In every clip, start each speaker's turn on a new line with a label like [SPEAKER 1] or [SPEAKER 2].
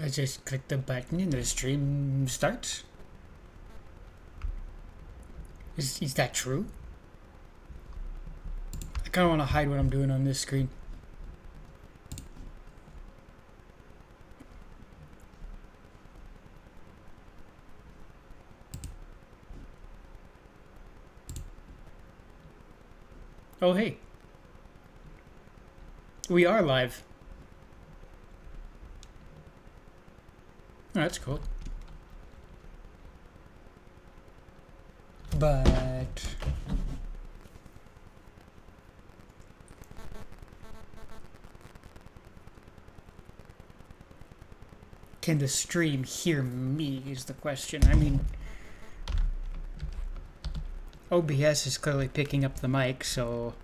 [SPEAKER 1] I just click the button and the stream starts. Is that true? I kind of want to hide what I'm doing on this screen. Oh, hey. We are live. Oh, that's cool. But can the stream hear me is the question. I mean, OBS is clearly picking up the mic, so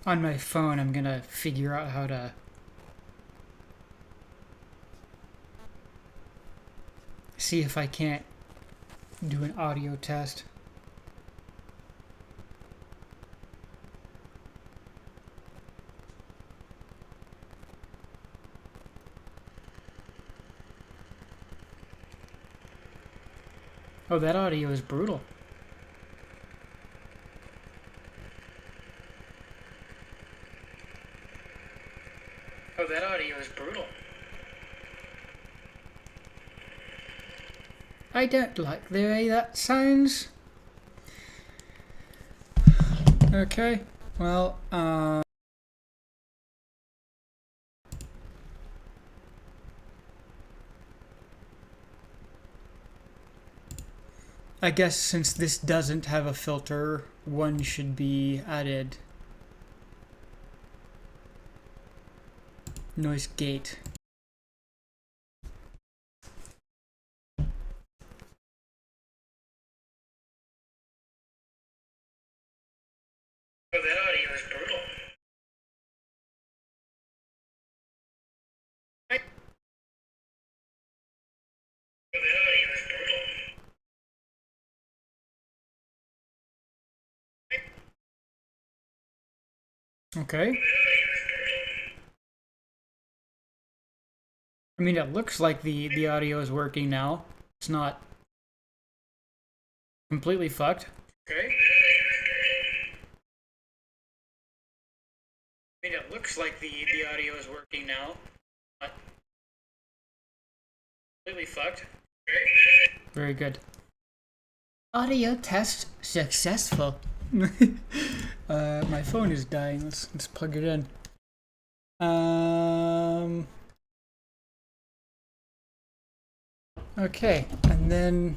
[SPEAKER 1] on my phone I'm gonna figure out how to see if I can't do an audio test. Oh, that audio is brutal. Oh, that audio is brutal. I don't like the way that sounds. Okay, well, I guess since this doesn't have a filter, one should be added. Noise gate. Oh, that audio is brutal. Oh, that audio is brutal. Okay. I mean, it looks like the audio is working now. It's not completely fucked. Okay. I mean, it looks like the audio is working now. Not completely fucked. Okay. Very good. Audio test successful. My phone is dying. Let's plug it in. Okay, and then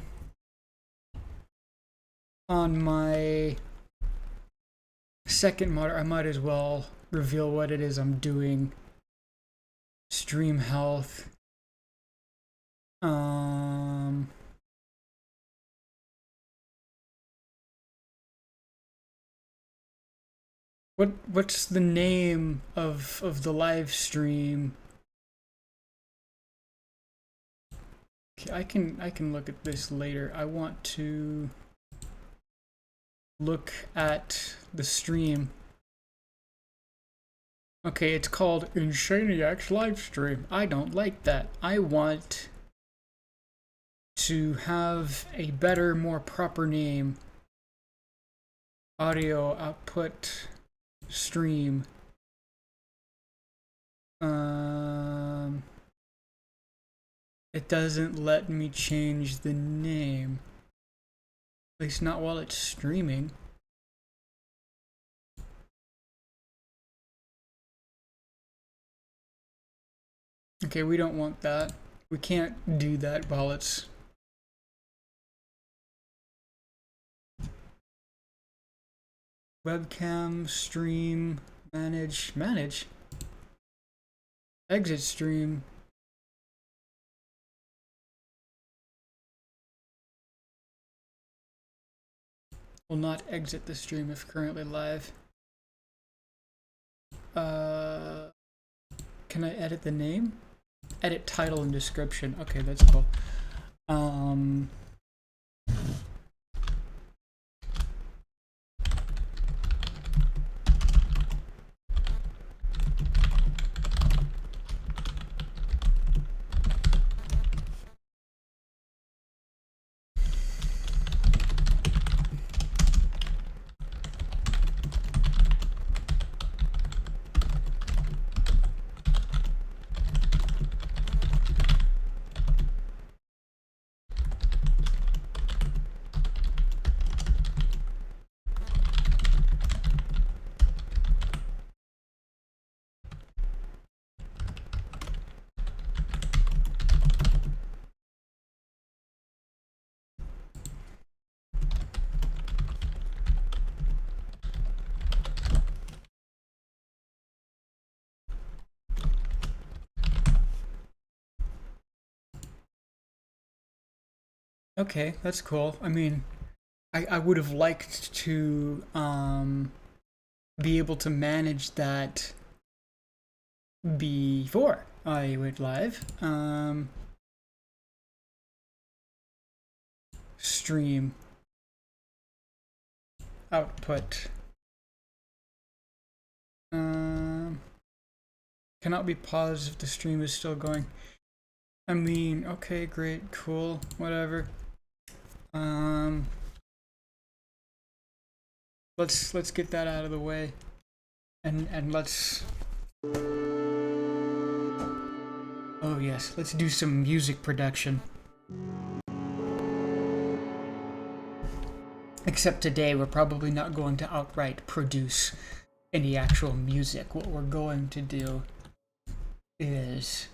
[SPEAKER 1] on my second monitor, I might as well reveal what it is I'm doing. Stream health. What's the name of the live stream? Okay, I can look at this later. I want to look at the stream. Okay, it's called Insaniac's live stream. I don't like that. I want to have a better, more proper name. Audio output stream. It doesn't let me change the name. At least not while it's streaming. Okay, we don't want that. We can't do that while it's... Webcam, stream, manage. Exit stream. Will not exit the stream if currently live. Can I edit the name? edit title and description. Okay, that's cool. Okay, that's cool. I mean, I would have liked to be able to manage that before I went live. Stream output. Cannot be paused if the stream is still going. I mean, okay, great, cool, whatever. Let's get that out of the way, and let's. Oh yes, let's do some music production. Except today, we're probably not going to outright produce any actual music. What we're going to do is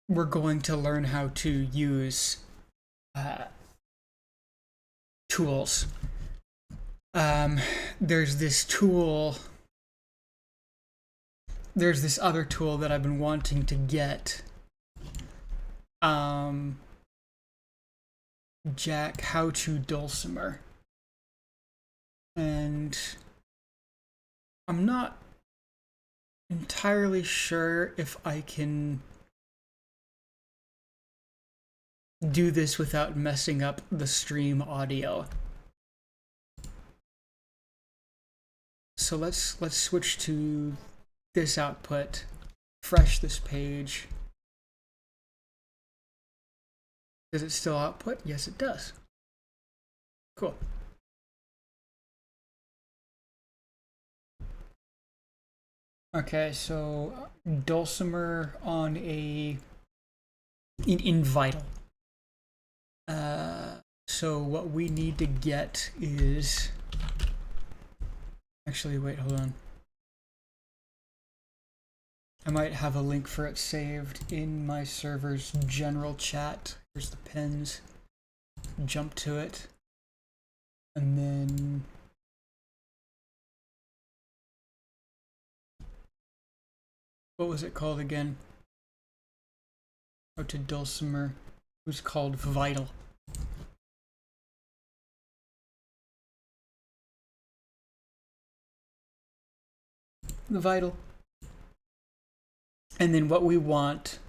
[SPEAKER 1] we're going to learn how to use tools. There's this tool. There's this other tool that I've been wanting to get. Jack, how to dulcimer. And I'm not entirely sure if I can do this without messing up the stream audio. So let's switch to this output, refresh this page. Does it still output? Yes, it does. Cool. Okay, so dulcimer on a in Vital. So what we need to get is actually wait, hold on. I might have a link for it saved in my server's general chat. Here's the pins. Jump to it. And then what was it called again? Go to dulcimer. It was called Vital. The Vital. And then what we want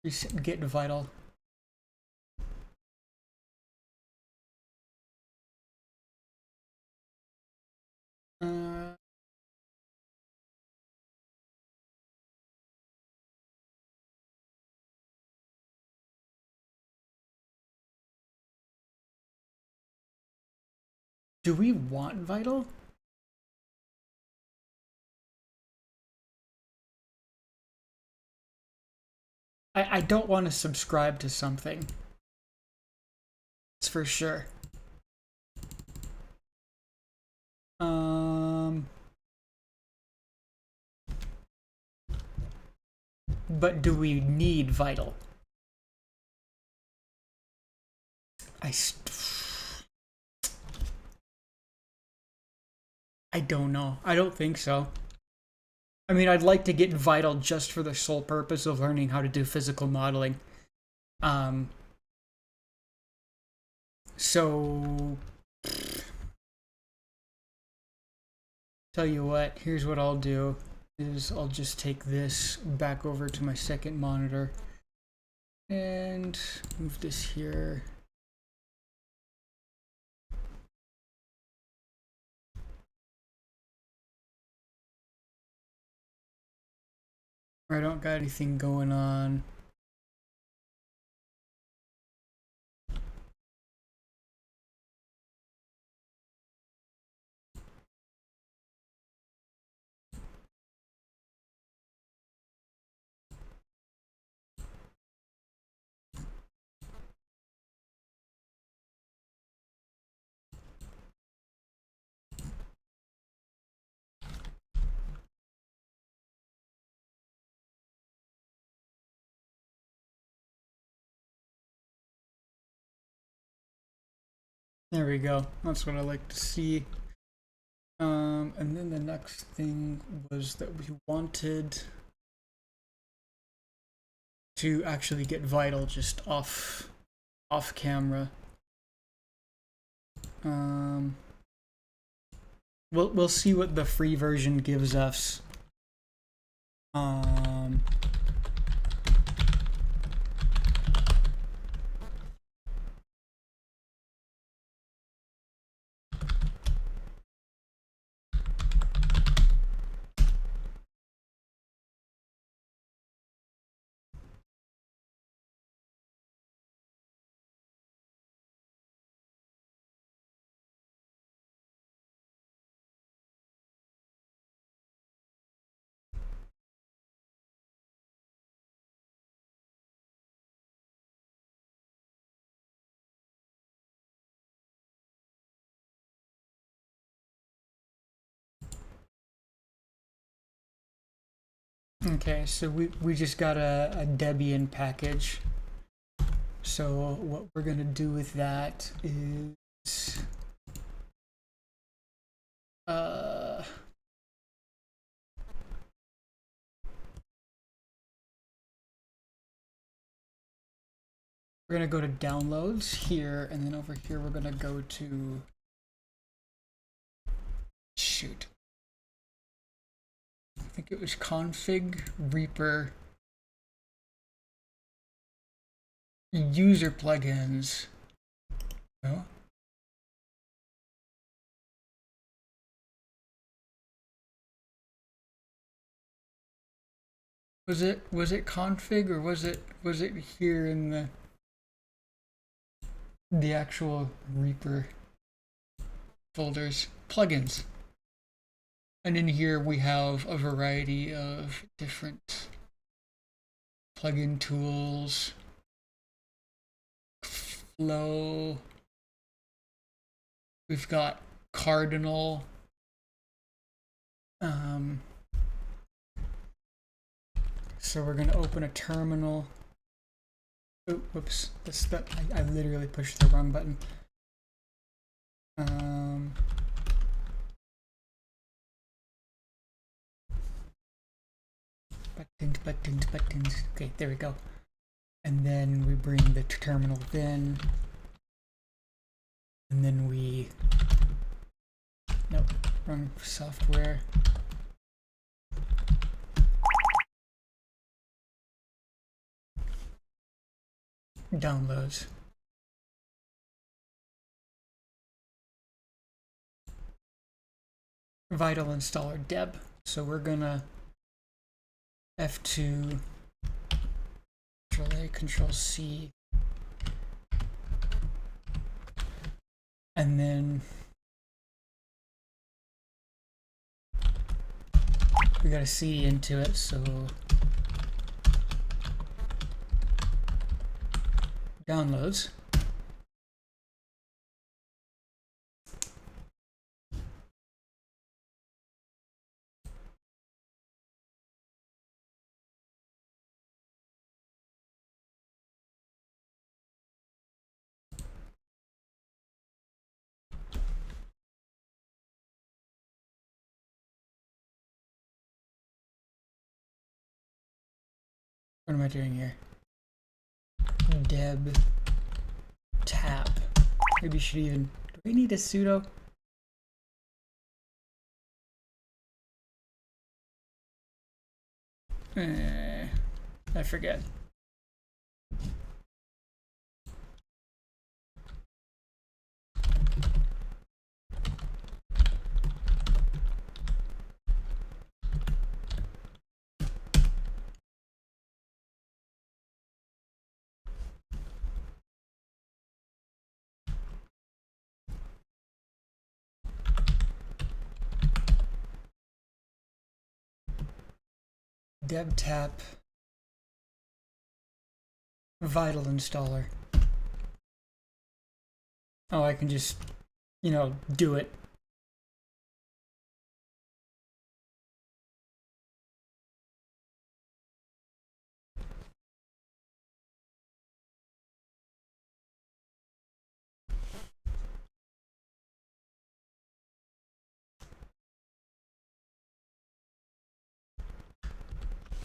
[SPEAKER 1] is get Vital. Do we want Vital? I don't want to subscribe to something. It's for sure. But do we need Vital? I don't know. I don't think so. I mean, I'd like to get Vital just for the sole purpose of learning how to do physical modeling. So, tell you what, here's what I'll do, is I'll just take this back over to my second monitor and move this here. I don't got anything going on. There we go. That's what I like to see. And then the next thing was that we wanted to actually get Vital just off camera. We'll see what the free version gives us. Okay, so we just got a Debian package. So what we're gonna do with that is we're gonna go to downloads here, and then over here we're gonna go to shoot. I think it was config Reaper user plugins. No? Was it config, or was it here in the actual Reaper folders? Plugins. And in here we have a variety of different plugin tools, flow. We've got Cardinal. So we're gonna open a terminal. Oh, whoops! I literally pushed the wrong button. Buttons. Okay, there we go. And then we bring the terminal in. And then we... Nope, wrong software. Downloads. Vital installer deb. So we're gonna F2, Control A, Control C, and then we got a C into it, so downloads. What am I doing here? Deb tap. Maybe you should even... Do we need a sudo? I forget. Deb tap vital installer. Oh, I can just, you know, do it.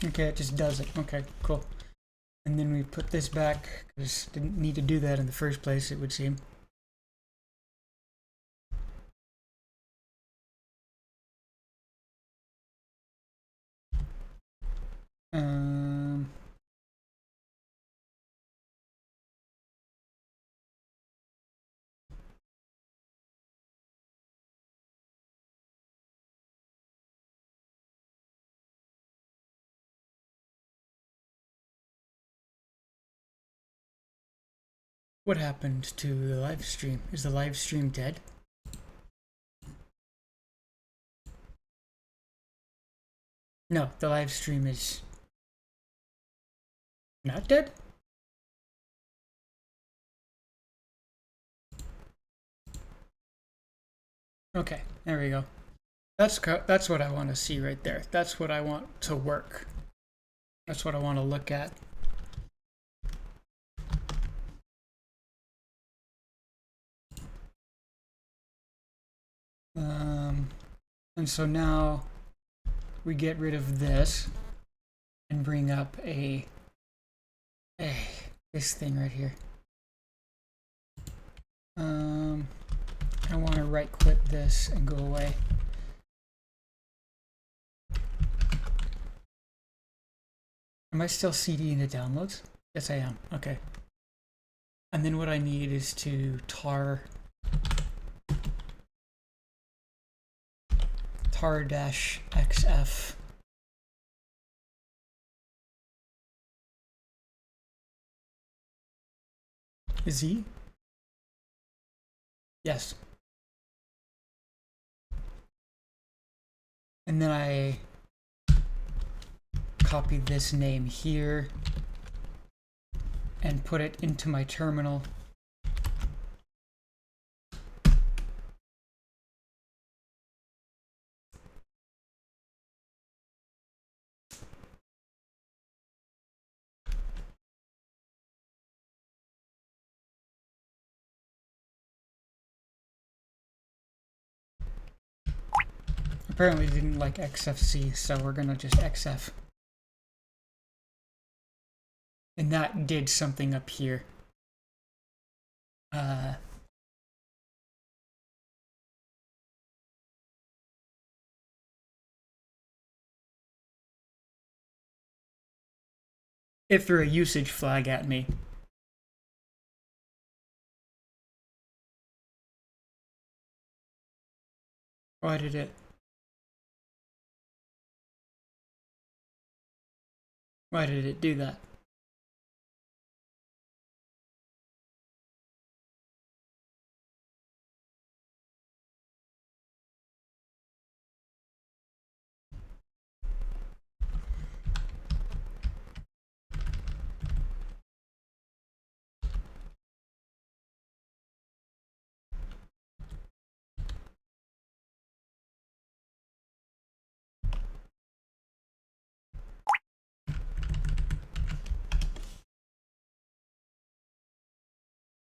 [SPEAKER 1] Okay, it just does it. Okay, cool. And then we put this back, because didn't need to do that in the first place, it would seem. Um, what happened to the live stream? Is the live stream dead? No, the live stream is not dead? Okay, there we go. That's what I want to see right there. That's what I want to work. That's what I want to look at. And so now we get rid of this and bring up this thing right here. I want to right click this and go away. Am I still CDing the downloads? Yes, I am. Okay. And then what I need is to tar -xf z. Yes. And then I copy this name here and put it into my terminal. Apparently didn't like XFC, so we're gonna just XF. And that did something up here. It threw a usage flag at me. Why did it? Why did it do that?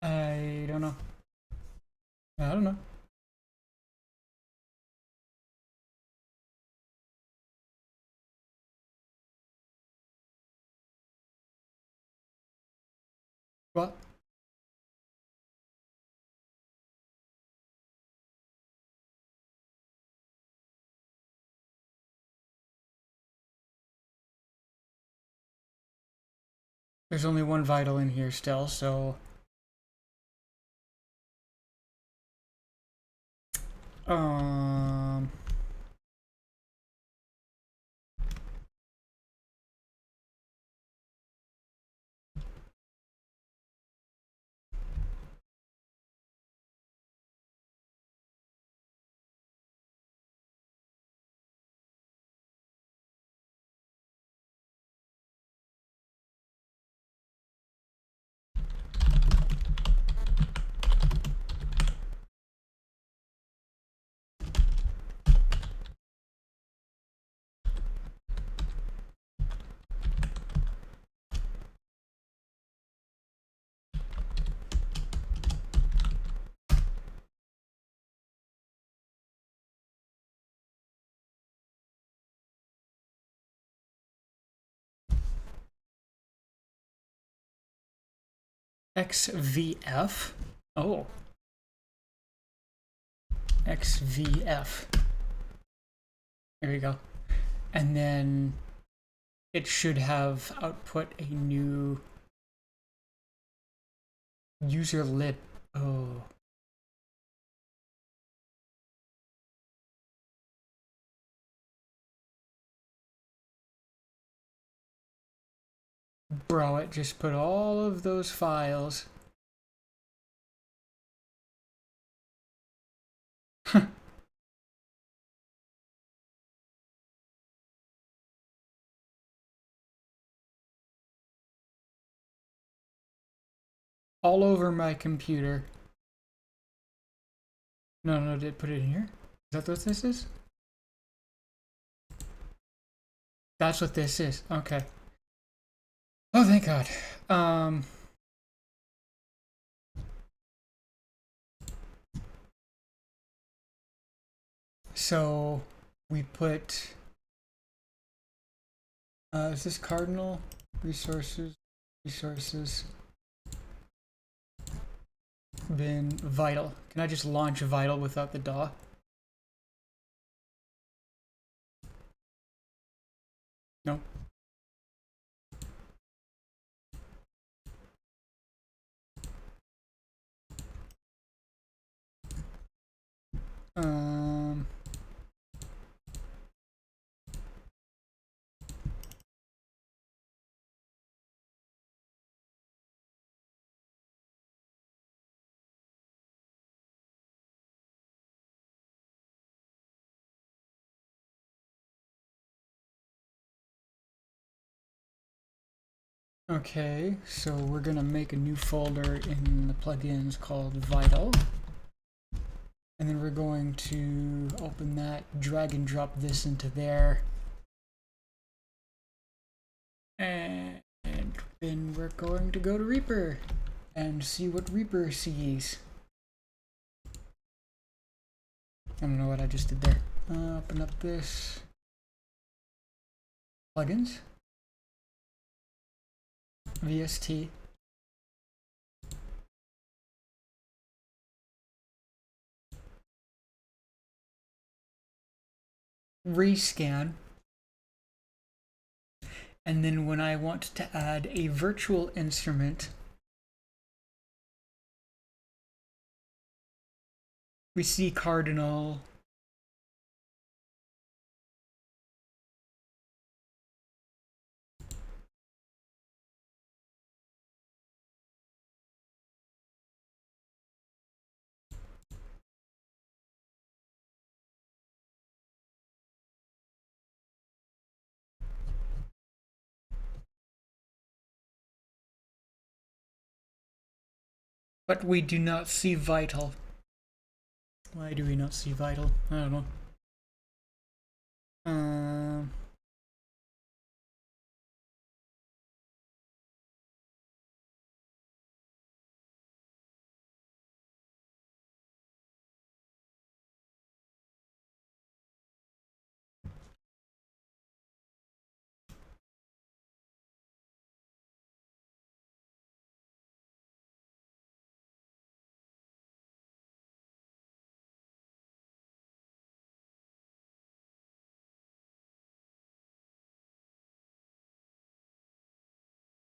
[SPEAKER 1] I don't know. I don't know. What? There's only one vital in here still, so um XVF. Oh, XVF. There we go. And then it should have output a new user lib. Oh. Bro, it just put all of those files. All over my computer. No, did it put it in here? Is that what this is? That's what this is. Okay. Oh, thank God. So we put is this cardinal resources bin vital. Can I just launch vital without the DAW? No. Um Okay, so we're gonna make a new folder in the plugins called Vital. And then we're going to open that, drag and drop this into there. And then we're going to go to Reaper and see what Reaper sees. I don't know what I just did there. Open up this. Plugins. VST. Rescan. And then when I want to add a virtual instrument, we see cardinal. But we do not see vital. Why do we not see vital? I don't know.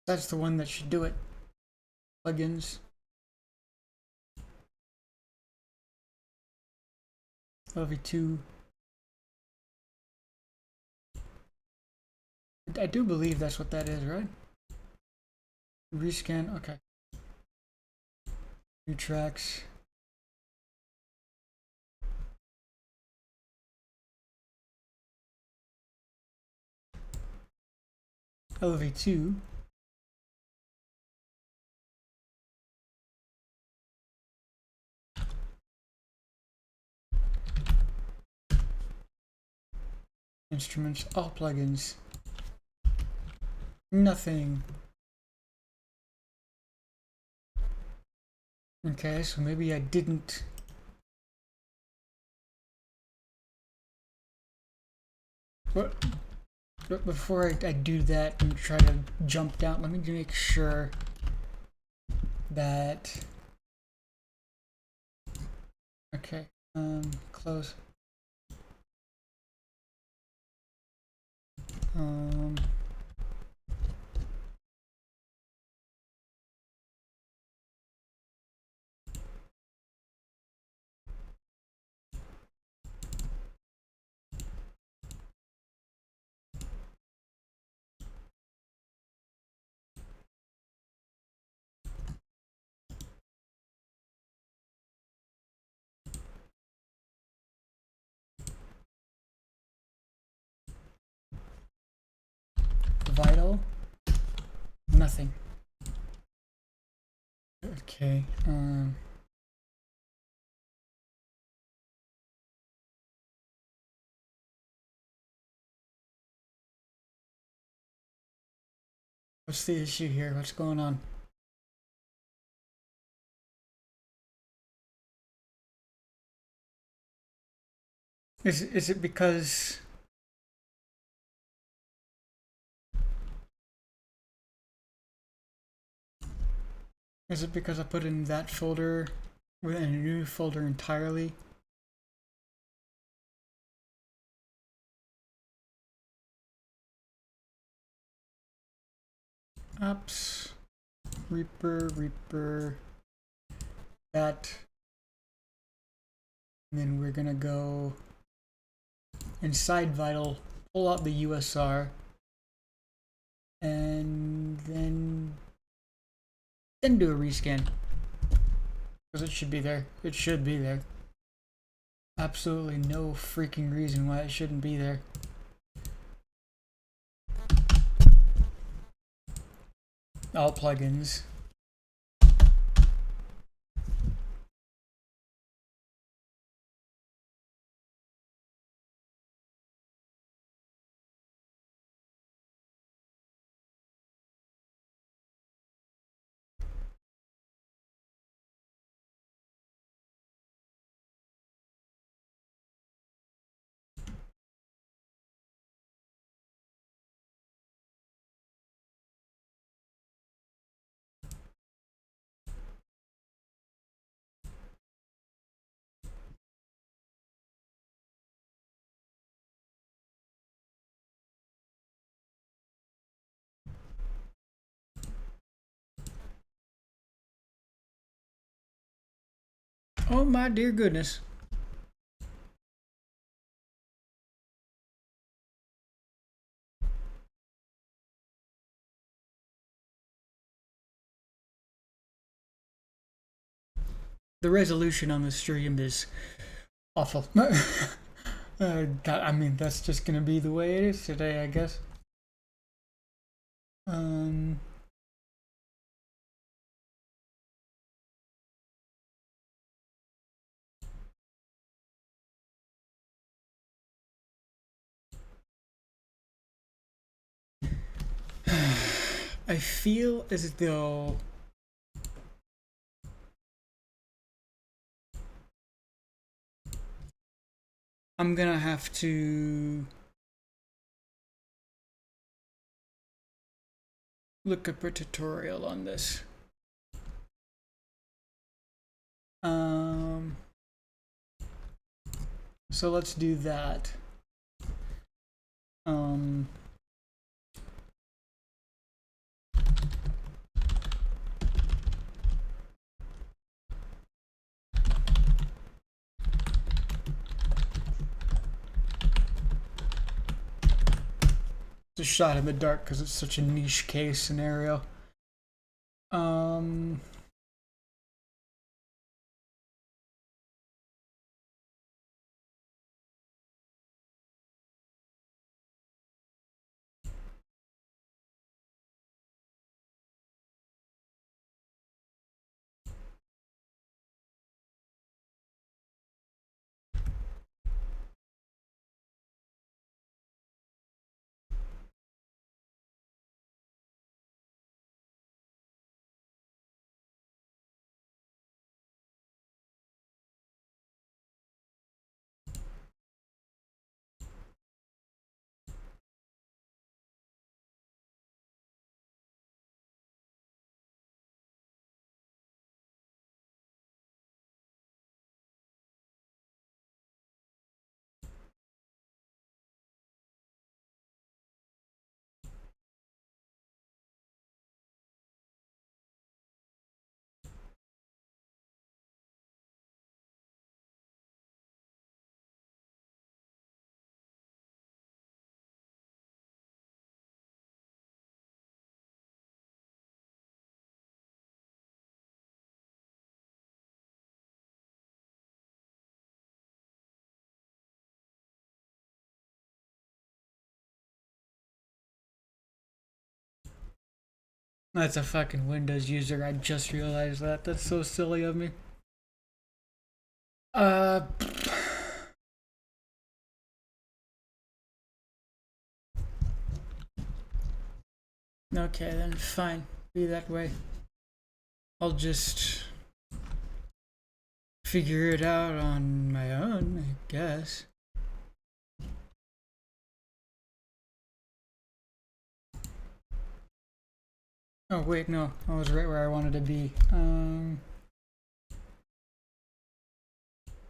[SPEAKER 1] That's the one that should do it. Plugins. LV2. I do believe that's what that is, right? Rescan, okay. New tracks. LV2. Instruments, all plugins. Nothing. Okay, so maybe I didn't. What? But before I do that and try to jump down, let me make sure that. Okay, close. Vital. Nothing. Okay. What's the issue here? What's going on? Is it because I put in that folder within a new folder entirely? Apps, Reaper, that, and then we're gonna go inside Vital, pull out the USR, and then do a rescan, because it should be there. It should be there. Absolutely no freaking reason why it shouldn't be there. All plugins. Oh my dear goodness. The resolution on the stream is awful. God, I mean, that's just gonna be the way it is today, I guess. I feel as though I'm gonna have to look up a tutorial on this. So let's do that. a shot in the dark because it's such a niche case scenario. That's a fucking Windows user. I just realized that. That's so silly of me. Okay, then fine. Be that way. I'll just figure it out on my own, I guess. Oh wait, no. I was right where I wanted to be.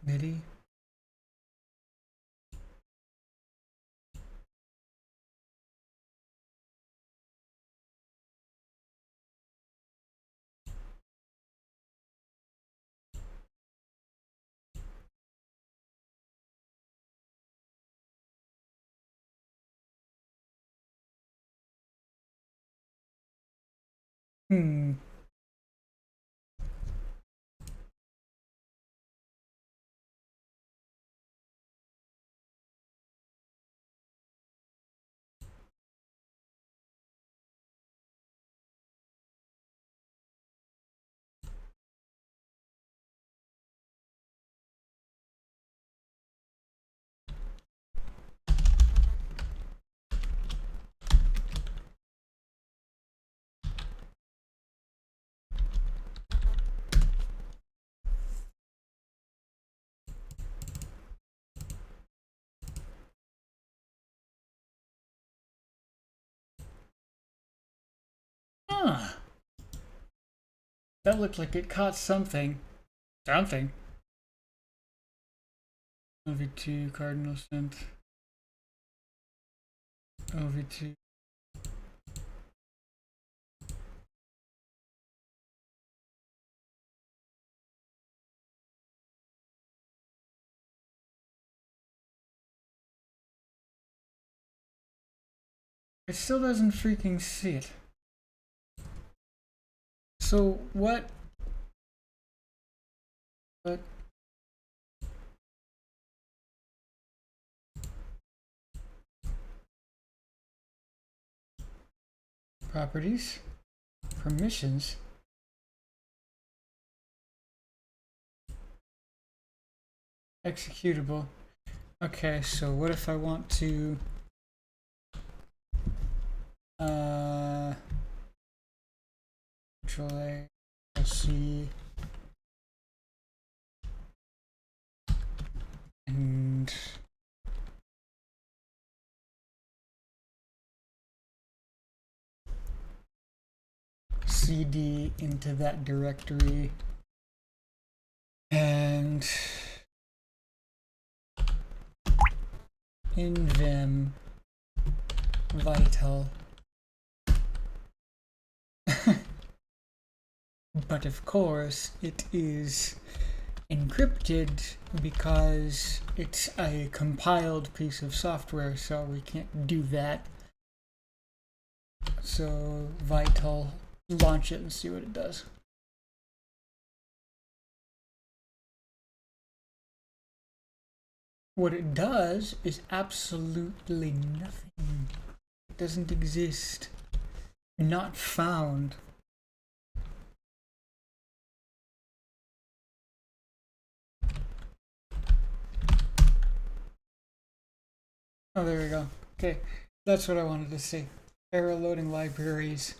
[SPEAKER 1] MIDI. Hmm. Huh. That looked like it caught something. Something. OV2 cardinal synth. OV2. It still doesn't freaking see it. So what? What? Properties? Permissions? Executable. Okay, so what if I want to Control A, C, and CD into that directory, and in Vim vital. But of course it is encrypted because it's a compiled piece of software, so we can't do that. So Vital, launch it and see what it does. What it does is absolutely nothing. It doesn't exist. Not found. Oh, there we go. Okay, that's what I wanted to see. Error loading libraries.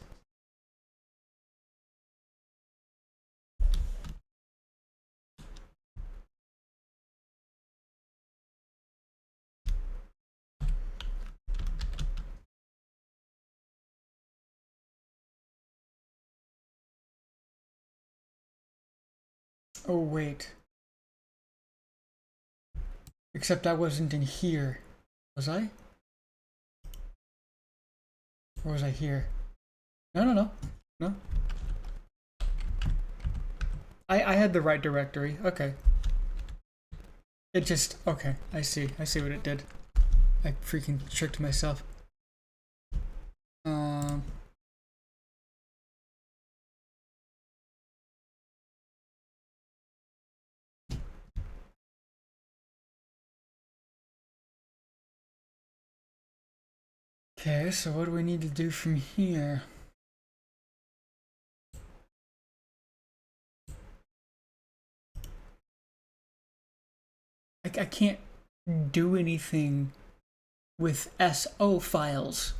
[SPEAKER 1] Oh, wait. Except I wasn't in here. Was I? Or was I here? No. No. I had the right directory. Okay. It just... Okay, I see. I see what it did. I freaking tricked myself. Okay, so what do we need to do from here? I can't do anything with SO files.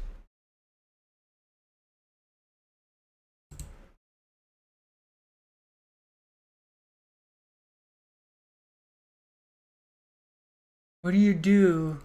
[SPEAKER 1] What do you do?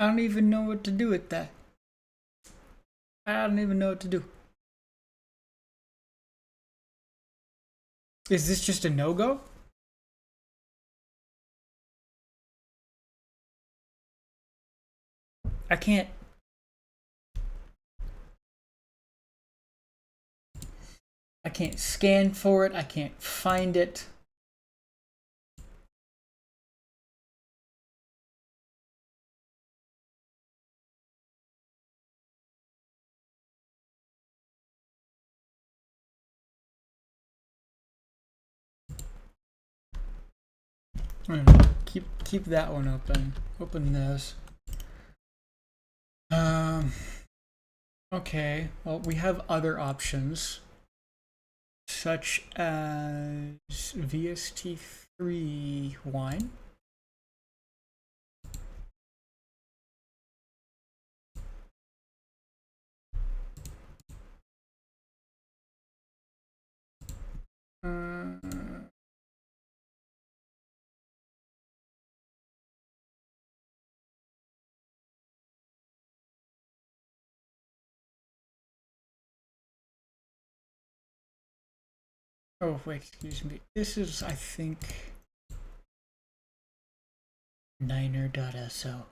[SPEAKER 1] I don't even know what to do with that. I don't even know what to do. Is this just a no-go? I can't scan for it. I can't find it. I don't know. Keep that one open. Open this. Okay. Well, we have other options, such as VST3 wine. Oh wait, excuse me. This is, I think, niner.so.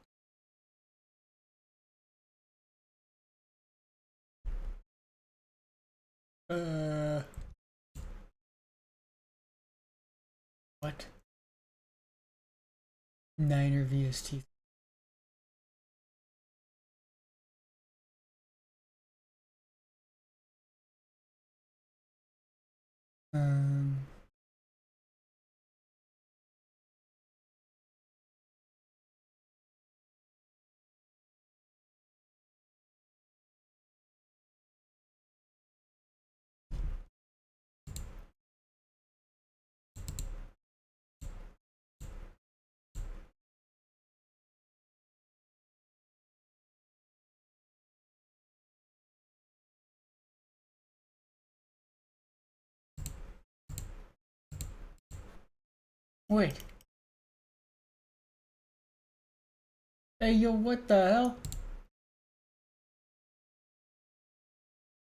[SPEAKER 1] What? Niner VST. Um. Wait. Hey, yo, what the hell?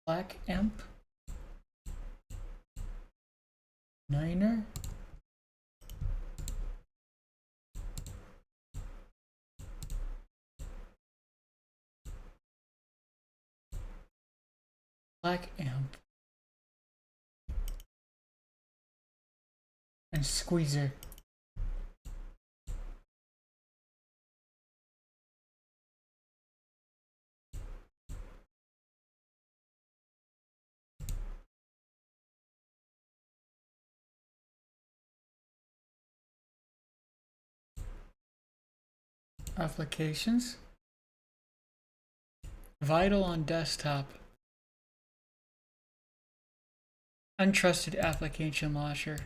[SPEAKER 1] Black amp? Niner? Black amp. And squeezer. Applications. Vital on desktop. Untrusted application launcher.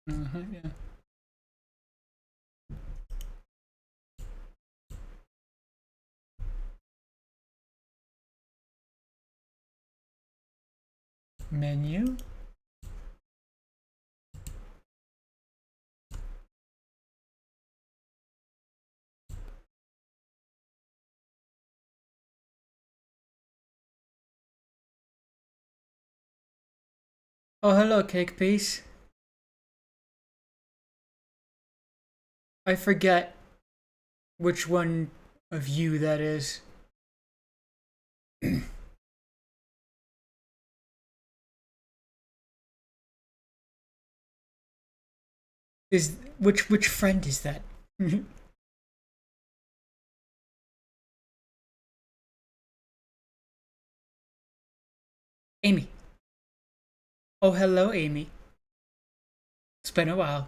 [SPEAKER 1] Yeah. Menu. Oh, hello, cake piece. I forget which one of you that is. Is which friend is that? Amy. Oh, hello, Amy. It's been a while.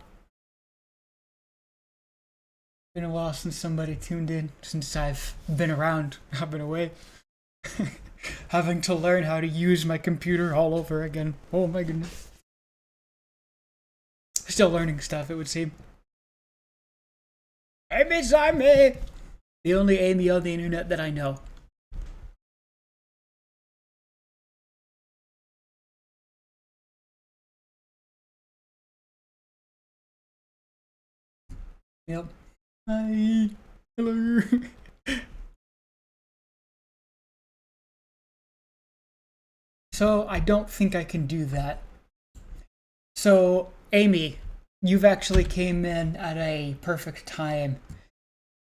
[SPEAKER 1] Been a while since somebody tuned in, since I've been around. I've been away. Having to learn how to use my computer all over again. Oh my goodness. Still learning stuff, it would seem. Amy's Amy! The only Amy on the internet that I know. Yep. Hi. Hello. So I don't think I can do that. So Amy, you've actually came in at a perfect time.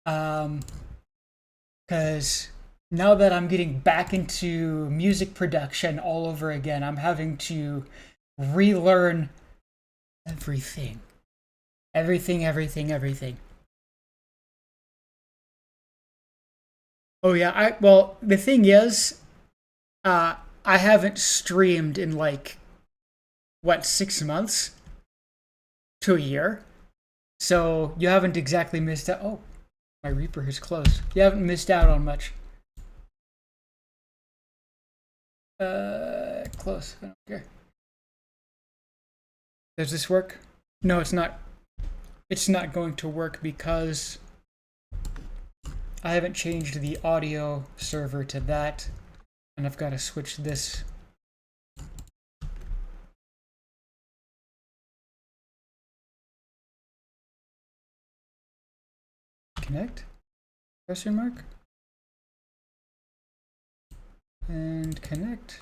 [SPEAKER 1] Because now that I'm getting back into music production all over again, I'm having to relearn everything. Everything. Oh yeah, well, the thing is, uh I haven't streamed in like what, 6 months to a year. So you haven't exactly missed out. Oh, my Reaper is closed. You haven't missed out on much. Close. I don't care. Does this work? No, it's not. It's not going to work because I haven't changed the audio server to that, and I've got to switch this. Connect? Question mark? And connect.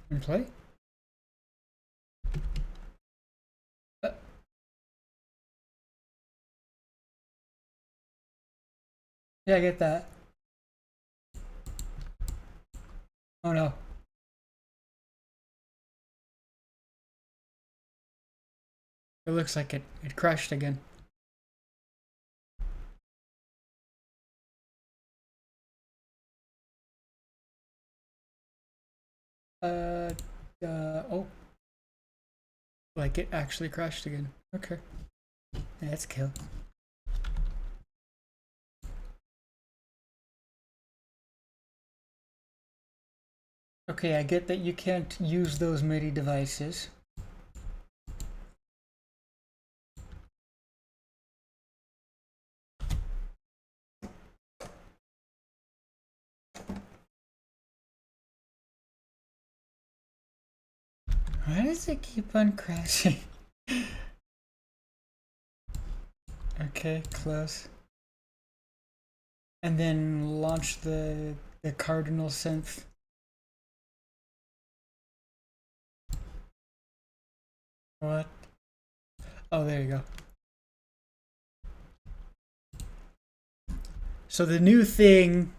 [SPEAKER 1] And play. Yeah, I get that. Oh no. It looks like it crashed again. Oh. Like it actually crashed again. Okay. Yeah, that's cool. Okay, I get that you can't use those MIDI devices. Why does it keep on crashing? Okay, close. And then launch the cardinal synth. What? Oh, there you go. So the new thing,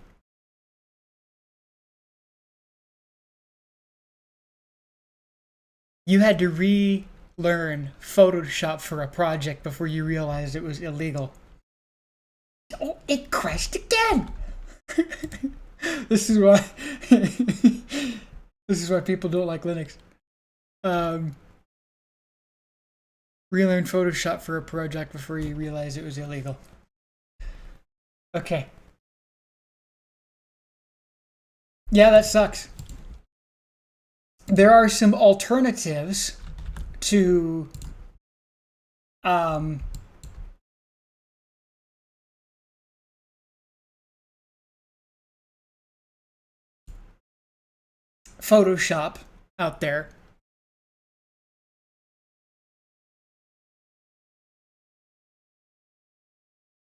[SPEAKER 1] you had to relearn Photoshop for a project before you realized it was illegal. Oh, it crashed again. This is why this is why people don't like Linux. Relearn Photoshop for a project before you realize it was illegal. Okay. Yeah, that sucks. There are some alternatives to Photoshop out there.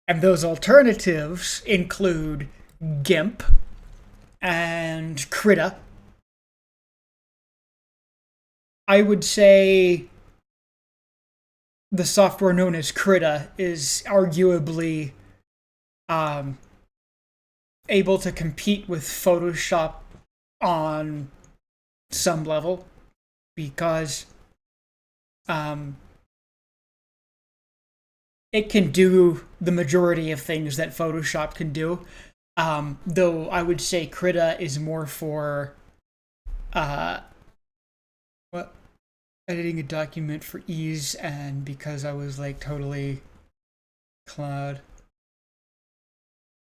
[SPEAKER 1] And those alternatives include GIMP and Krita. I would say the software known as Krita is arguably able to compete with Photoshop on some level because it can do the majority of things that Photoshop can do. Though I would say Krita is more for what editing a document for ease and because I was like totally cloud.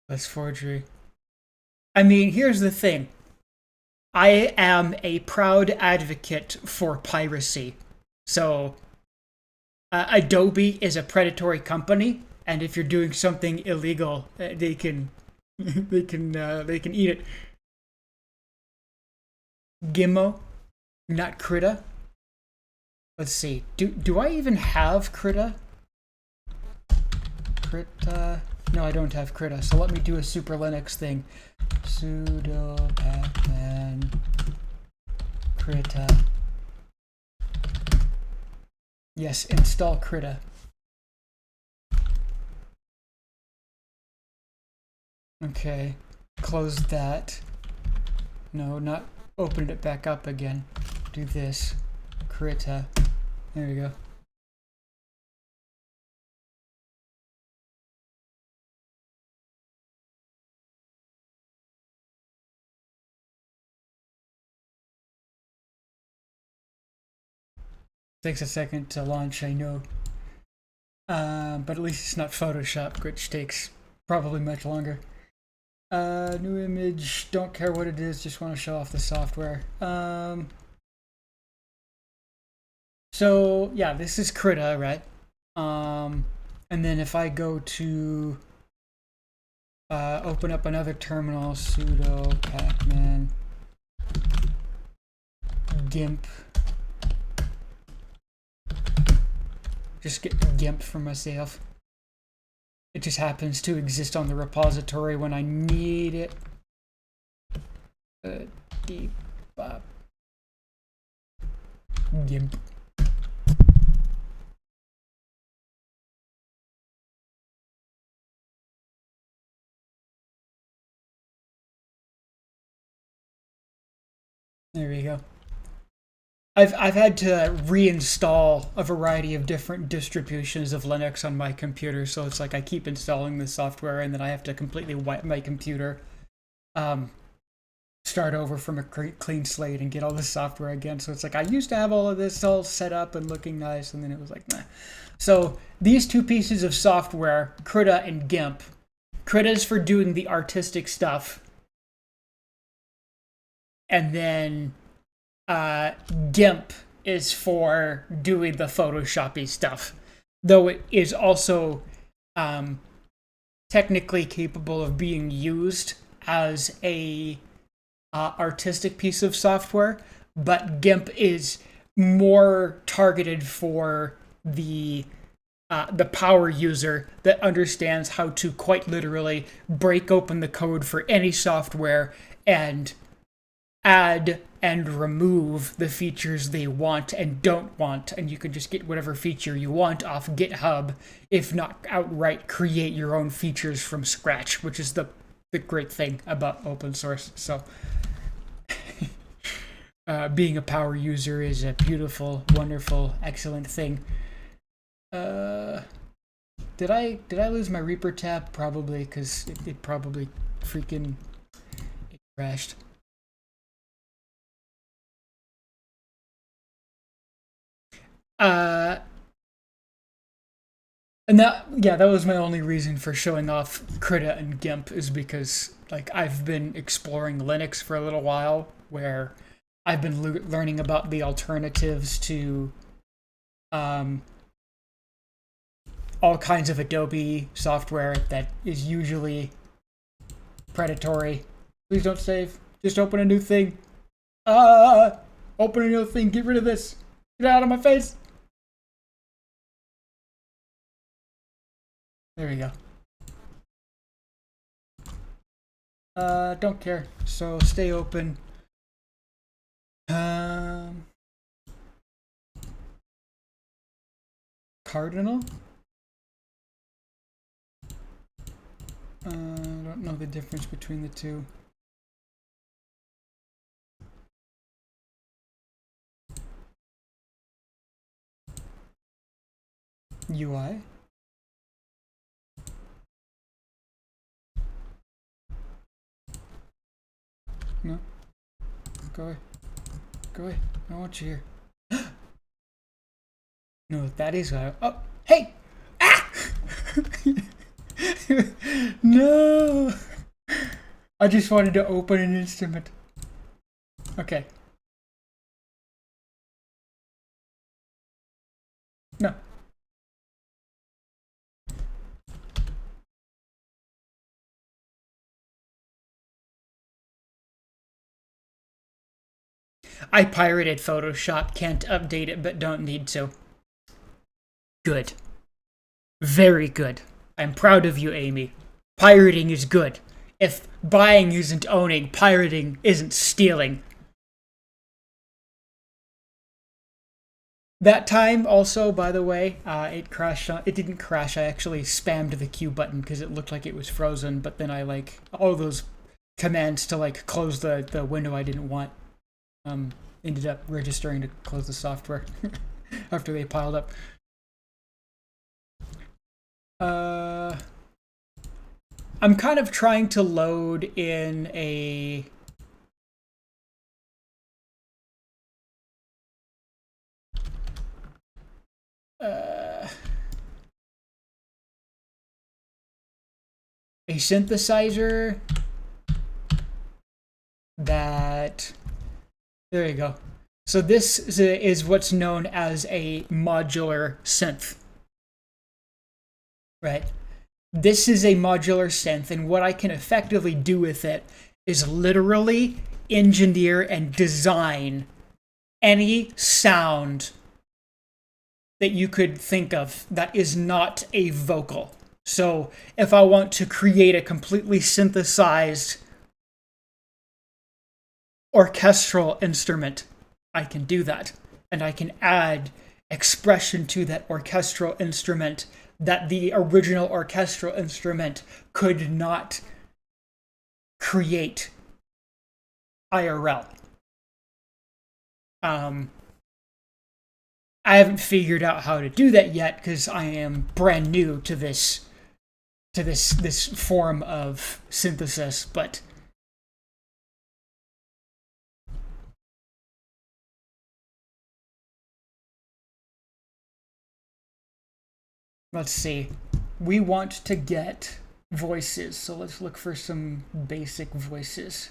[SPEAKER 1] That's forgery. I mean, here's the thing. I am a proud advocate for piracy. So, Adobe is a predatory company, and if you're doing something illegal, they can they can eat it. Gimmo, not Krita. Let's see. Do I even have Krita? Krita. No, I don't have Krita. So let me do a Super Linux thing. Sudo pacman Krita. Yes, install Krita. Okay, close that. No, not open it back up again. Do this. Krita. There we go. Takes a second to launch, I know. But at least it's not Photoshop, which takes probably much longer. New image, don't care what it is, just want to show off the software. So yeah, this is Krita, right? And then if I go to open up another terminal, sudo pacman gimp, just get gimp for myself. It just happens to exist on the repository when I need it. Gimp. There we go. I've had to reinstall a variety of different distributions of Linux on my computer, so it's like I keep installing the software and then I have to completely wipe my computer, um, start over from a clean slate and get all the software again. So it's like I used to have all of this all set up and looking nice, and then it was like, nah. So these two pieces of software, Krita and GIMP. Krita is for doing the artistic stuff, and then GIMP is for doing the Photoshoppy stuff, though it is also technically capable of being used as a artistic piece of software, but GIMP is more targeted for the power user that understands how to quite literally break open the code for any software and add and remove the features they want and don't want, and you can just get whatever feature you want off GitHub, if not outright create your own features from scratch, which is the great thing about open source. So being a power user is a beautiful, wonderful, excellent thing. Did I lose my Reaper tab? Probably, because it probably freaking crashed. And that was my only reason for showing off Krita and GIMP, is because like I've been exploring Linux for a little while, where I've been learning about the alternatives to all kinds of Adobe software that is usually predatory. Please don't save. Just open a new thing. Open a new thing. Get rid of this. Get out of my face. There we go. Don't care. So stay open. Cardinal? I don't know the difference between the two. UI? No. Go away. Go away. I don't want you here. No, that is what oh, hey! Ah! No! I just wanted to open an instrument. Okay. No. I pirated Photoshop, can't update it, but don't need to. Good. Very good. I'm proud of you, Amy. Pirating is good. If buying isn't owning, pirating isn't stealing. That time also, by the way, it crashed. It didn't crash. I actually spammed the Q button because it looked like it was frozen, but then I all those commands to close the window I didn't want ended up registering to close the software after they piled up. I'm kind of trying to load in a synthesizer that, there you go. So this is what's known as a modular synth, right? This is a modular synth, and what I can effectively do with it is literally engineer and design any sound that you could think of that is not a vocal. So if I want to create a completely synthesized orchestral instrument, I can do that. And I can add expression to that orchestral instrument that the original orchestral instrument could not create IRL. I haven't figured out how to do that yet because I am brand new to this form of synthesis, but let's see. We want to get voices, so let's look for some basic voices.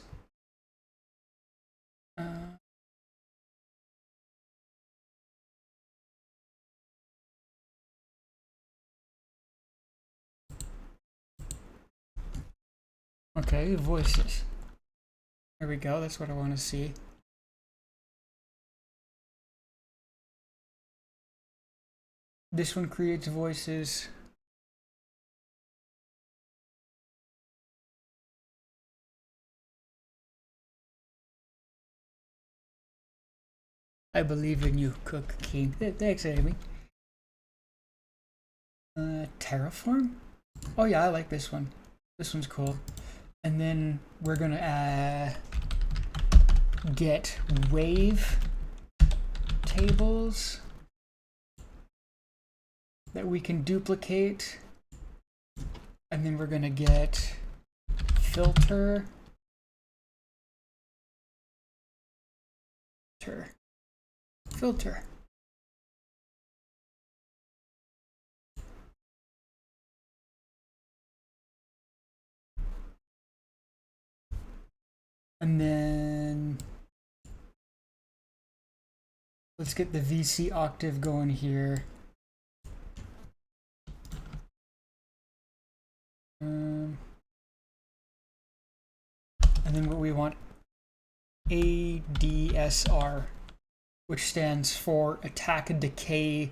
[SPEAKER 1] Okay, voices. There we go, that's what I want to see. This one creates voices. I believe in you, Cook King. Thanks, Amy. Terraform? Oh yeah, I like this one. This one's cool. And then we're gonna get wave tables that we can duplicate. And then we're gonna get filter. Filter. And then let's get the VC octave going here. And then what we want, ADSR, which stands for attack, decay,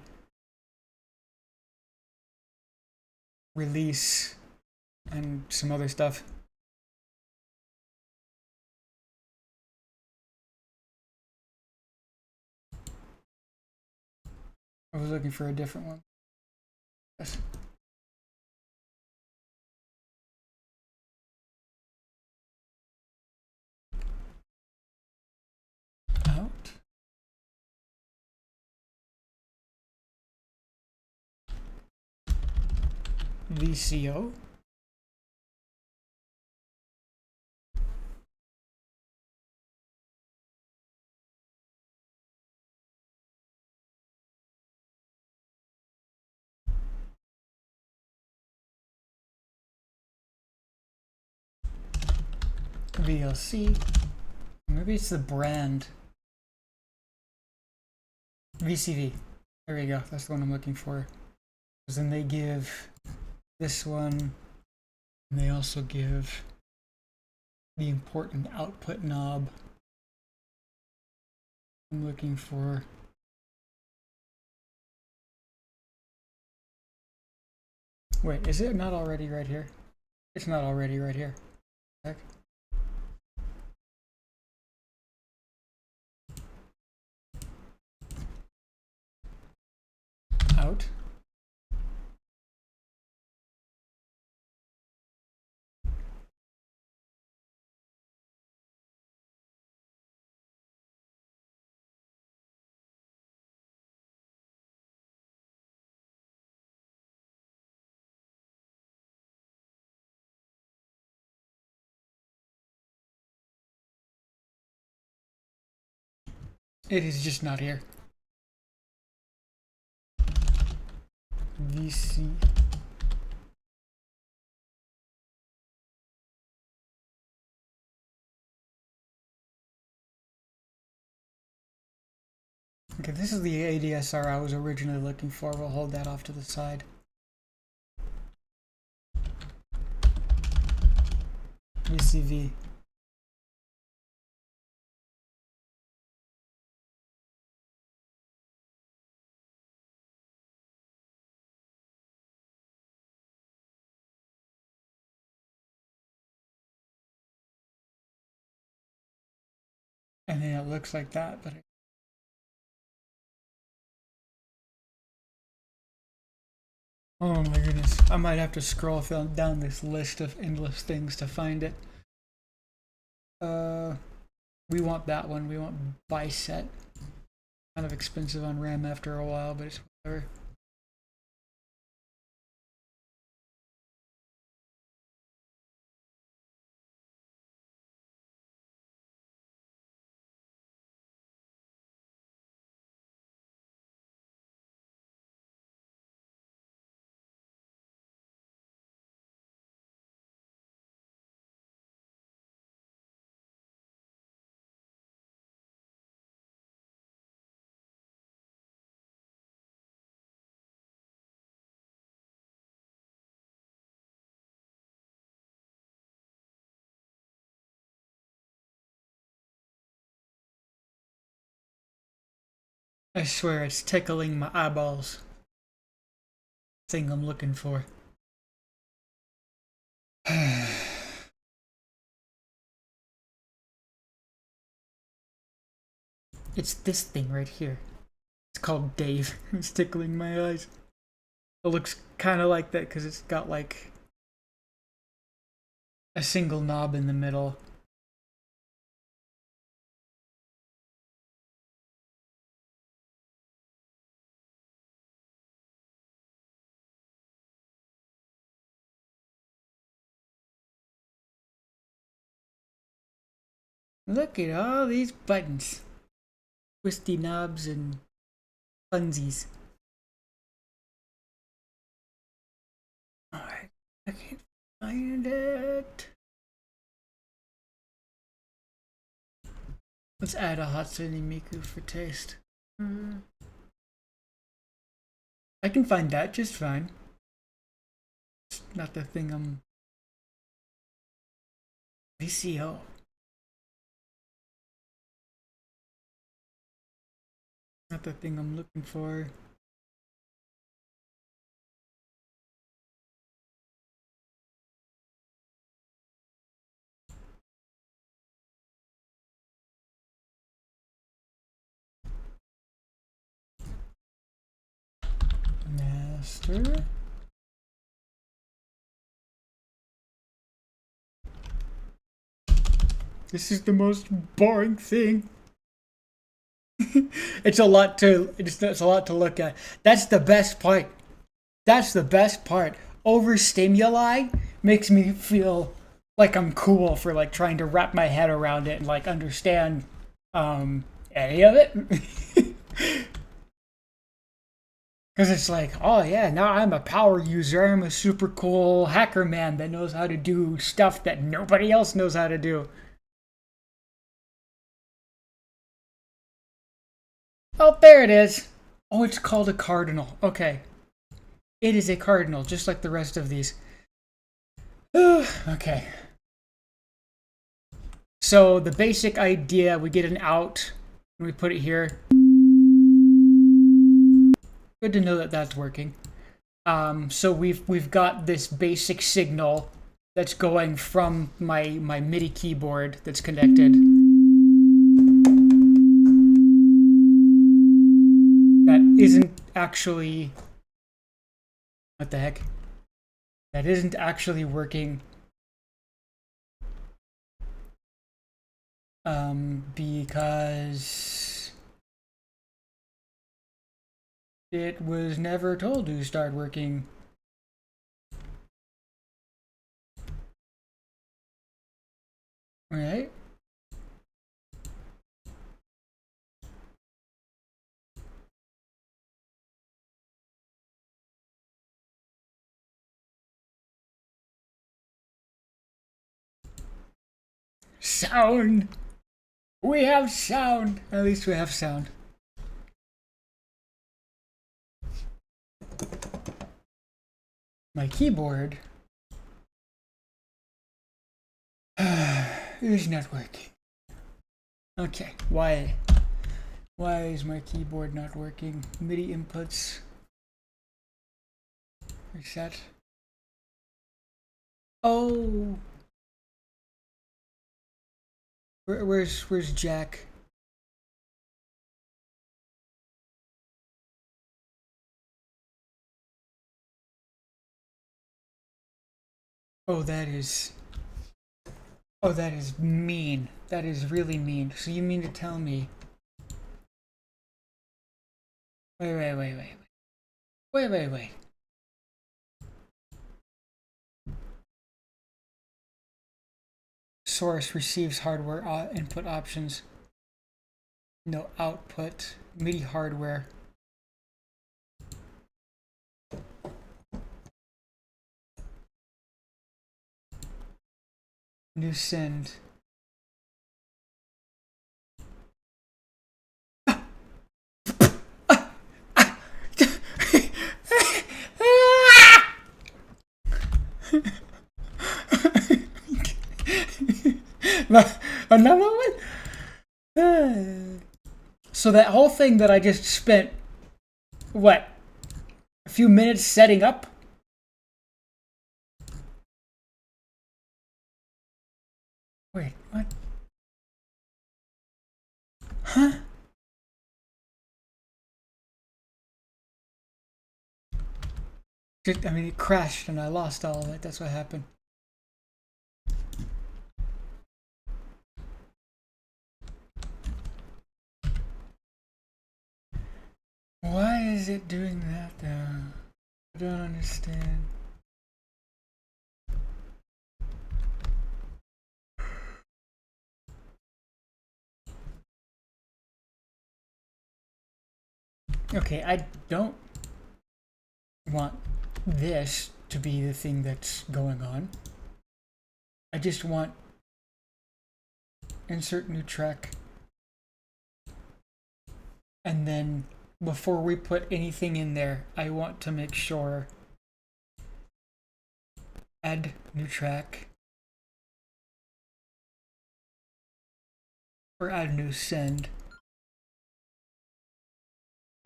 [SPEAKER 1] release, and some other stuff. I was looking for a different one. Yes. Out. VCO. VLC. Maybe it's the brand. VCV. There we go. That's the one I'm looking for. Because then they give this one, and they also give the important output knob. I'm looking for. Wait, is it not already right here? It's not already right here. Heck. Out. It is just not here. VC. Okay, this is the ADSR I was originally looking for. We'll hold that off to the side. VCV. And then it looks like that, but oh my goodness, I might have to scroll down this list of endless things to find it. We want that one. We want biset. Kind of expensive on RAM after a while, but it's whatever. I swear it's tickling my eyeballs. Thing I'm looking for. It's this thing right here. It's called Dave. It's tickling my eyes. It looks kind of like that because it's got like a single knob in the middle. Look at all these buttons. Twisty knobs and funsies. Alright, I can't find it. Let's add a Hatsune Miku for taste. I can find that just fine. It's not the thing I'm... VCO. Not the thing I'm looking for. Master. This is the most boring thing. It's a lot to look at. That's the best part. That's the best part. Overstimuli makes me feel like I'm cool for like trying to wrap my head around it and like understand any of it. Because it's like, oh yeah, now I'm a power user. I'm a super cool hacker man that knows how to do stuff that nobody else knows how to do. Oh, there it is. Oh, it's called a cardinal. Okay. It is a cardinal, just like the rest of these. Okay. So the basic idea, we get an out, and we put it here. Good to know that that's working. So we've got this basic signal that's going from my MIDI keyboard that's connected. That isn't actually... What the heck? That isn't actually working. Because it was never told to start working. Right? Sound! We have sound! At least we have sound. My keyboard is not working. Okay, why? Why is my keyboard not working? MIDI inputs. Reset. Oh! Where's Jack? Oh, that is... Oh, that is mean. That is really mean. So you mean to tell me Wait. Source receives hardware input options. No output. MIDI hardware. New send. Another one? So that whole thing that I just spent, what, a few minutes setting up? Wait, what? Huh? I mean, it crashed and I lost all of it. That's what happened. Why is it doing that though? I don't understand. Okay, I don't want this to be the thing that's going on. I just want insert new track. And then before we put anything in there, I want to make sure add new track or add new send.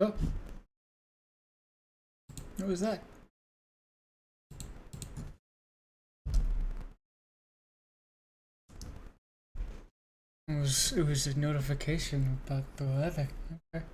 [SPEAKER 1] Oh, what was that? It was a notification about the weather. Okay.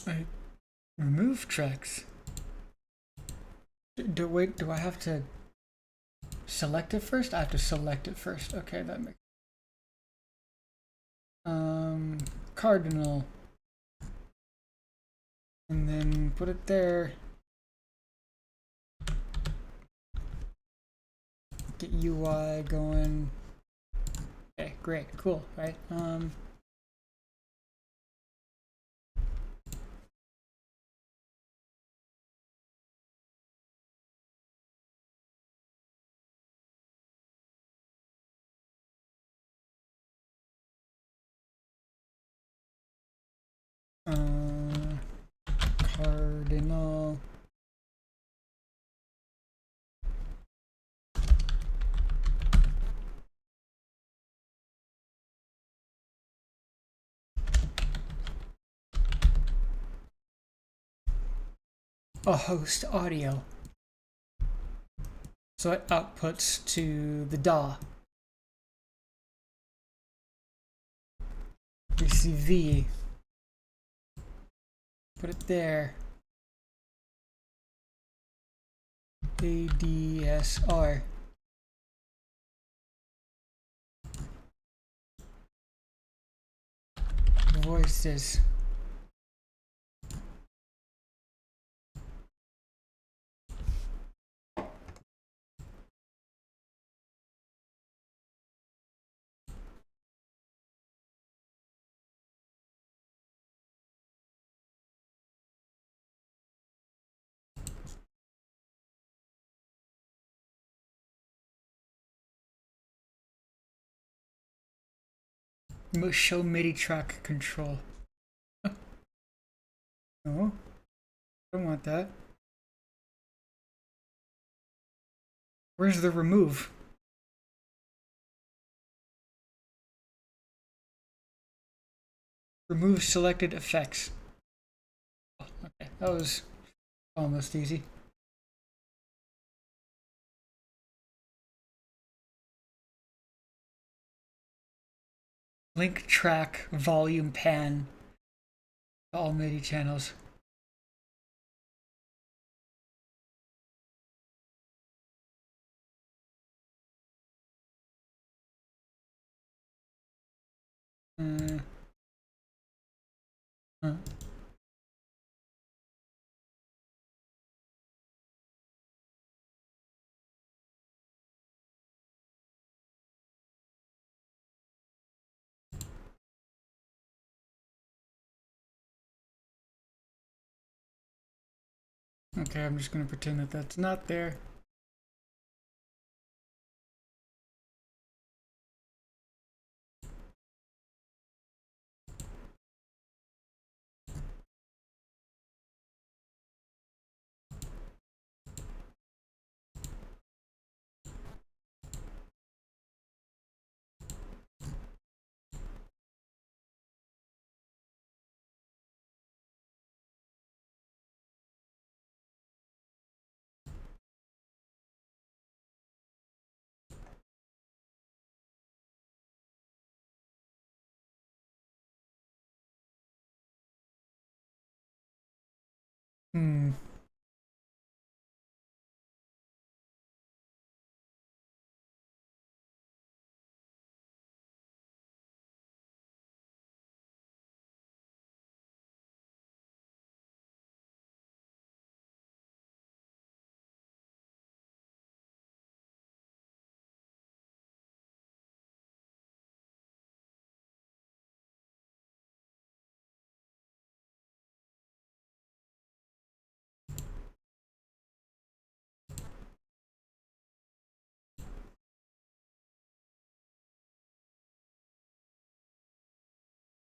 [SPEAKER 1] I remove tracks. Do I have to select it first? I have to select it first. Okay, that makes cardinal. And then put it there. Get UI going. Okay, great, cool, right? Cardinal. A host audio. So it outputs to the DAW. VCV. Put it there. ADSR. Voices. Show MIDI track control. No, I don't want that. Where's the remove? Remove selected effects. Oh, okay, that was almost easy. Link track volume pan to all MIDI channels. Uh, uh. Okay, I'm just gonna pretend that that's not there. Hmm.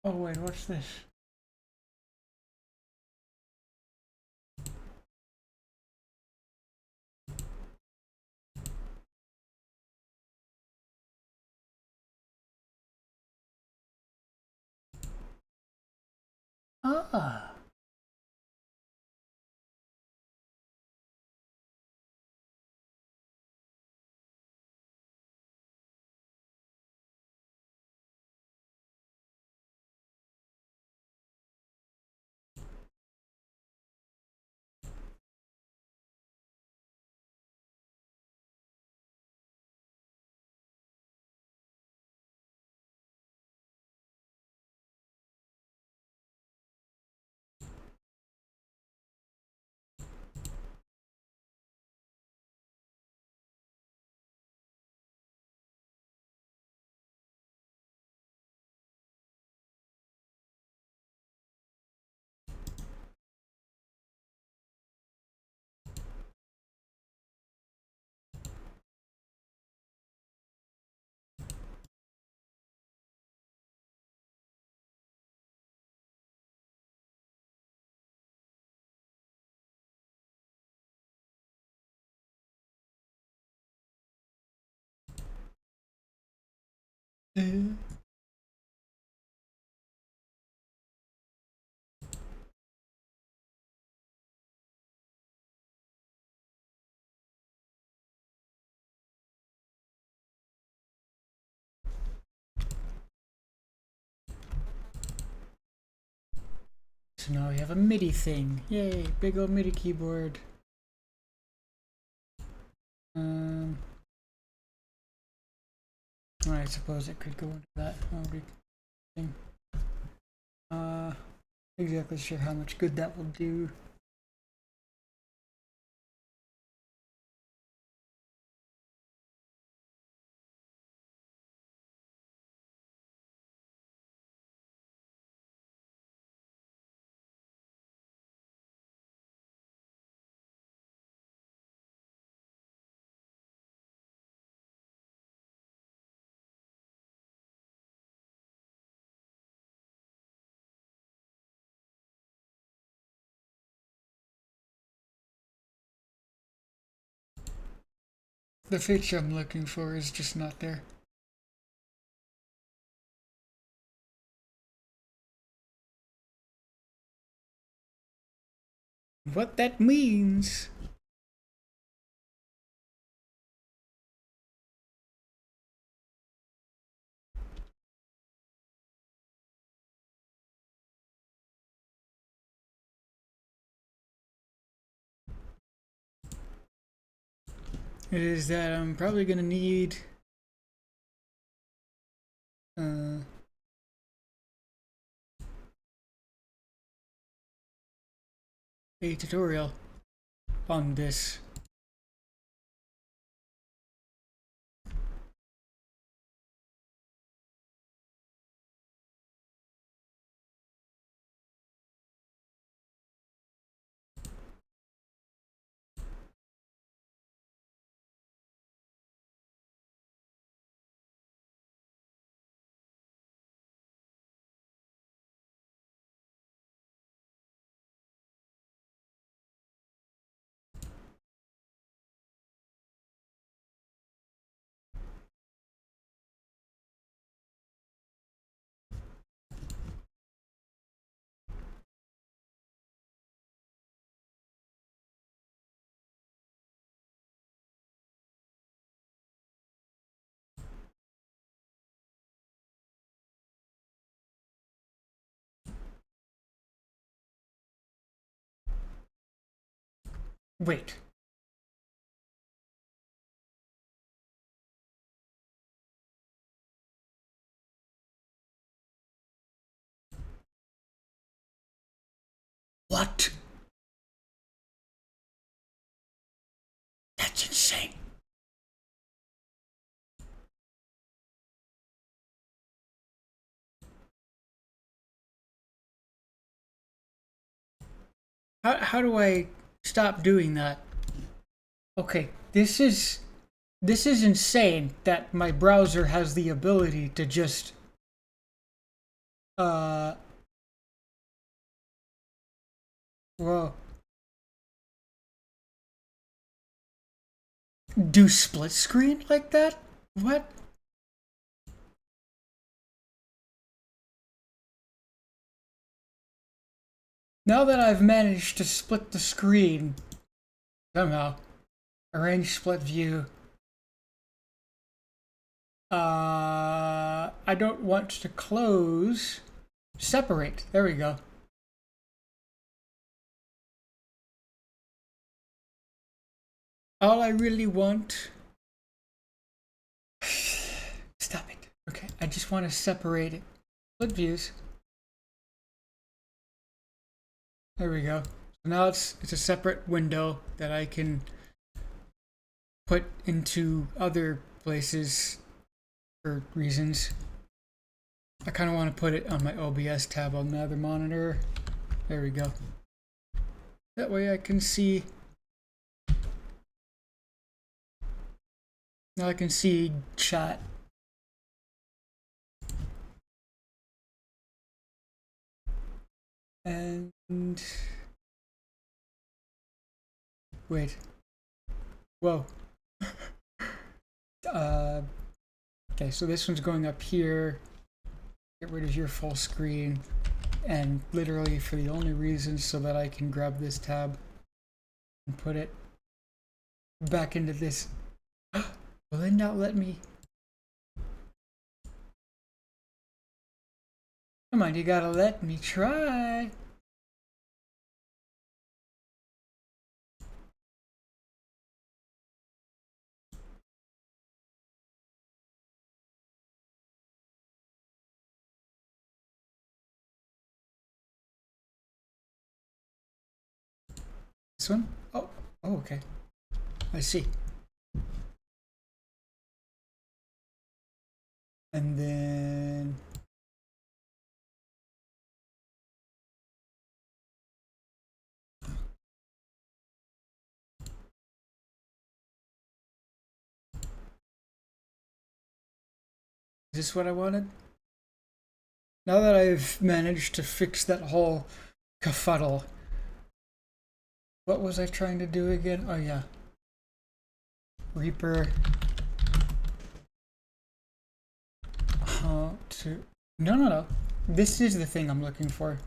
[SPEAKER 1] Oh wait, what's this? Ah. So now we have a MIDI thing. Yay, big old MIDI keyboard. Um, I suppose it could go into that thing. Exactly sure how much good that will do. The feature I'm looking for is just not there. what that means. Is that I'm probably gonna need a tutorial on this. Wait. What? That's insane. How do I stop doing that? Okay, this is insane that my browser has the ability to just uh well do split screen like that? What? Now that I've managed to split the screen somehow, arrange split view. I don't want to close. Separate. There we go. All I really want. Stop it. Okay, I just want to separate it. Split views. There we go. So now it's a separate window that I can put into other places for reasons. I kind of want to put it on my OBS tab on the other monitor. There we go. That way I can see. Now I can see chat. And wait. Whoa. Okay, so this one's going up here. Get rid of your full screen. And literally for the only reason so that I can grab this tab and put it back into this. Will it not let me? Come on, you gotta let me try. This one? Oh, okay. I see. And then is this what I wanted? Now that I've managed to fix that whole kerfuddle, what was I trying to do again? Oh yeah. Reaper. How to... No. This is the thing I'm looking for.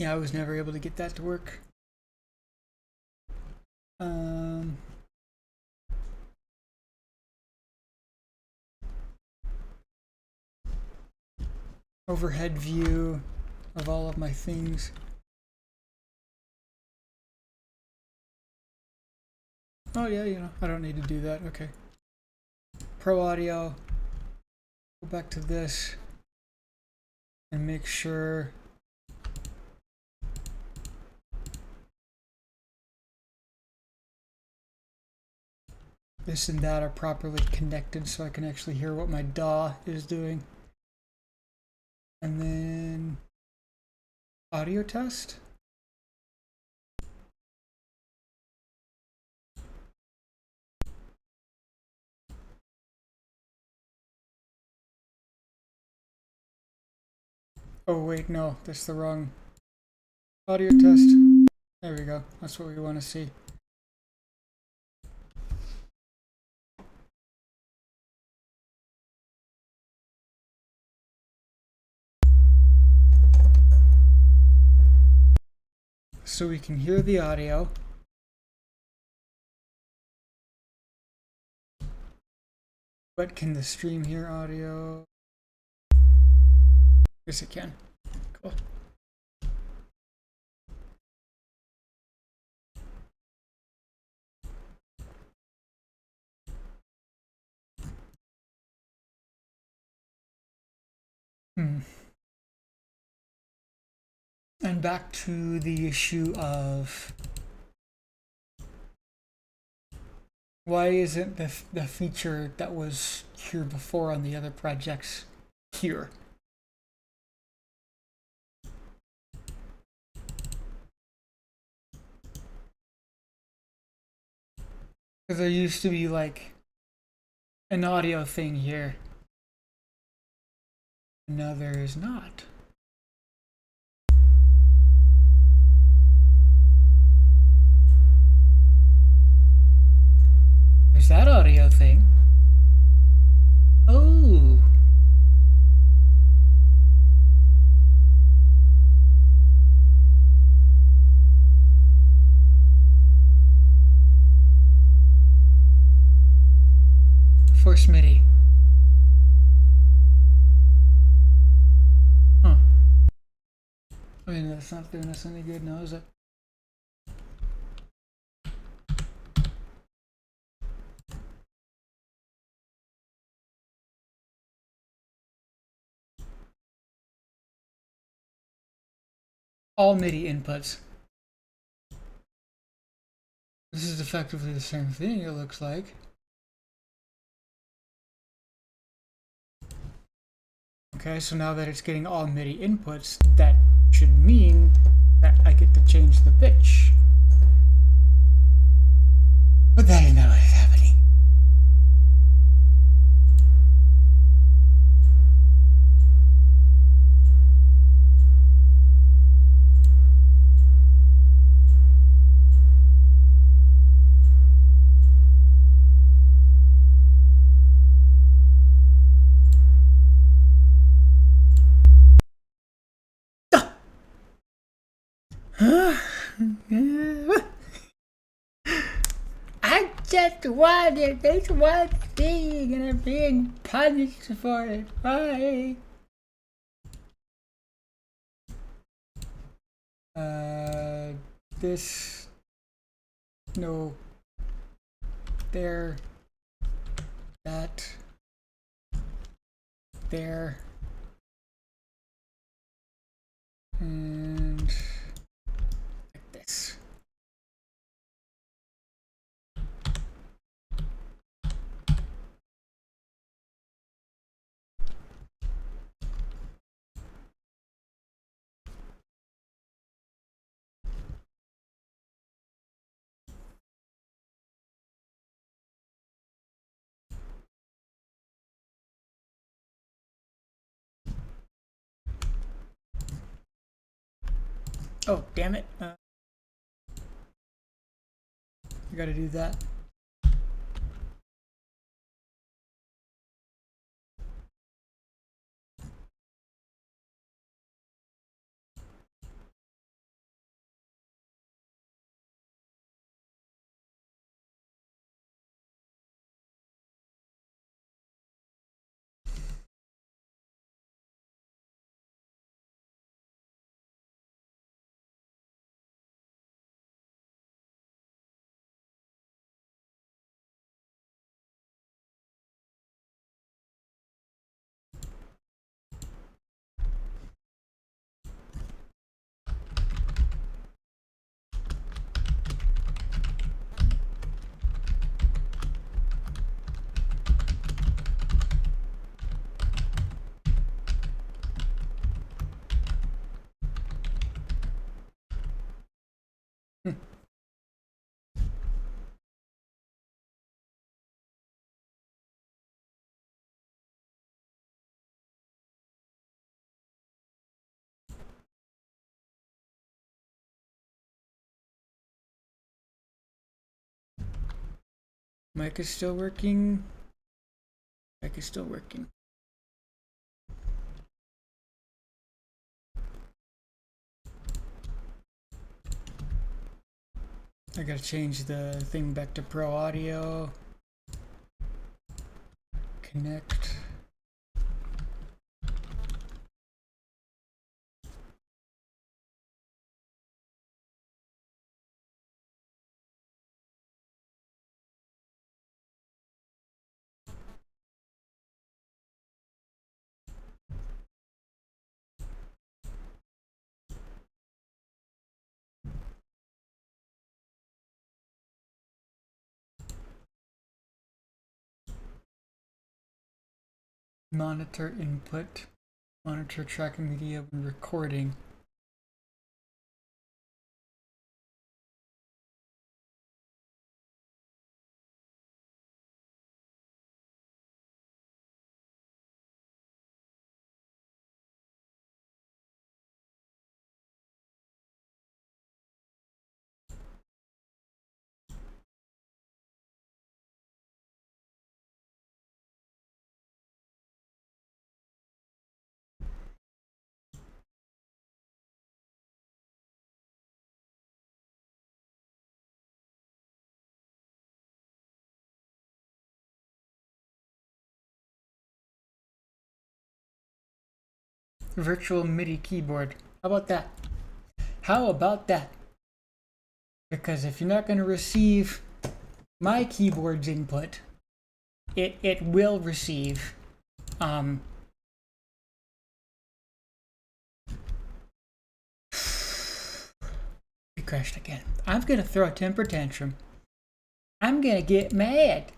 [SPEAKER 1] Yeah, I was never able to get that to work. Overhead view of all of my things. Oh yeah, you know, I don't need to do that. Okay. Pro audio. Go back to this and make sure this and that are properly connected so I can actually hear what my DAW is doing. And then audio test. Oh wait, no, that's the wrong audio test. There we go. That's what we want to see. So we can hear the audio. But can the stream hear audio? Yes, it can. Cool. And back to the issue of why isn't the feature that was here before on the other projects here? Because there used to be like an audio thing here. No, there is not. There's that audio thing. Oh. Force MIDI. Huh. I mean, that's not doing us any good now, is it? All MIDI inputs. This is effectively the same thing, it looks like. Okay, so now that it's getting all MIDI inputs, that should mean that I get to change the pitch. But that is not what is happening. I just wanted this one thing and I'm being punished for it. Why? This. No. There. That. There. And like this. Oh, damn it. I gotta do that. Mic is still working. Mic is still working. I gotta change the thing back to Pro Audio. Connect. Monitor input. Monitor tracking media when recording. Virtual MIDI keyboard. How about that? How about that? Because if you're not going to receive my keyboard's input, it will receive it crashed again. I'm gonna throw a temper tantrum. I'm gonna get mad.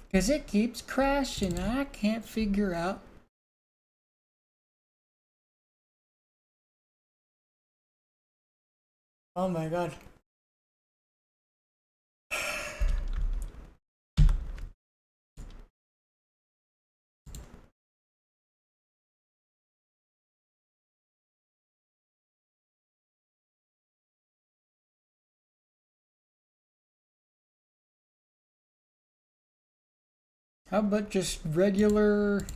[SPEAKER 1] Because it keeps crashing and I can't figure out. Oh my god. How about just regular...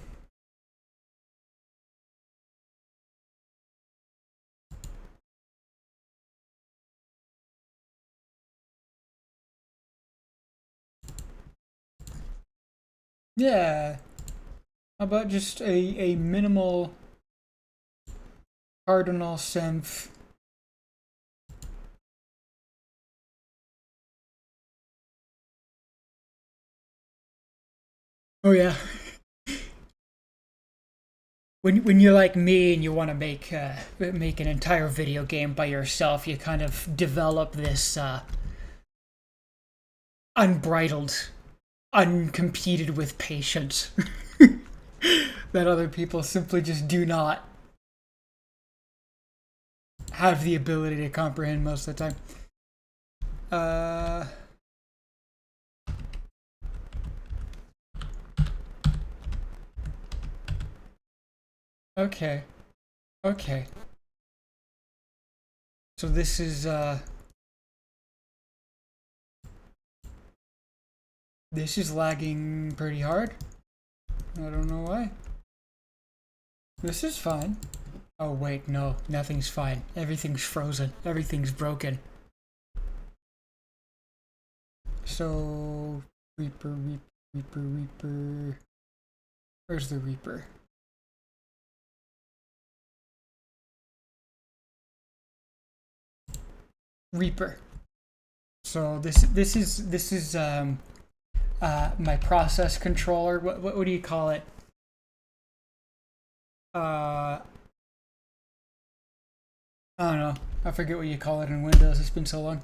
[SPEAKER 1] Yeah. How about just a minimal cardinal synth? Oh yeah. When you're like me and you want to make an entire video game by yourself, you kind of develop this unbridled, uncompeted with patience that other people simply just do not have the ability to comprehend most of the time. Okay. Okay. So this is lagging pretty hard. I don't know why. This is fine. Oh wait, no, nothing's fine. Everything's frozen. Everything's broken. So Reaper. Where's the Reaper? Reaper. So this is my process controller. What do you call it? I don't know. I forget what you call it in Windows. It's been so long.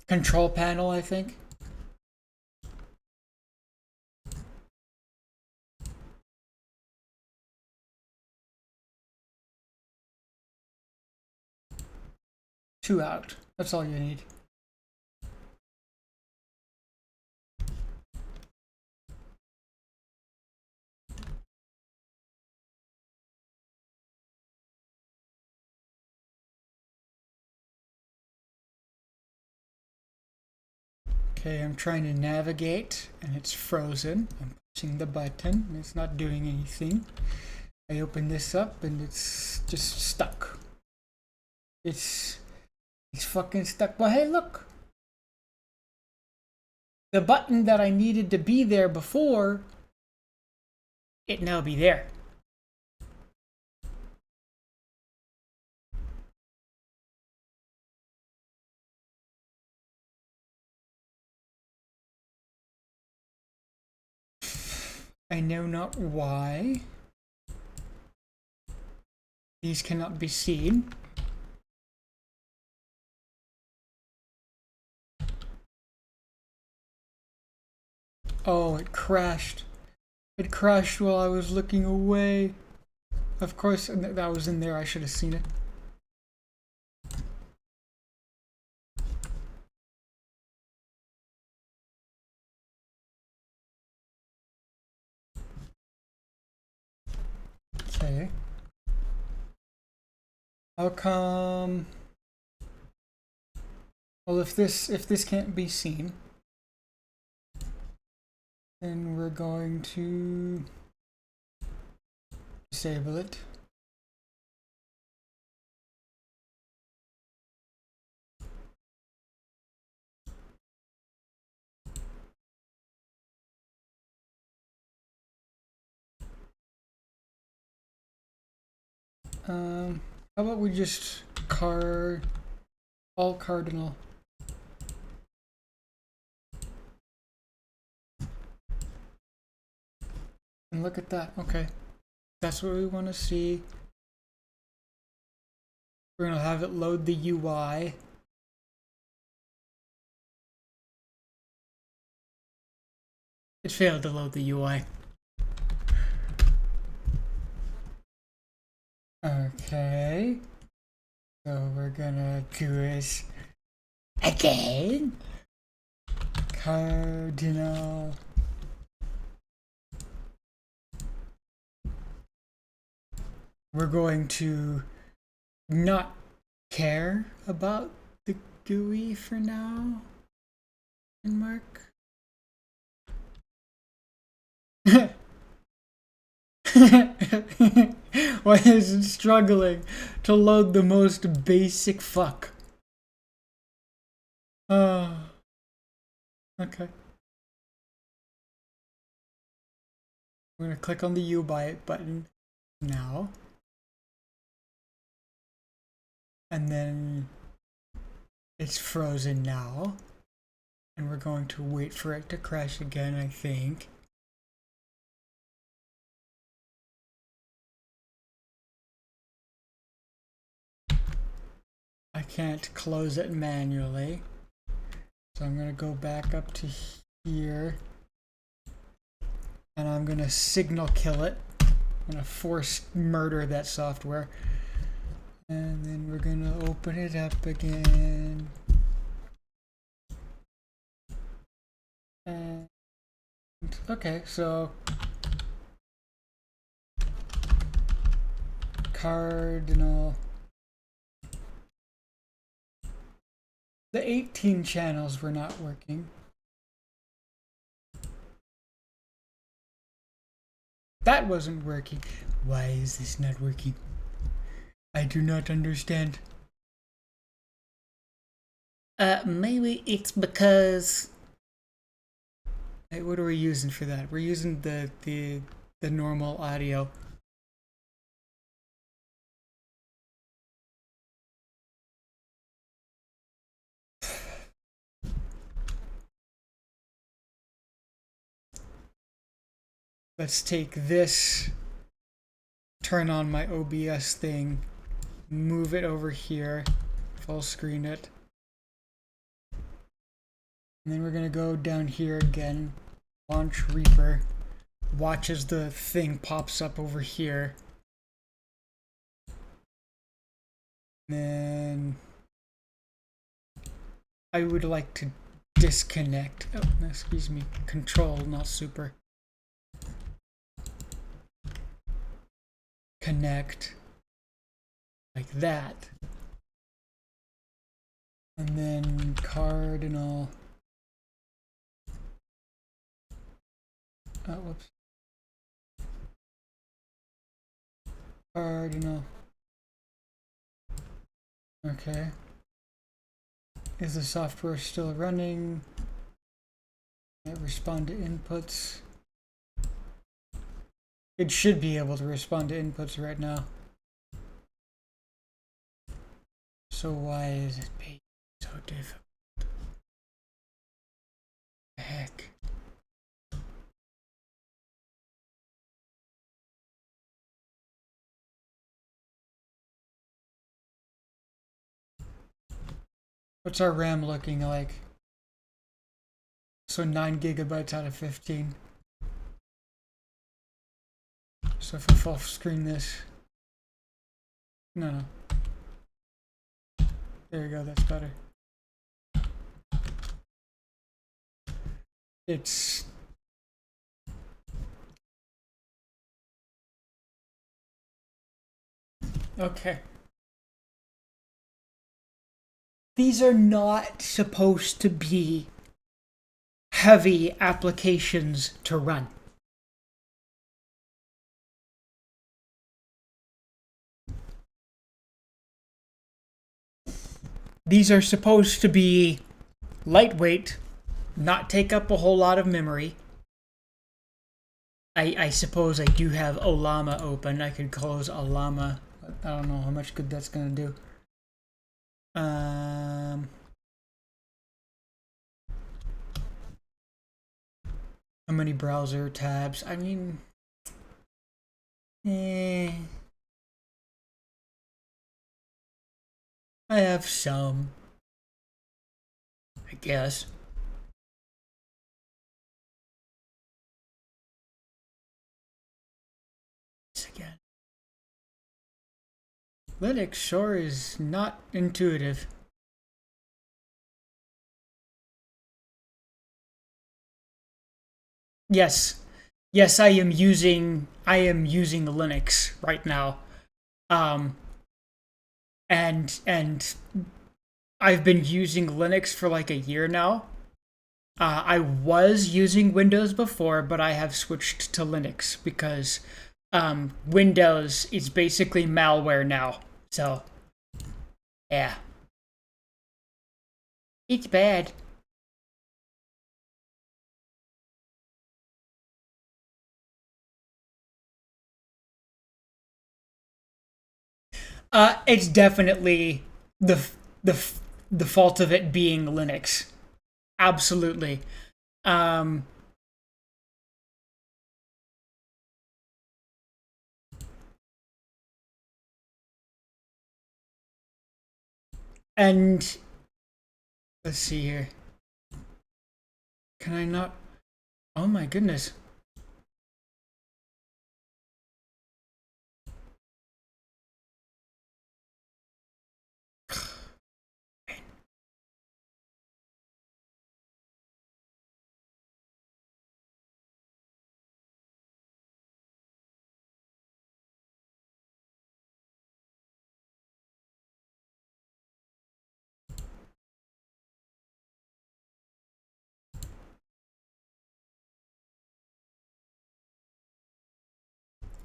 [SPEAKER 1] Control panel, I think. Two out. That's all you need. Okay, I'm trying to navigate and it's frozen. I'm pushing the button and it's not doing anything. I open this up and it's just stuck. It's fucking stuck. Well, hey, look. The button that I needed to be there before, it now be there. I know not why. These cannot be seen. Oh, it crashed. It crashed while I was looking away. Of course, that was in there. I should have seen it. Okay. How come? Well, if this can't be seen, then we're going to disable it. How about we just all cardinal? And look at that. Okay. That's what we want to see. We're going to have it load the UI. It failed to load the UI. Okay. So we're gonna do this again. Cardinal. We're going to not care about the GUI for now. And mark. Why is it struggling to load the most basic fuck? Oh. Okay. I'm gonna click on the UI button now. And then it's frozen now. And we're going to wait for it to crash again, I think. I can't close it manually. So I'm gonna go back up to here. And I'm gonna signal kill it. I'm gonna force murder that software. And then we're gonna open it up again. And okay, so cardinal. The 18 channels were not working. That wasn't working. Why is this not working? I do not understand. Maybe it's because... Hey, what are we using for that? We're using the normal audio. Let's take this, turn on my OBS thing, move it over here, full screen it. And then we're gonna go down here again, launch Reaper, watch as the thing pops up over here. Then I would like to disconnect, oh, excuse me, control, not super. Connect like that, and then cardinal Oh, whoops. I already know. Okay. Is the software still running? Respond to inputs. It should be able to respond to inputs right now. So why is it being so difficult? The heck? What's our RAM looking like? So 9 gigabytes out of 15. So if I full screen this, no. There you go, that's better. It's okay. These are not supposed to be heavy applications to run. These are supposed to be lightweight, not take up a whole lot of memory. I suppose I do have Olama open. I could close Olama. I don't know how much good that's gonna do. How many browser tabs? I mean, I have some, I guess. Again, Linux sure is not intuitive. Yes, I am using Linux right now, and I've been using Linux for like a year now. I was using Windows before, but I have switched to Linux because Windows is basically malware now. So, yeah. It's bad. It's definitely the the fault of it being Linux. Absolutely. Um, and let's see here. Can I not? Oh my goodness.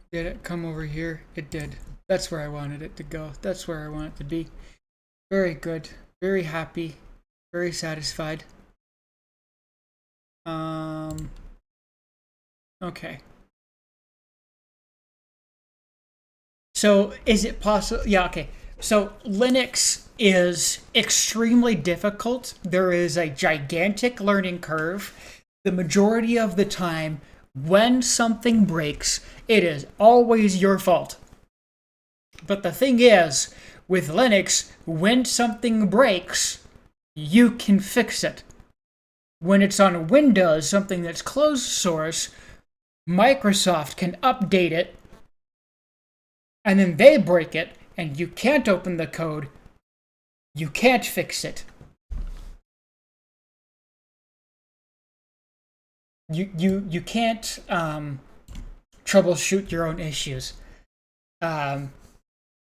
[SPEAKER 1] Did it come over here? It did. That's where I wanted it to go. That's where I want it to be. Very good. Very happy. Very satisfied. Okay. So is it possible? Yeah, okay. So Linux is extremely difficult. There is a gigantic learning curve. The majority of the time, when something breaks, it is always your fault. But the thing is, with Linux, when something breaks, you can fix it. When it's on Windows, something that's closed source, Microsoft can update it, and then they break it, and you can't open the code. You can't fix it. You can't troubleshoot your own issues. And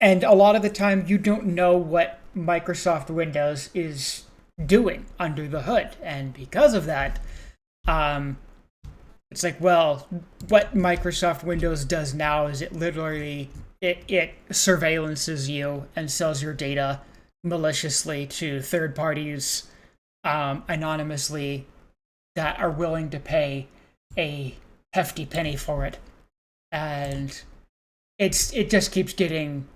[SPEAKER 1] a lot of the time, you don't know what Microsoft Windows is doing under the hood, and because of that, It's like, well, what Microsoft Windows does now is it literally it surveillances you and sells your data maliciously to third parties anonymously that are willing to pay a hefty penny for it, and it just keeps getting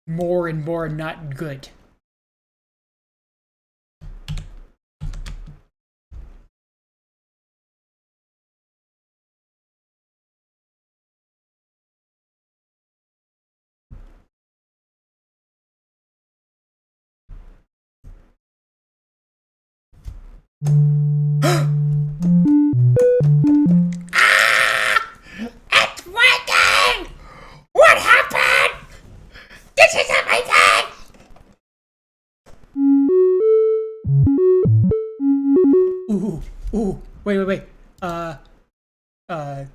[SPEAKER 1] more and more not good. It's working! What happened? This is amazing! Ooh, wait. Uh, uh,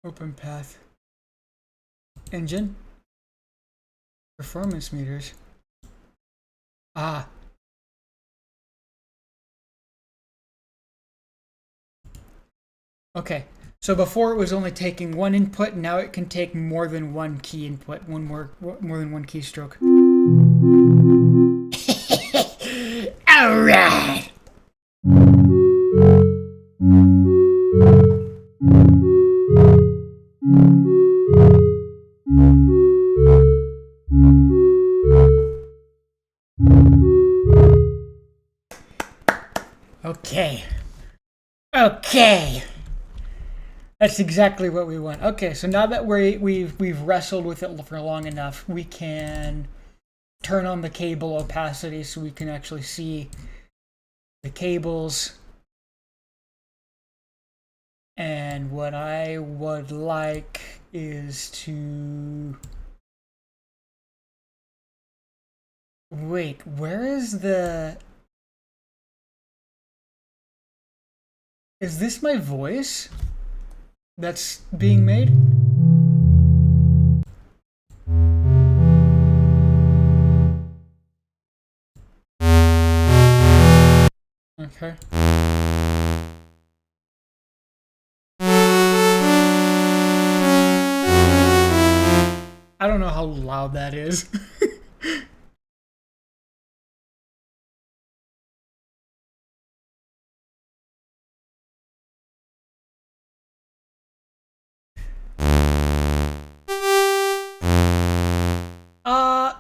[SPEAKER 1] open path. Engine. Performance meters. Ah. Okay. So before it was only taking one input, now it can take more than one key input, more than one keystroke. All right. Okay. That's exactly what we want. Okay, so now that we've wrestled with it for long enough, we can turn on the cable opacity so we can actually see the cables. And what I would like is to... Wait, where is the... Is this my voice that's being made? Okay. I don't know how loud that is.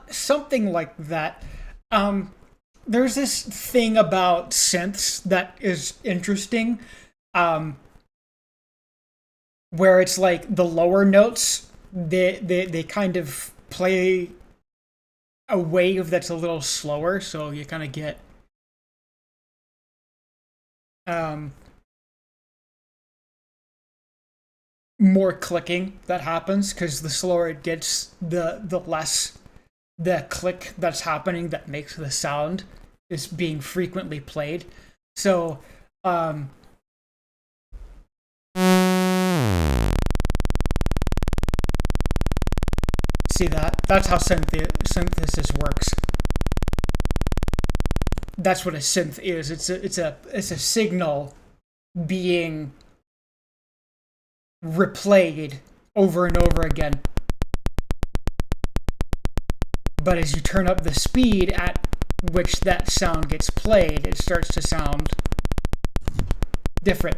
[SPEAKER 1] Something like that. There's this thing about synths that is interesting, where it's like the lower notes, they kind of play a wave that's a little slower, so you kind of get more clicking that happens, because the slower it gets, the less the click that's happening that makes the sound is being frequently played. So see that? That's how synthesis works. That's what a synth is. It's a signal being replayed over and over again. But as you turn up the speed at which that sound gets played, it starts to sound different.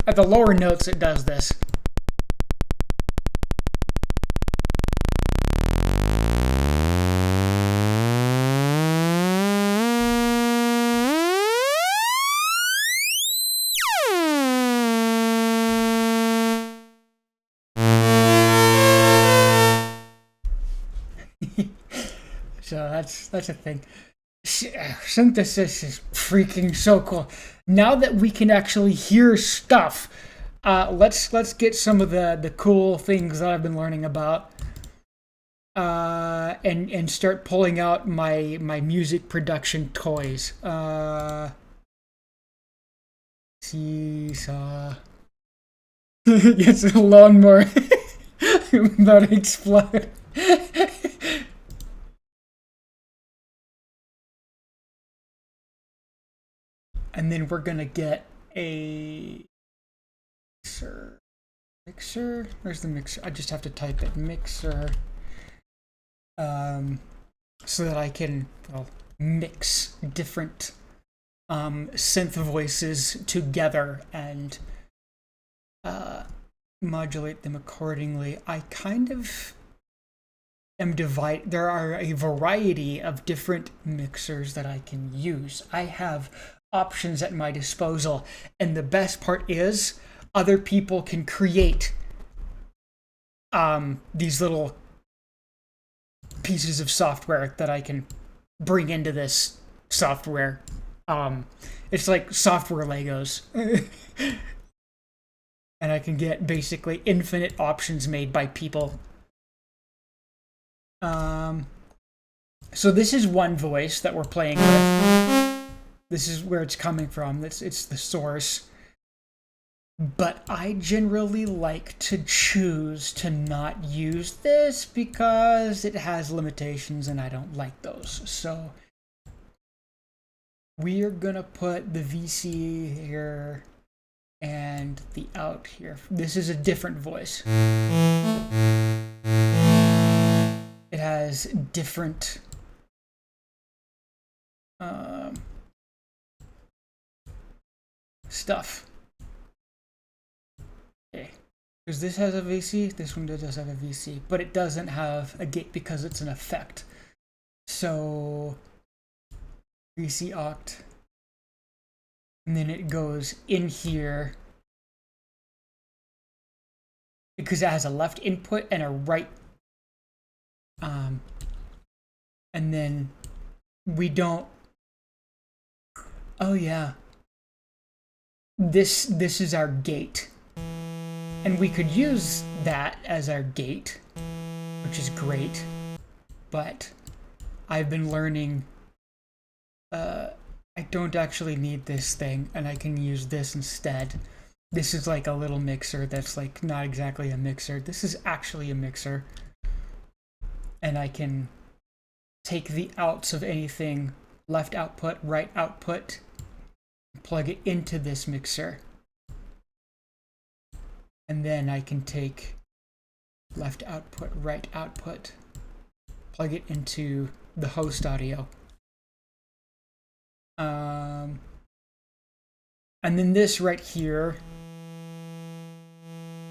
[SPEAKER 1] At the lower notes, it does this. So that's a thing. Synthesis is freaking so cool. Now that we can actually hear stuff, let's get some of the cool things that I've been learning about. and start pulling out my music production toys. Seesaw. Yes, a lawnmower. About to explode. And then we're gonna get a mixer. Mixer? Where's the mixer? I just have to type it. Mixer. So that I can, well, mix different synth voices together and modulate them accordingly. I kind of am there are a variety of different mixers that I can use. I have options at my disposal, and the best part is other people can create these little pieces of software that I can bring into this software. It's like software Legos. And I can get basically infinite options made by people. So this is one voice that we're playing with. This is where it's coming from. It's the source. But I generally like to choose to not use this because it has limitations and I don't like those. So we are gonna put the VC here and the out here. This is a different voice. It has different stuff. Okay. Because this has a VC, this one does have a VC, but it doesn't have a gate because it's an effect. So VC oct, and then it goes in here because it has a left input and a right. And then we don't. Oh yeah. This is our gate. And we could use that as our gate, which is great. But I've been learning I don't actually need this thing, and I can use this instead. This is like a little mixer that's like not exactly a mixer. This is actually a mixer. And I can take the outs of anything, left output, right output, plug it into this mixer. And then I can take left output, right output, plug it into the host audio. And then this right here,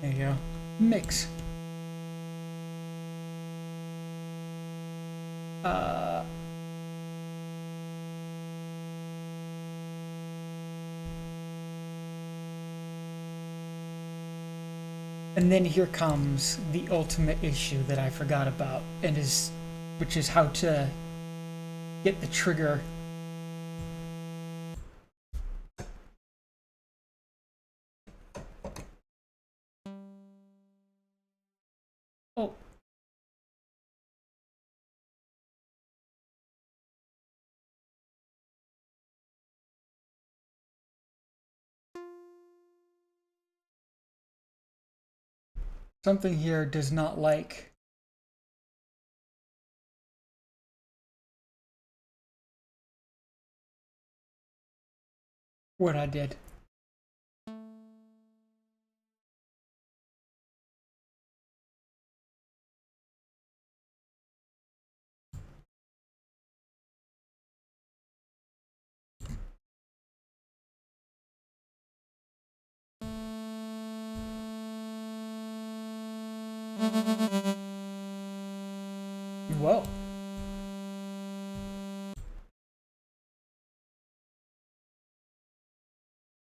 [SPEAKER 1] there you go, mix. And then here comes the ultimate issue that I forgot about, and which is how to get the trigger. Oh. Something here does not like what I did. Whoa.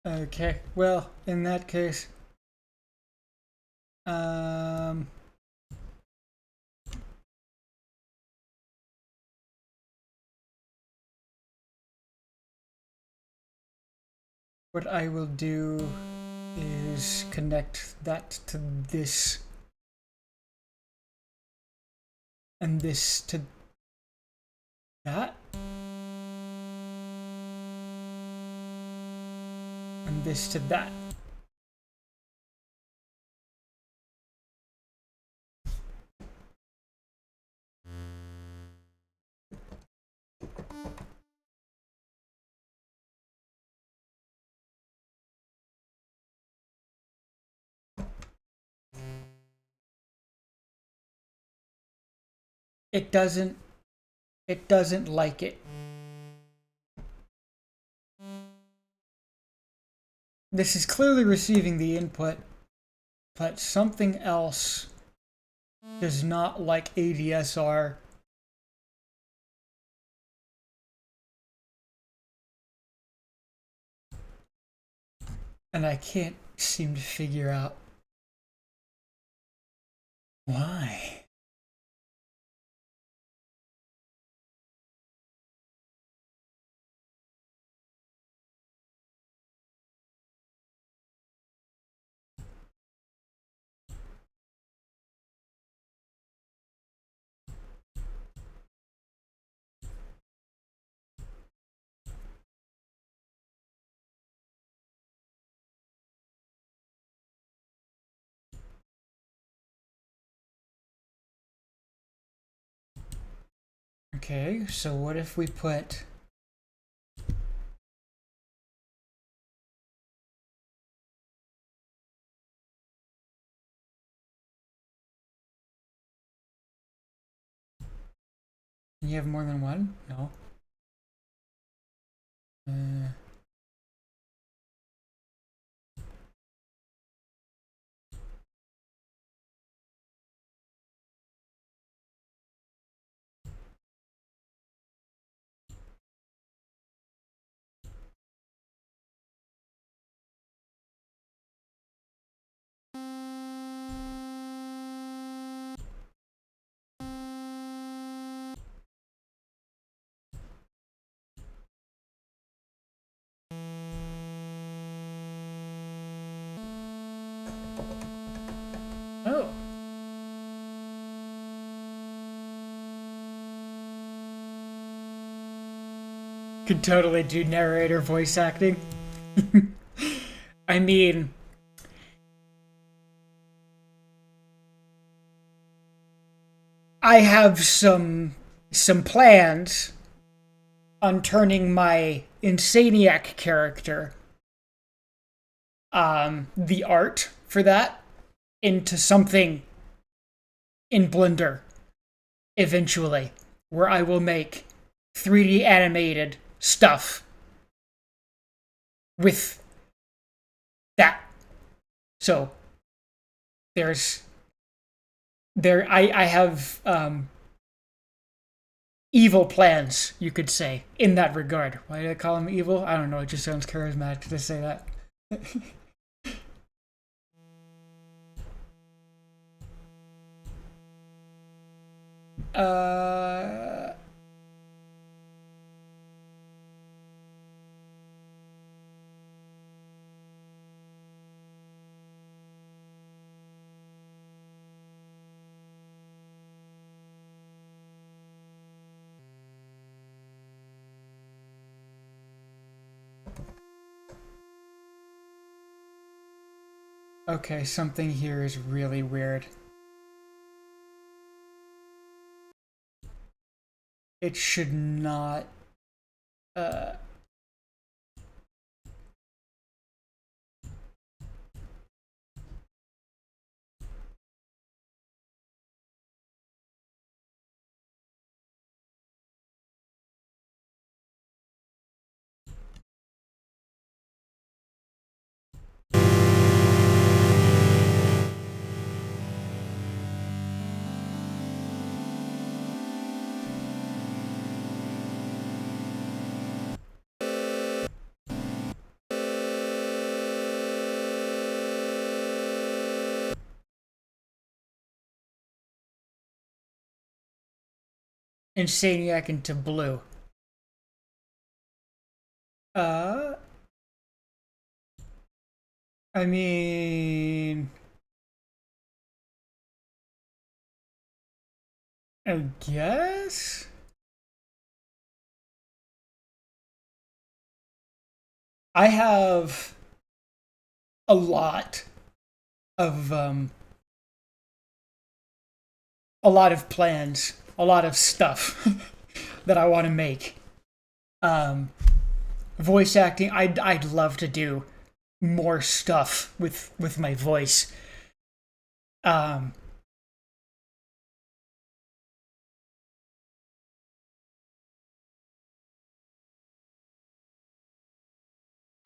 [SPEAKER 1] Okay, well, in that case, what I will do is connect that to this and this to that, and this to that. It doesn't like it. This is clearly receiving the input, but something else does not like ADSR. And I can't seem to figure out why. Okay, so what if we put you have more than one? No. Oh. Could totally do narrator voice acting. I mean, I have some plans on turning my Insaniac character, the art for that, into something in Blender eventually, where I will make 3D animated stuff with that. So I have evil plans, you could say, in that regard. Why did I call him evil? I don't know, it just sounds charismatic to say that. uh Okay, something here is really weird. It should not... Uh... Insaniac into blue. Uh... I mean... I guess? I have a lot of a lot of plans, a lot of stuff that I want to make. Um, Voice acting, I'd love to do more stuff with my voice. Um,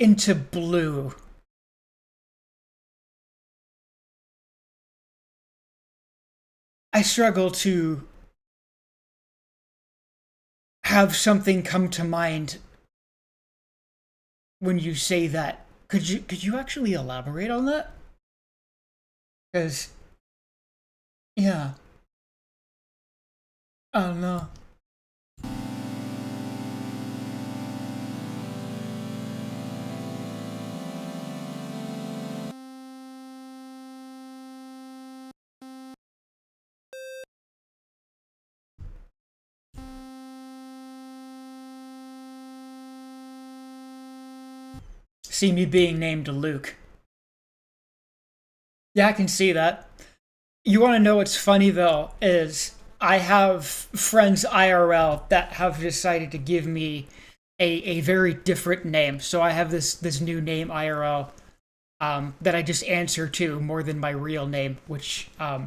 [SPEAKER 1] into blue. I struggle to have something come to mind when you say that. Could you actually elaborate on that? Because yeah, I don't know. See me being named Luke. Yeah, I can see that. You want to know what's funny though is I have friends IRL that have decided to give me a very different name. So I have this new name IRL that I just answer to more than my real name, which uh,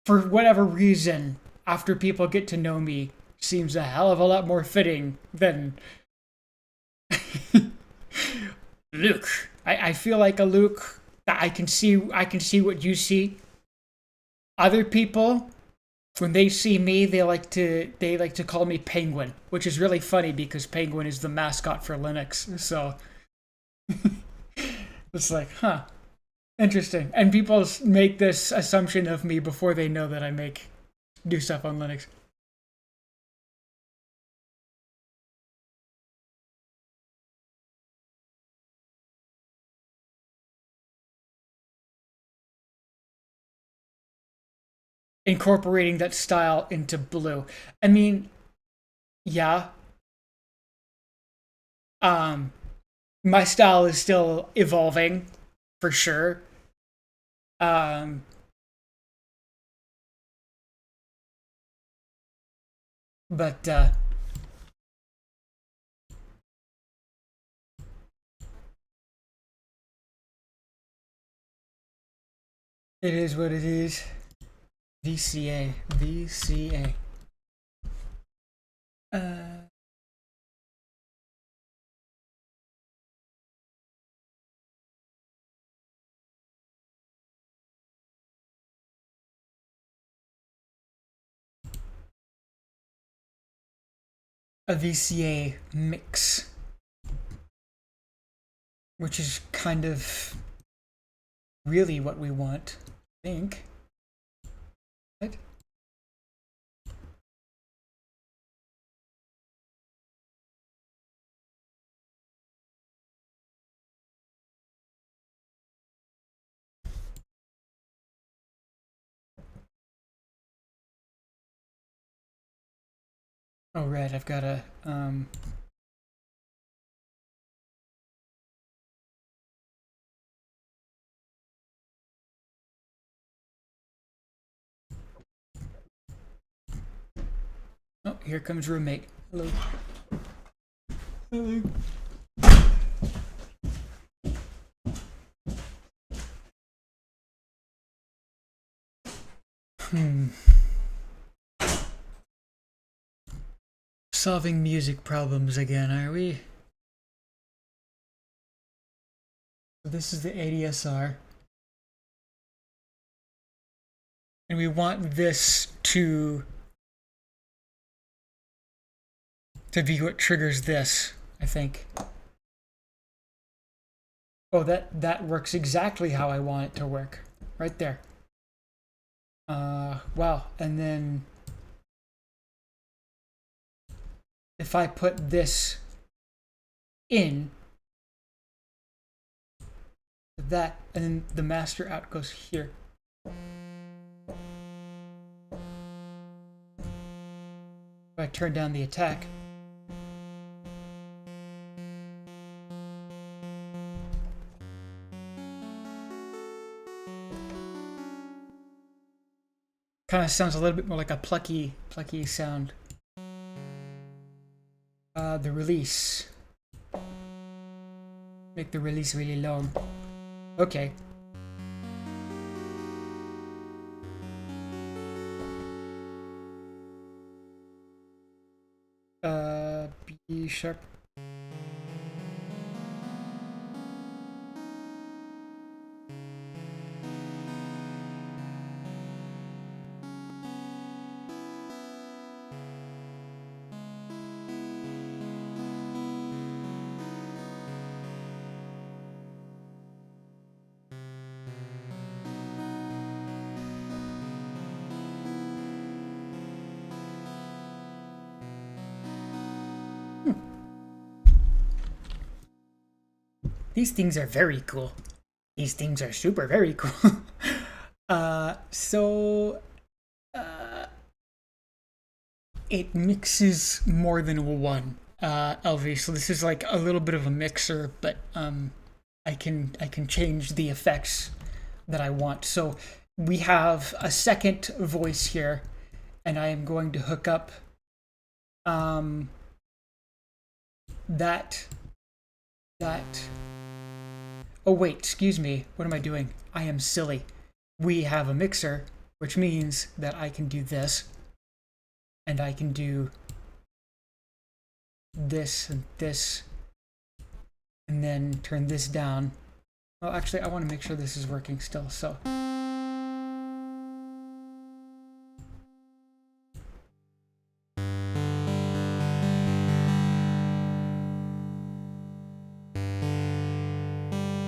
[SPEAKER 1] for whatever reason, after people get to know me, seems a hell of a lot more fitting than Luke. I feel like a Luke. I can see what you see. Other people, when they see me, they like to call me Penguin, which is really funny because Penguin is the mascot for Linux. So it's like, huh, interesting. And people make this assumption of me before they know that I make do stuff on Linux. Incorporating that style into blue. I mean, yeah, um, my style is still evolving for sure. Um, but it is what it is. VCA, VCA. Uh, a VCA mix, which is kind of really what we want, I think. Right? Oh, right, I've got a oh, here comes roommate. Hello. Hello. Hmm. Solving music problems again, are we? So this is the ADSR. And we want this to be what triggers this, I think. Oh, that works exactly how I want it to work. Right there. Wow. And then if I put this in, that, and then the master out goes here. If I turn down the attack. Kind of sounds a little bit more like a plucky sound. The release. Make the release really long. Okay. B sharp. These things are very cool. These things are super very cool. It mixes more than one LV. So this is like a little bit of a mixer, but I can change the effects that I want. So we have a second voice here, and I am going to hook up that. Oh wait, excuse me. What am I doing? I am silly. We have a mixer, which means that I can do this, and I can do this and this, and then turn this down. Oh, actually, I want to make sure this is working still, so.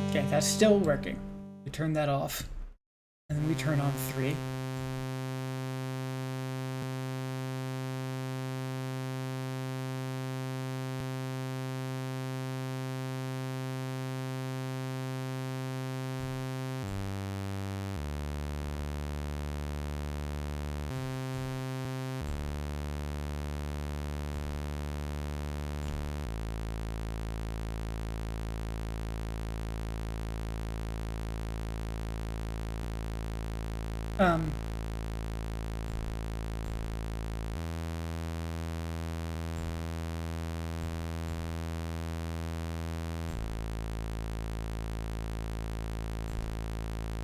[SPEAKER 1] Okay, that's still working. We turn that off, and then we turn on 3.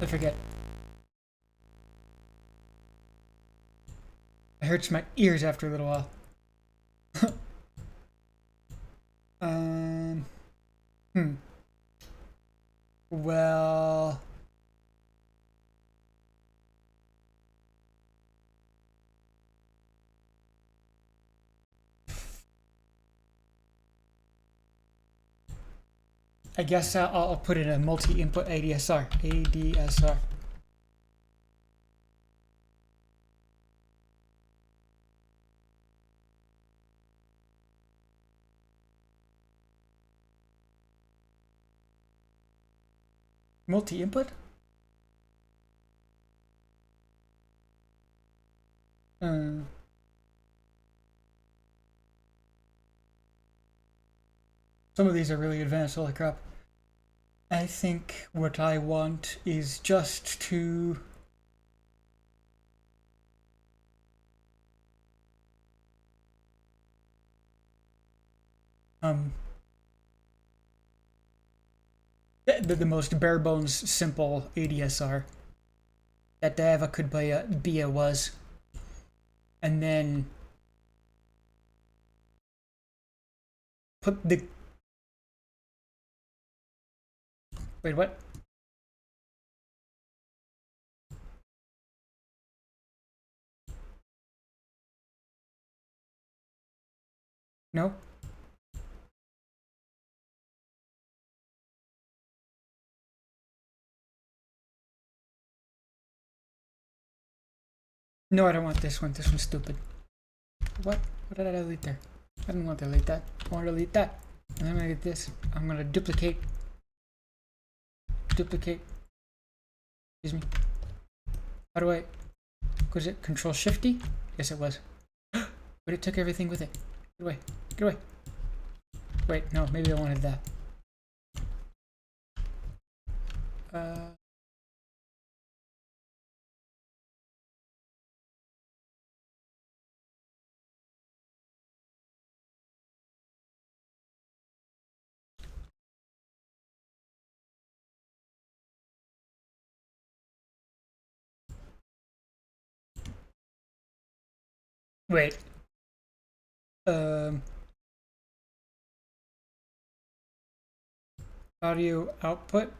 [SPEAKER 1] I forget. It hurts my ears after a little while. Well, I guess I'll put in a multi-input ADSR. ADSR. Multi-input? Some of these are really advanced, holy crap. I think what I want is just to the most bare bones simple ADSR that ever could be a was, and then put the wait, what? No? No, I don't want this one. This one's stupid. What? What did I delete there? I didn't want to delete that. I want to delete that. And I'm gonna get this. I'm gonna duplicate. Excuse me. How do I... Was it Control Shifty? Yes, it was. But it took everything with it. Get away. Get away. Wait, no, maybe I wanted that. Wait. Audio output.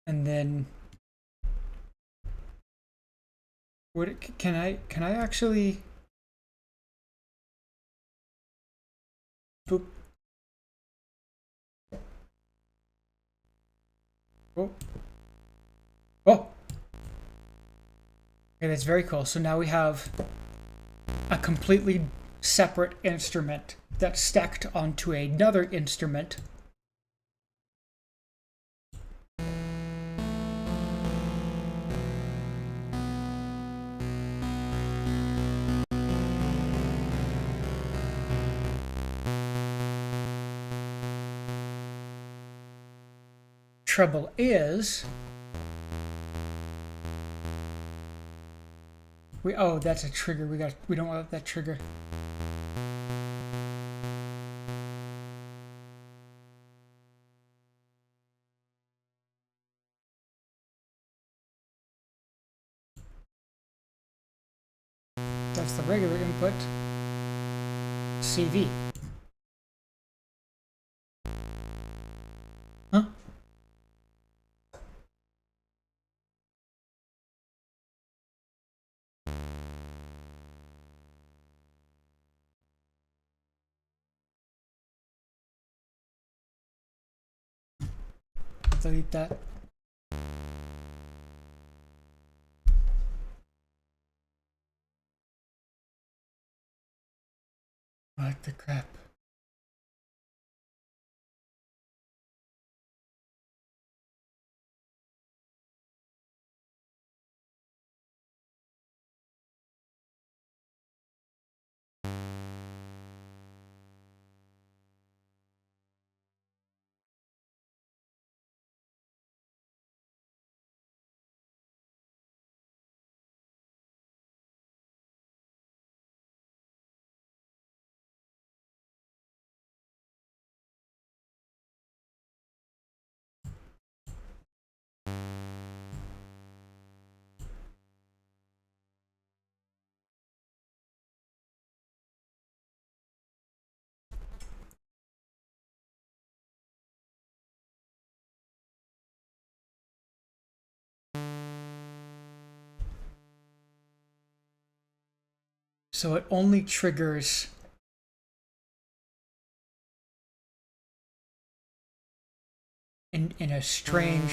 [SPEAKER 1] And then can I actually boop. Oh. Oh. Okay, that's very cool. So now we have a completely separate instrument that's stacked onto another instrument. Trouble is, oh, that's a trigger. We don't want that trigger. That's the regular input. CV. Huh? Delete that. What the crap? So it only triggers in a strange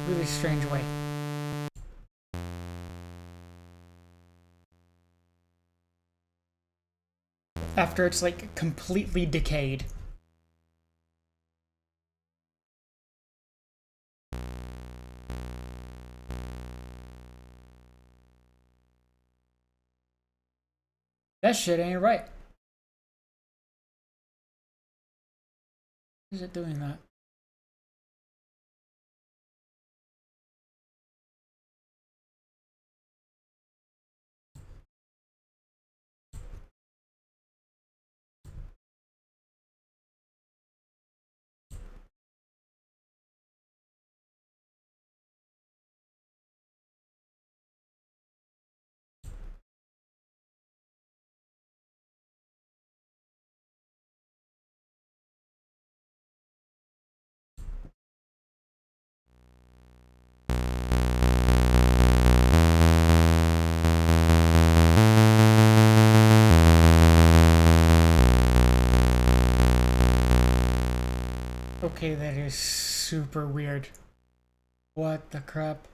[SPEAKER 1] really strange way. After it's like completely decayed. That shit ain't right. Is it doing that? Okay, that is super weird. What the crap?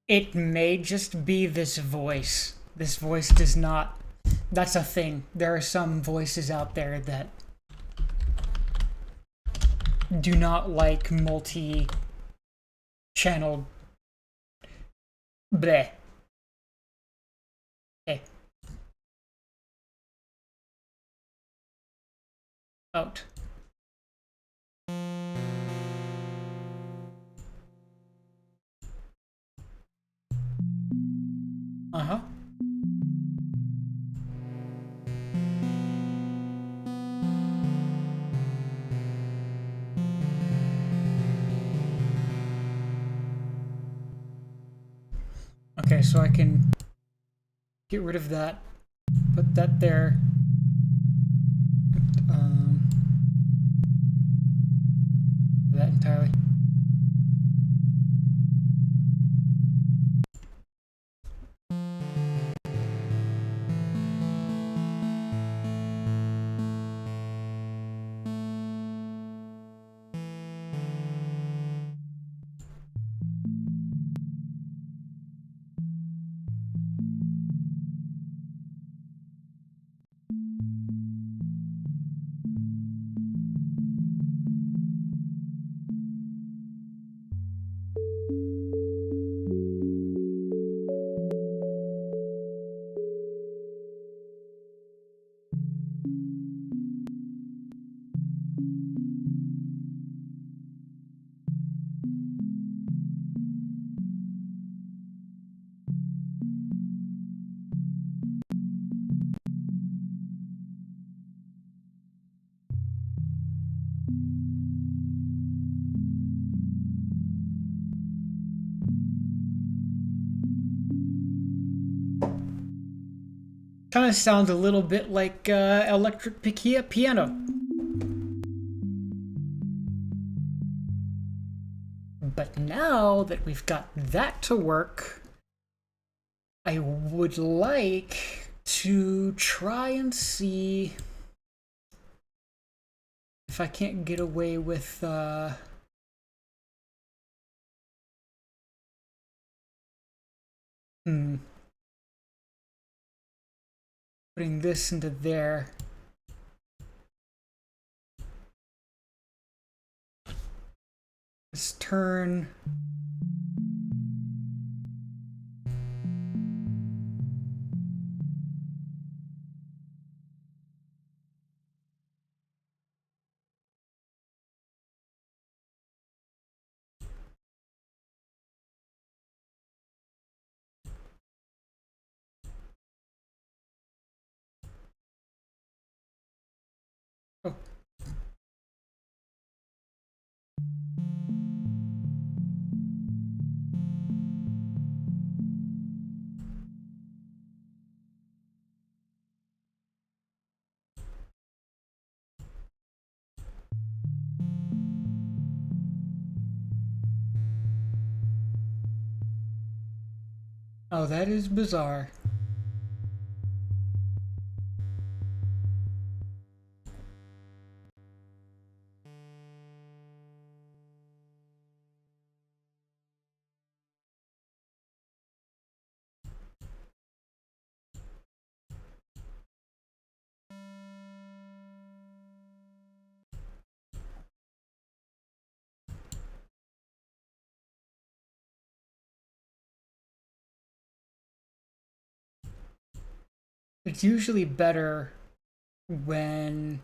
[SPEAKER 1] It may just be this voice. This voice does not. That's a thing. There are some voices out there that do not like multi-channel. Bleh. Okay. Out. Uh-huh. Okay, so I can get rid of that. Put that there. That entirely. Kind of sounds a little bit like electric piano. But now that we've got that to work, I would like to try and see if I can't get away with putting this into there. Let's turn. Oh. Oh, that is bizarre. It's usually better when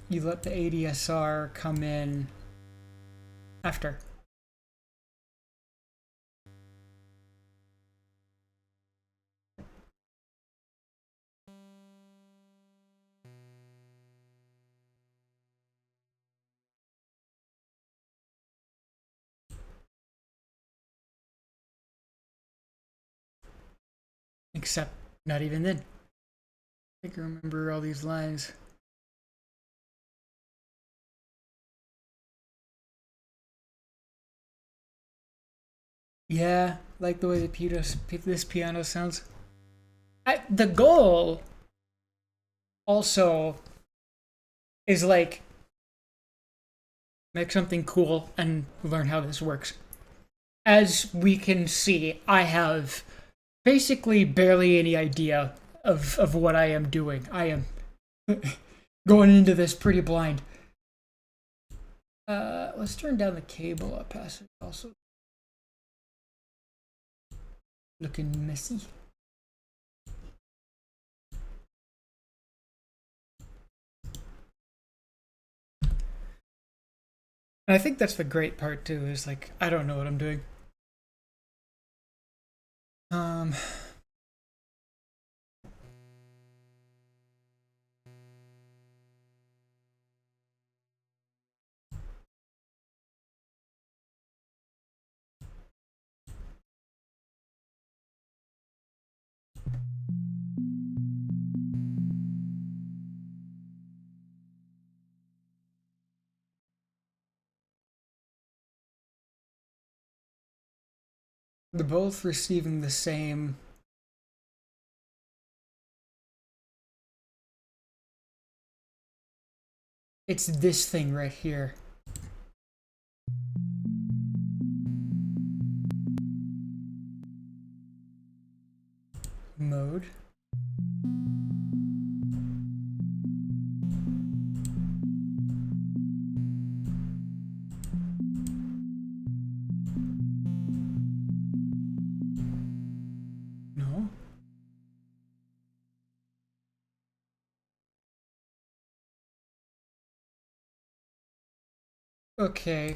[SPEAKER 1] you let the ADSR come in after. Except not even then. I think I remember all these lines. Yeah, like the way this piano sounds. The goal also is like make something cool and learn how this works. As we can see, I have basically barely any idea of what I am doing. I am going into this pretty blind. Let's turn down the cable up passage also. Looking messy. And I think that's the great part too, is like, I don't know what I'm doing. They're both receiving the same. It's this thing right here. Mode. No. Okay.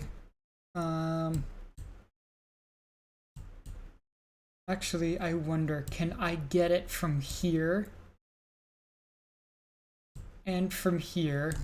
[SPEAKER 1] Actually, I wonder, can I get it from here? And from here?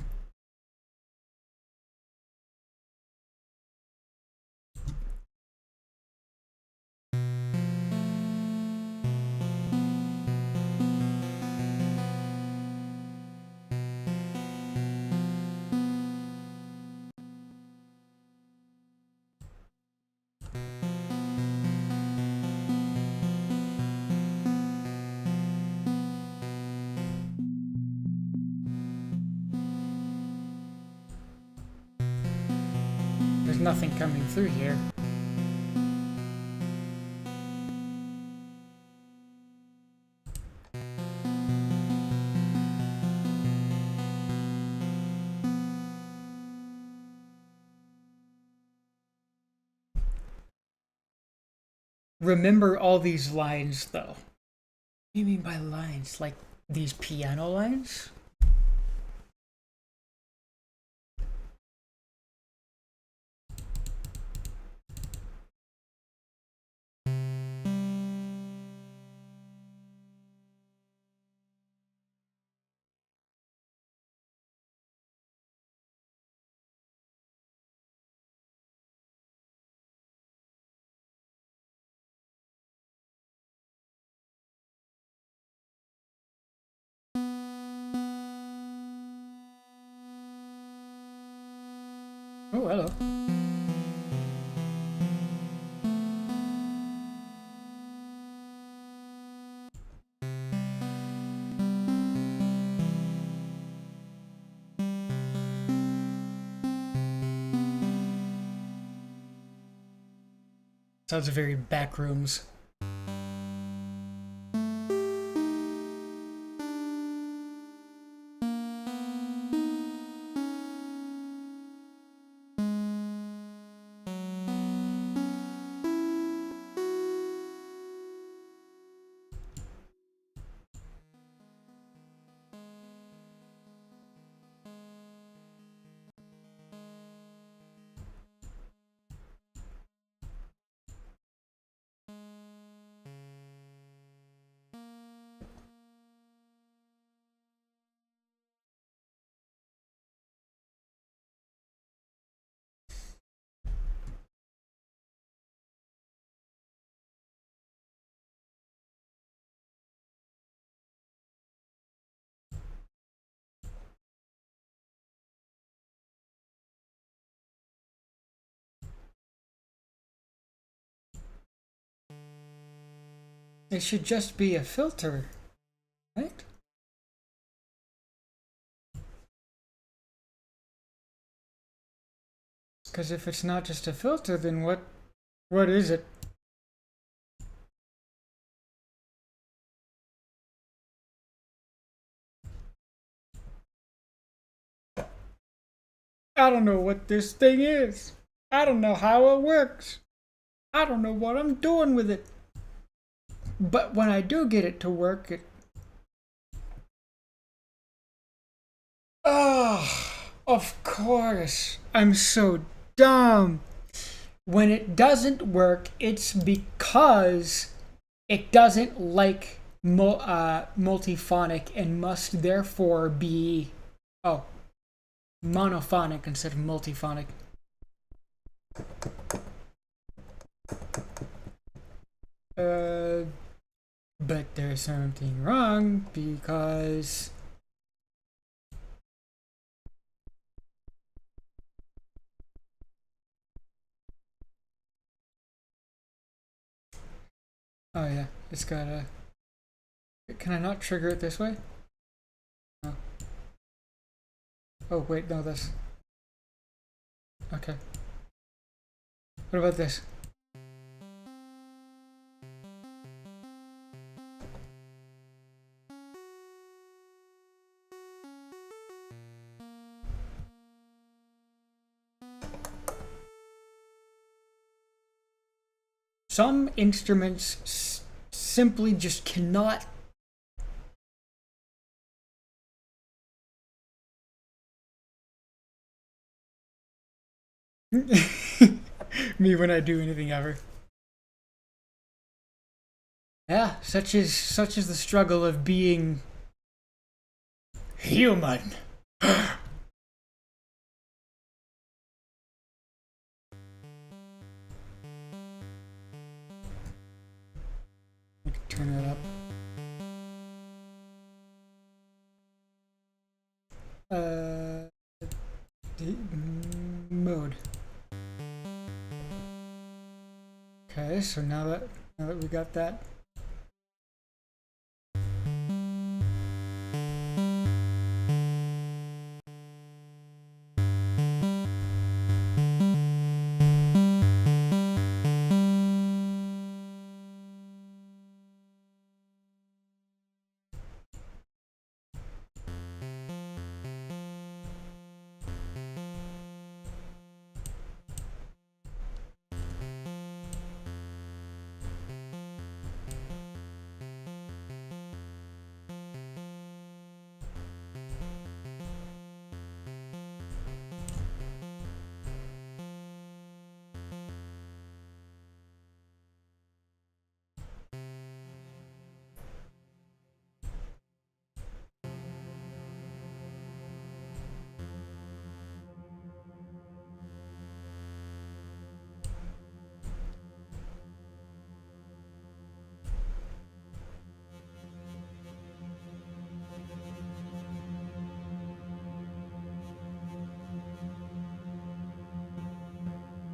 [SPEAKER 1] There's nothing coming through here. Remember all these lines, though. What do you mean by lines? Like these piano lines? Oh, hello. Sounds very backrooms. It should just be a filter, right? Because if it's not just a filter, then what is it? I don't know what this thing is. I don't know how it works. I don't know what I'm doing with it. But when I do get it to work, it... Oh, of course. I'm so dumb. When it doesn't work, it's because it doesn't like multiphonic and must therefore be monophonic instead of multiphonic. But there's something wrong because oh yeah, it's got a... Can I not trigger it this way? No. Oh wait, no, that's... Okay. What about this? Some instruments simply just cannot. Me when I do anything ever. Yeah, such is the struggle of being human. Turn it up. Mode. Okay, so now that we got that.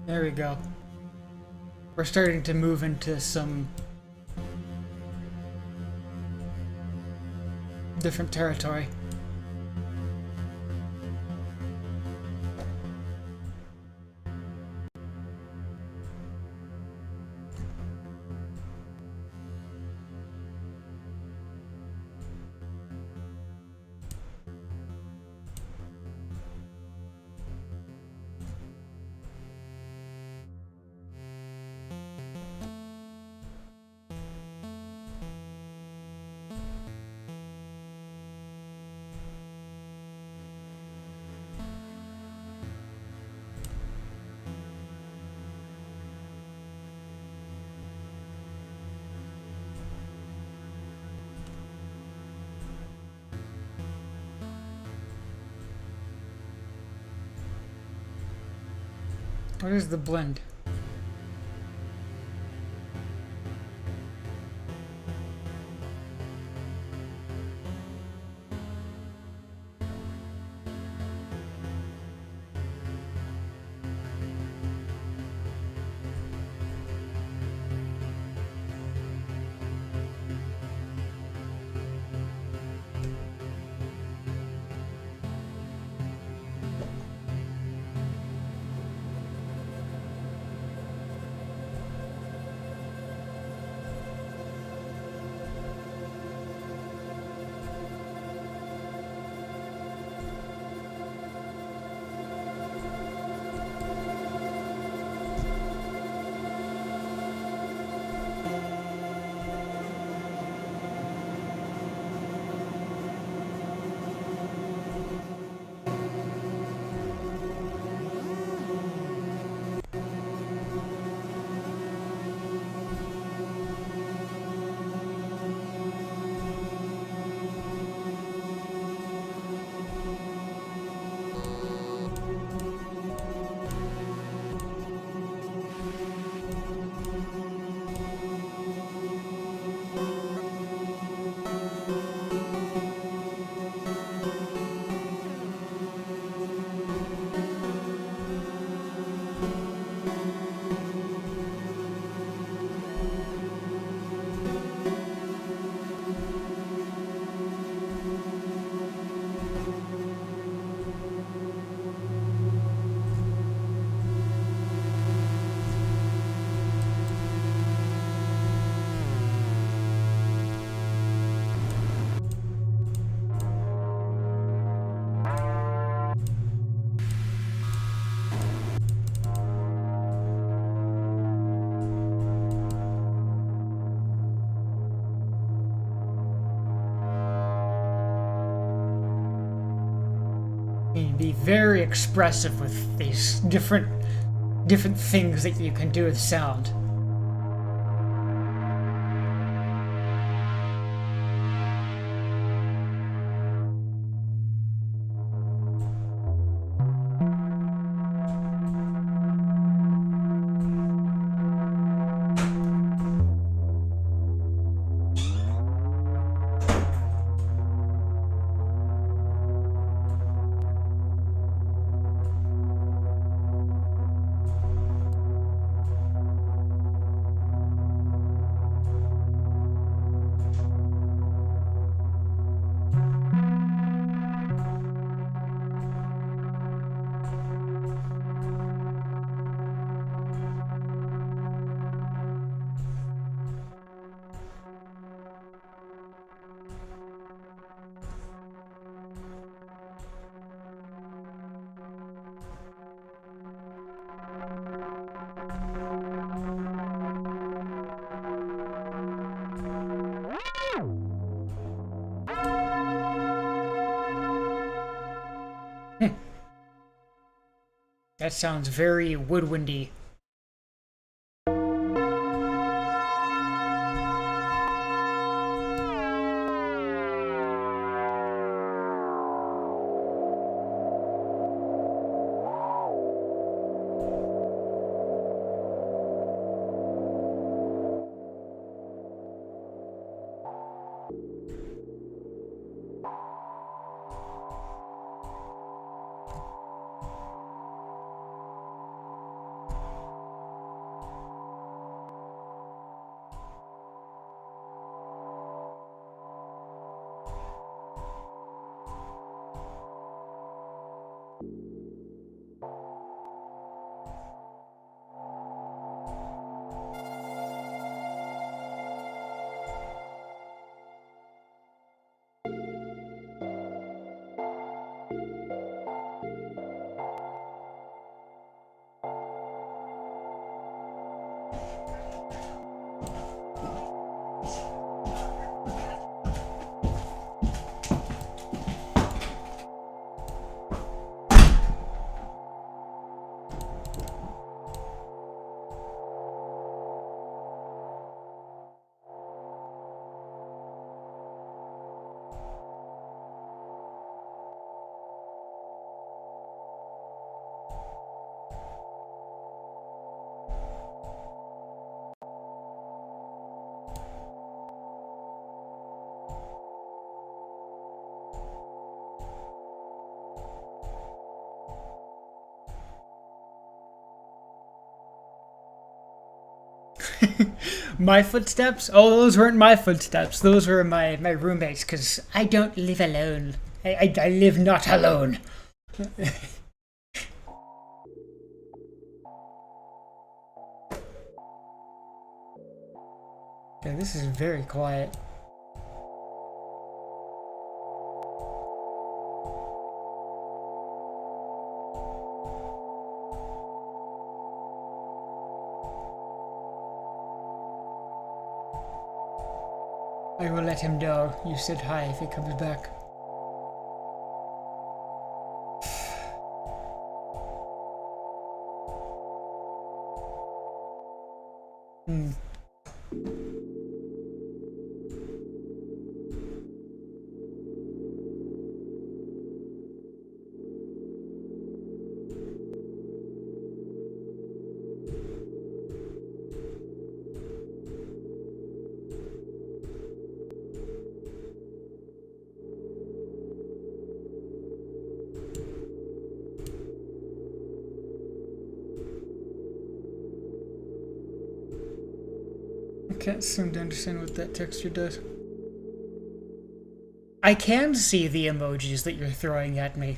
[SPEAKER 1] There we go. We're starting to move into some different territory. What is the blend? be very expressive with these different things that you can do with sound. That sounds very woodwindy. My footsteps? Oh, those weren't my footsteps. Those were my roommates, because I don't live alone. I live not alone. Okay, this is very quiet. I will let him know you said hi if he comes back. I can't seem to understand what that texture does. I can see the emojis that you're throwing at me.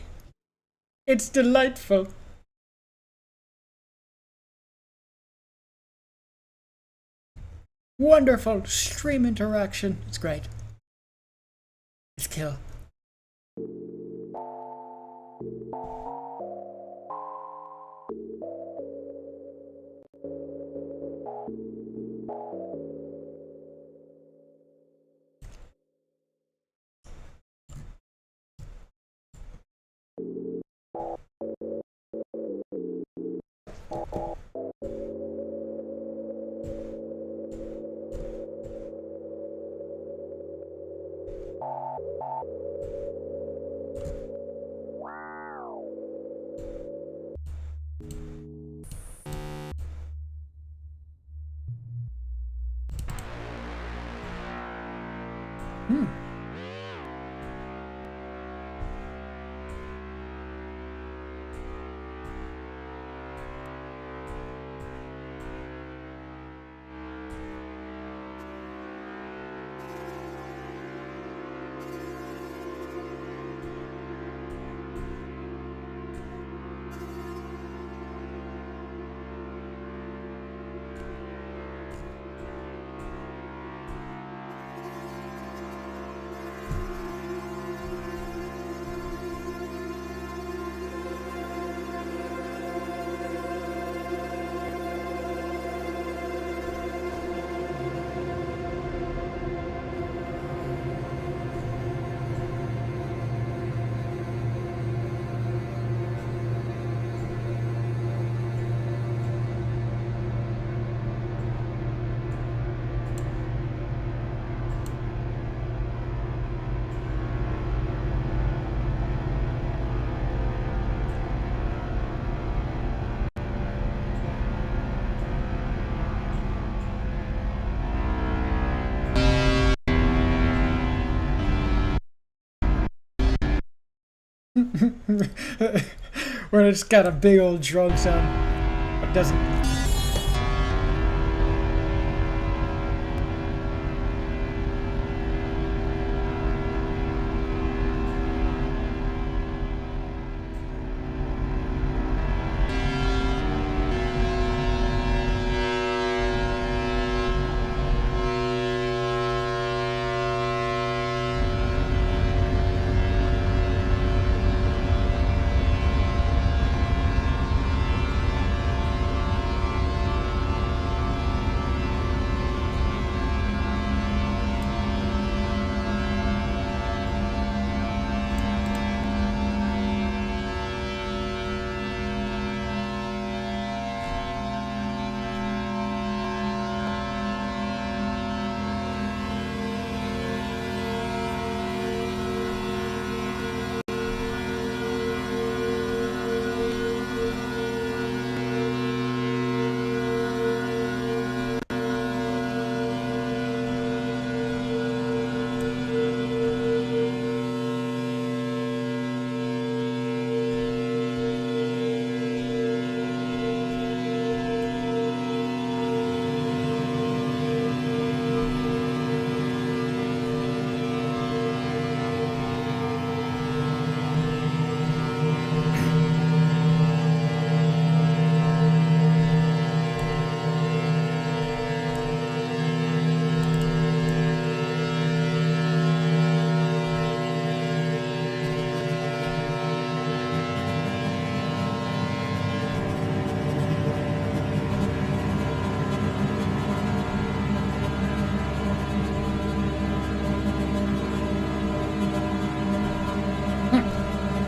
[SPEAKER 1] It's delightful. Wonderful stream interaction. It's great. It's kill. Hmm. When it's got a big old drone sound, it doesn't.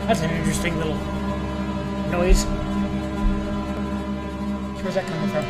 [SPEAKER 1] That's an interesting little noise. Where's that coming from?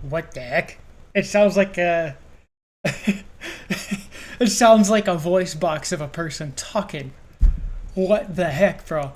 [SPEAKER 1] What the heck? It sounds like a. It sounds like a voice box of a person talking. What the heck, bro?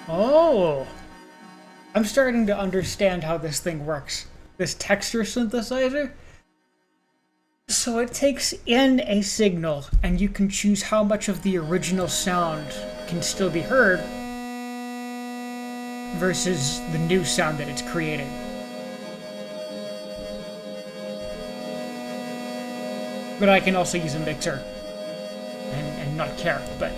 [SPEAKER 1] Oh, I'm starting to understand how this thing works. This texture synthesizer. So it takes in a signal, and you can choose how much of the original sound can still be heard versus the new sound that it's creating. But I can also use a mixer and not care, but...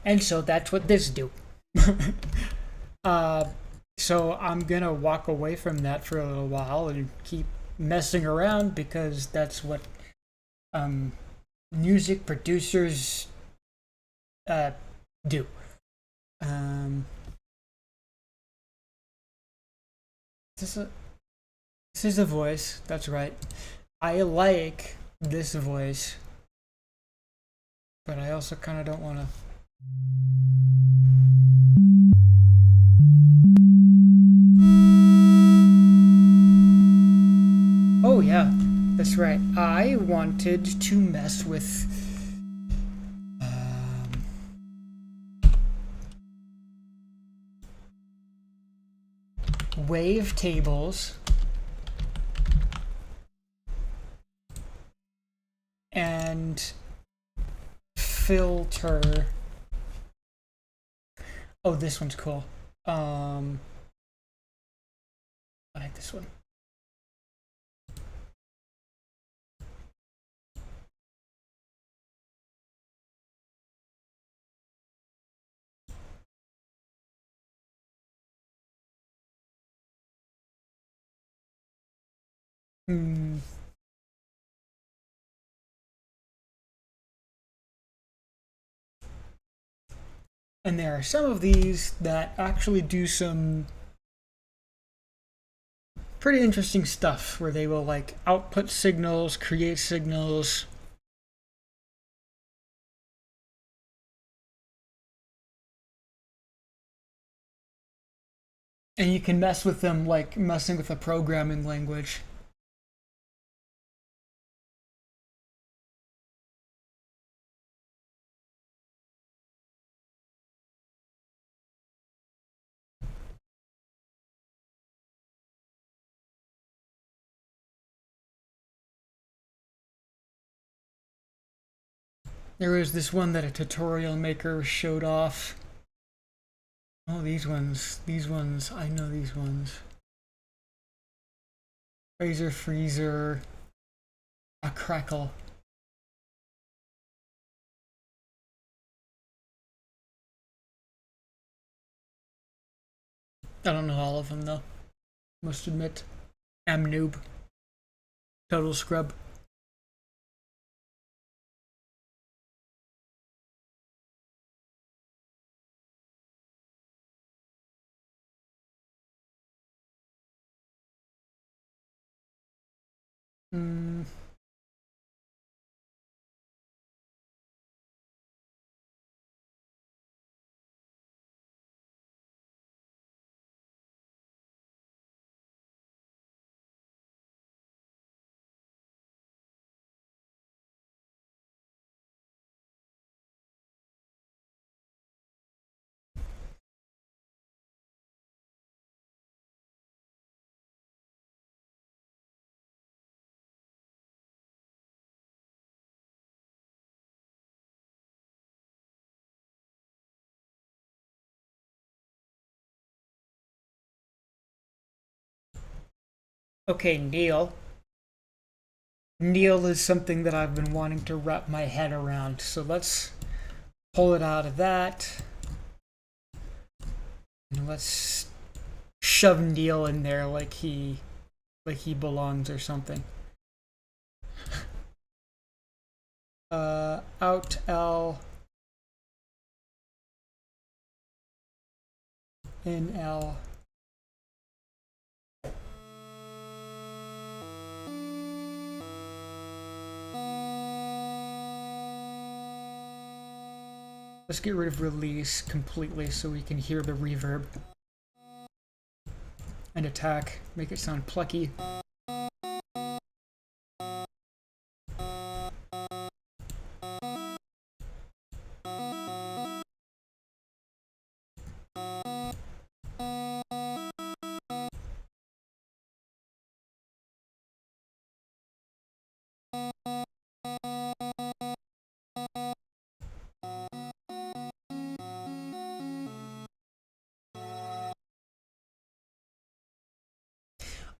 [SPEAKER 1] And so that's what this do. So I'm gonna walk away from that for a little while and keep messing around because that's what music producers do. This is this is a voice. That's right. I like this voice, but I also kind of don't want to. Oh yeah, that's right. I wanted to mess with wave tables and filter. Oh, this one's cool. I like this one. Hmm. And there are some of these that actually do some pretty interesting stuff where they will like output signals, create signals. And you can mess with them like messing with a programming language. There was this one that a tutorial maker showed off. Oh, these ones, I know these ones. Razor Freezer, a Crackle. I don't know all of them though, must admit. Am noob. Total scrub. Mm. Okay, Neil. Neil is something that I've been wanting to wrap my head around, so let's pull it out of that. And let's shove Neil in there like he belongs or something. Out L in L. Let's get rid of release completely so we can hear the reverb. And attack, make it sound plucky.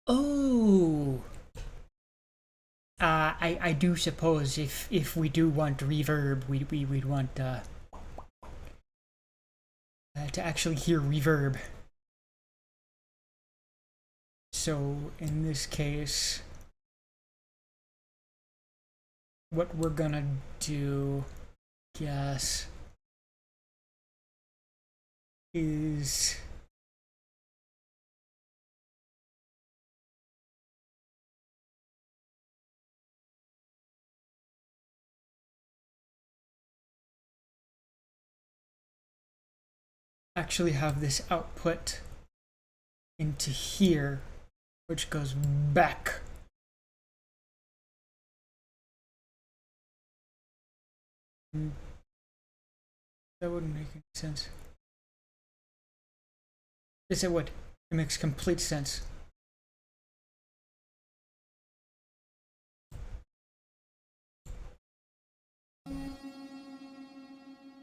[SPEAKER 1] Oh, I do suppose if we do want reverb, we'd want to actually hear reverb. So in this case, what we're gonna do, guess, is actually have this output into here, which goes back. That wouldn't make any sense. Yes, it would. It makes complete sense.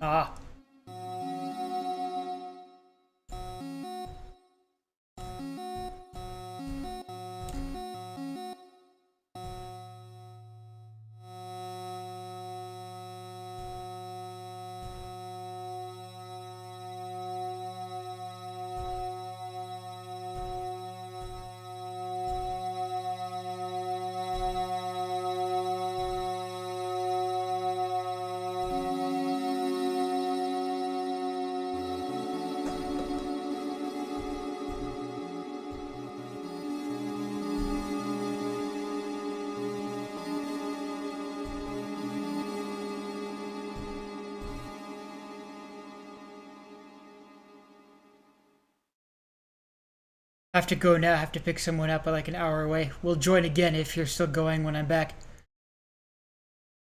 [SPEAKER 1] Ah. I have to go now. I have to pick someone up like an hour away. We'll join again if you're still going when I'm back.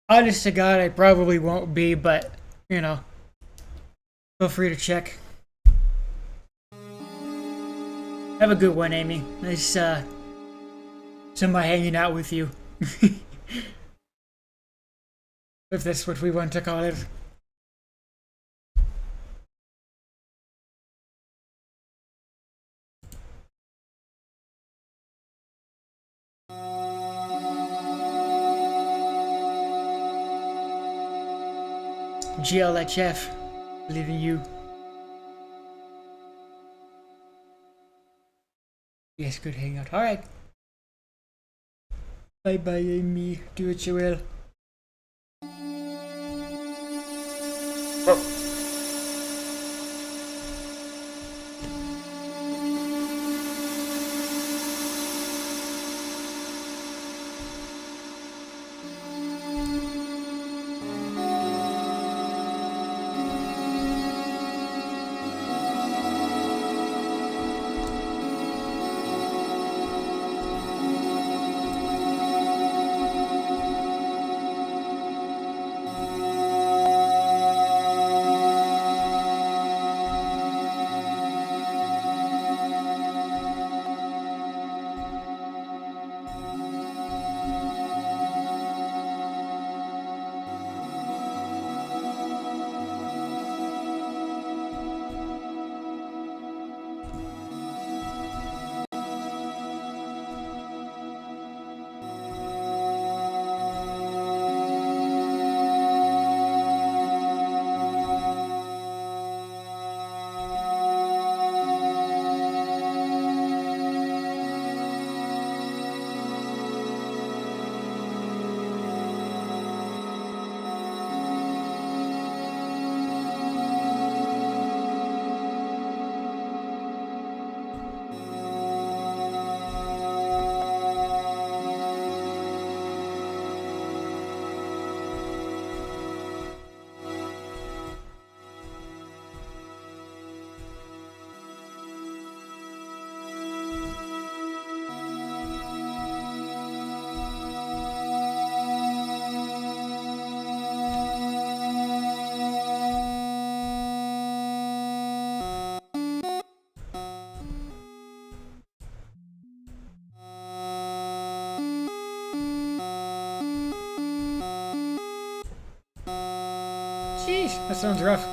[SPEAKER 1] Honest to God, I probably won't be, but, you know, feel free to check. Have a good one, Amy. Nice, somebody hanging out with you. If that's what we want to call it. GLHF, believe in you. Yes, good hangout. Alright. Bye bye, Amy. Do what you will. Jeez, that sounds rough.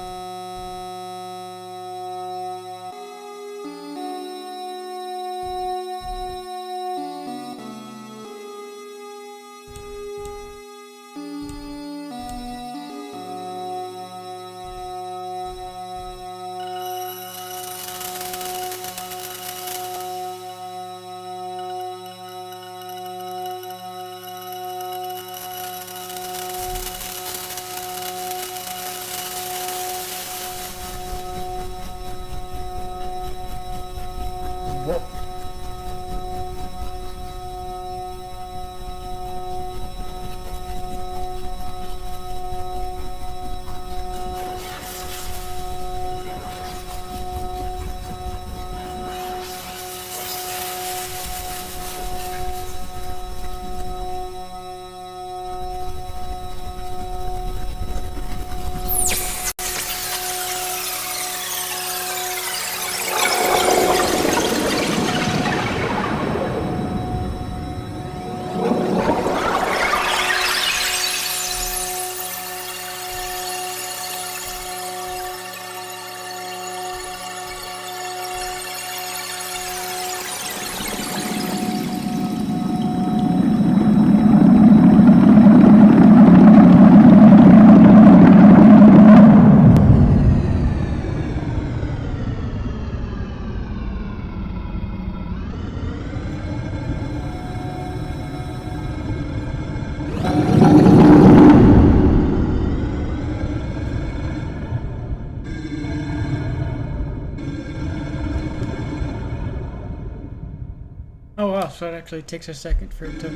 [SPEAKER 1] Oh wow, so it actually takes a second for it to...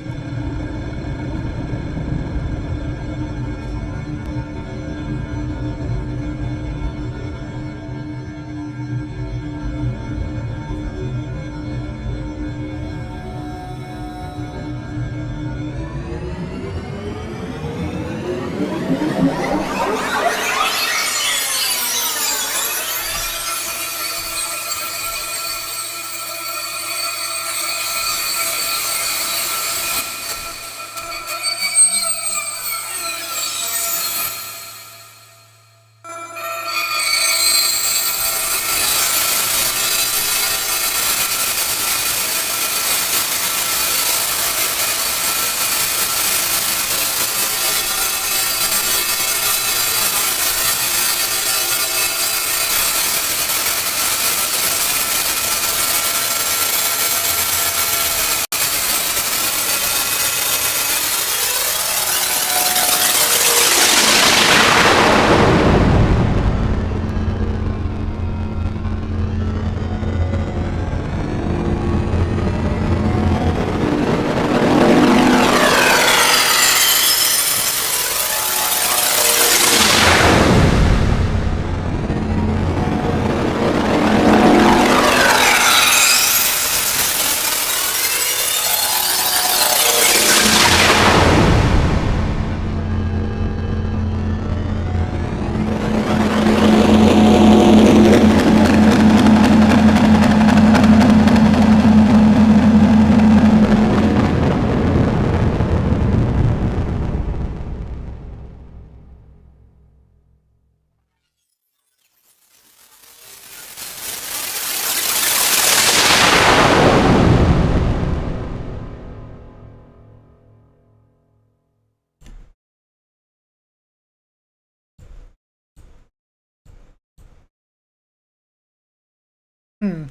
[SPEAKER 1] Hmm.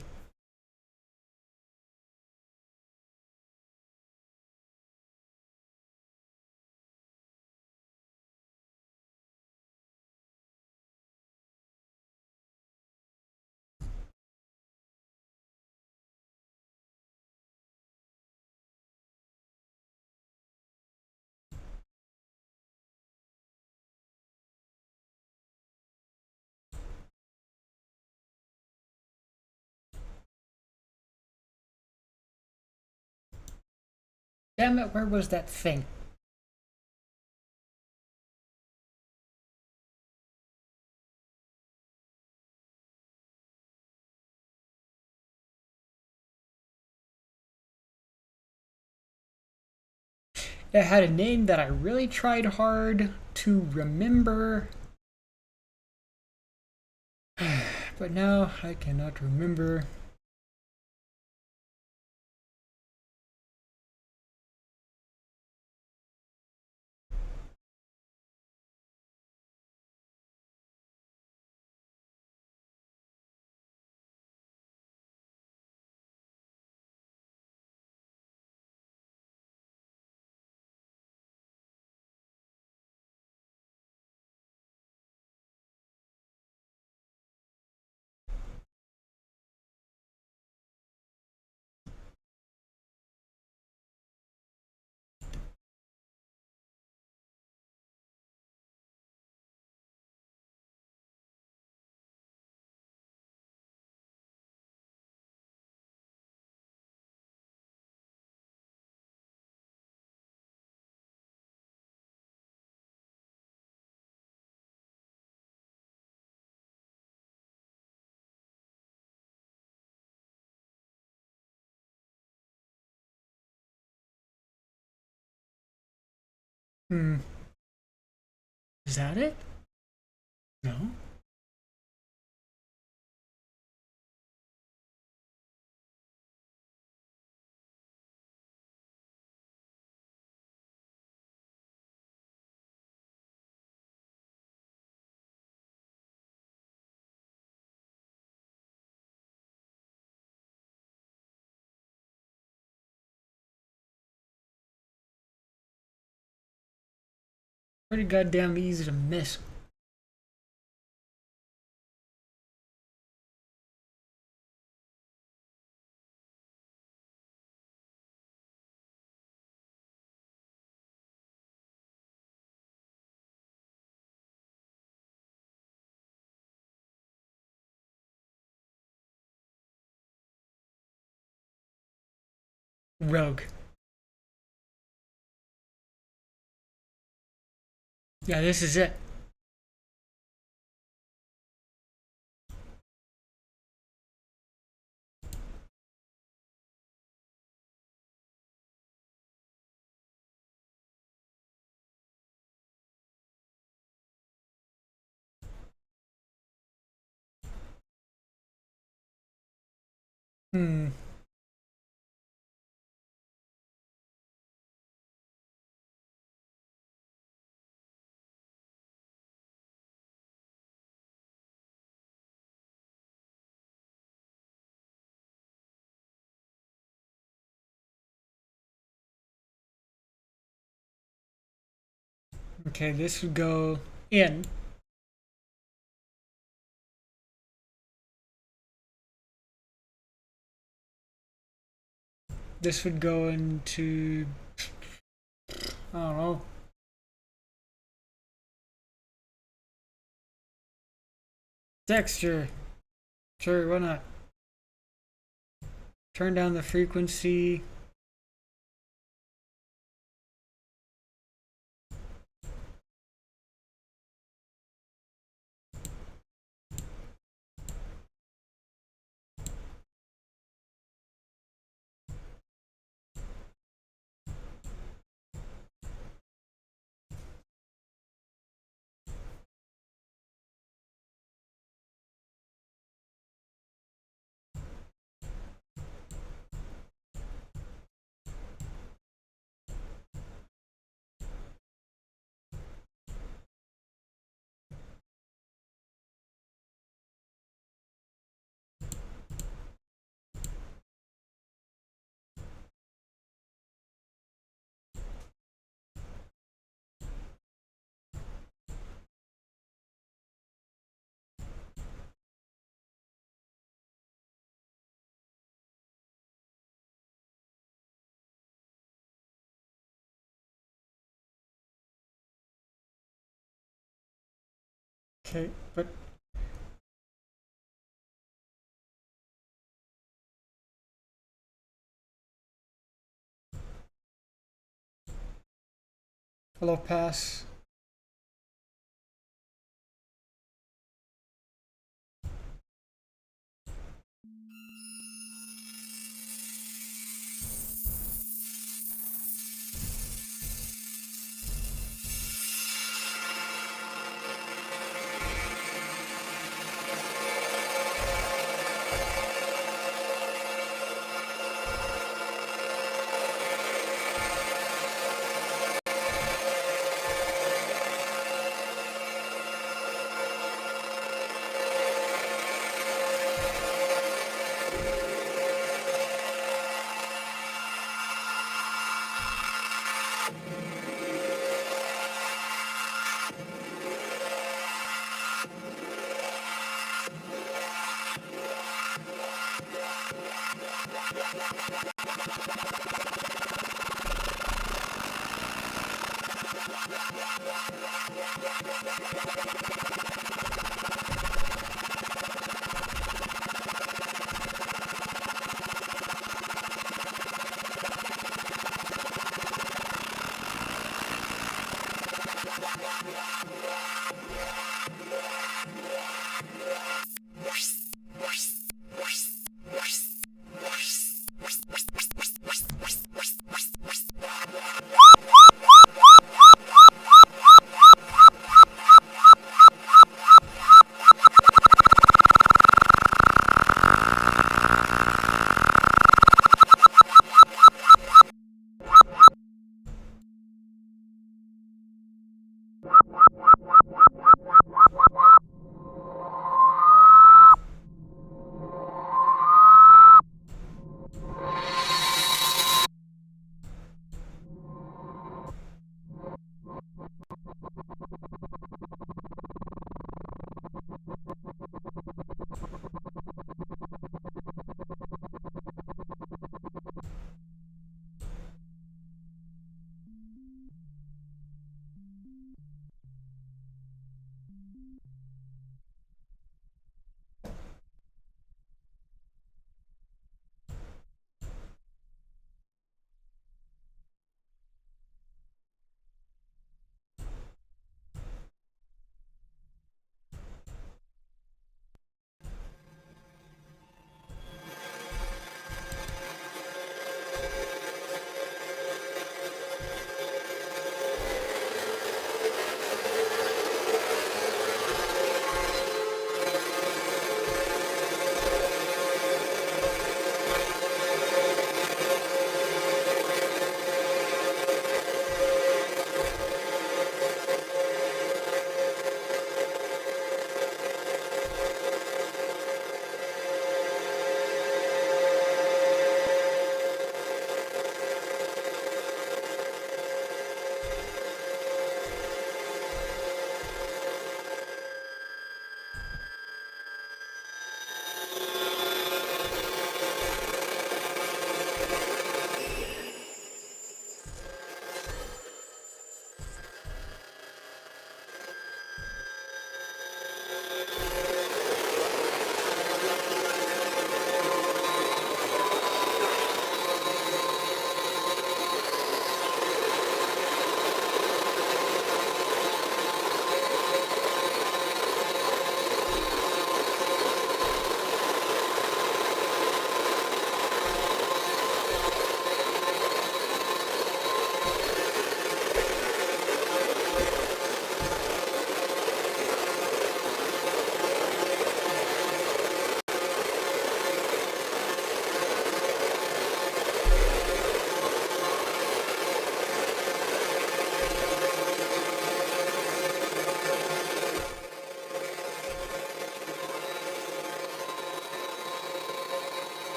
[SPEAKER 1] Damn it, where was that thing? It had a name that I really tried hard to remember, but now I cannot remember. Hmm. Is that it? No? Pretty goddamn easy to miss. Rogue. Yeah, this is it. Hmm. Okay, this would go in. This would go into, I don't know. Texture. Sure, why not? Turn down the frequency. Okay, but hello, pass.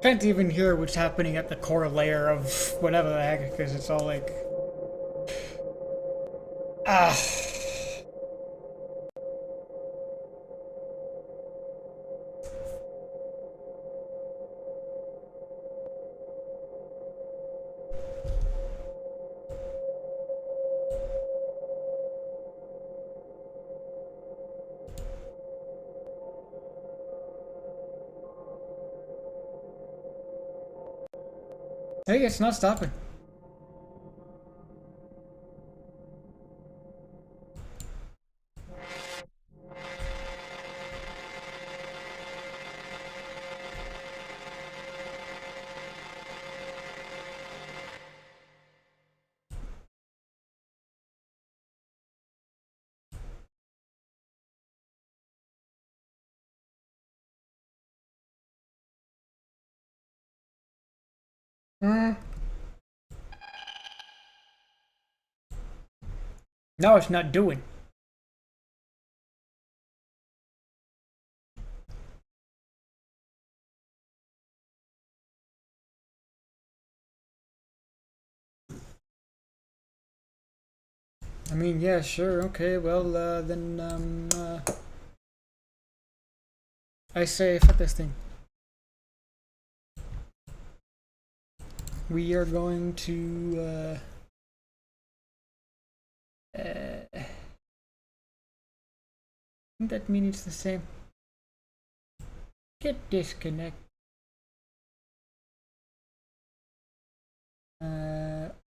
[SPEAKER 1] can't even hear what's happening at the core layer of whatever the heck, because it's all like... Ah. Hey, it's not stopping. No, it's not doing. I mean, yeah, sure, okay, well, then, I say, fuck this thing. We are going to, I think that means it's the same. Get disconnect.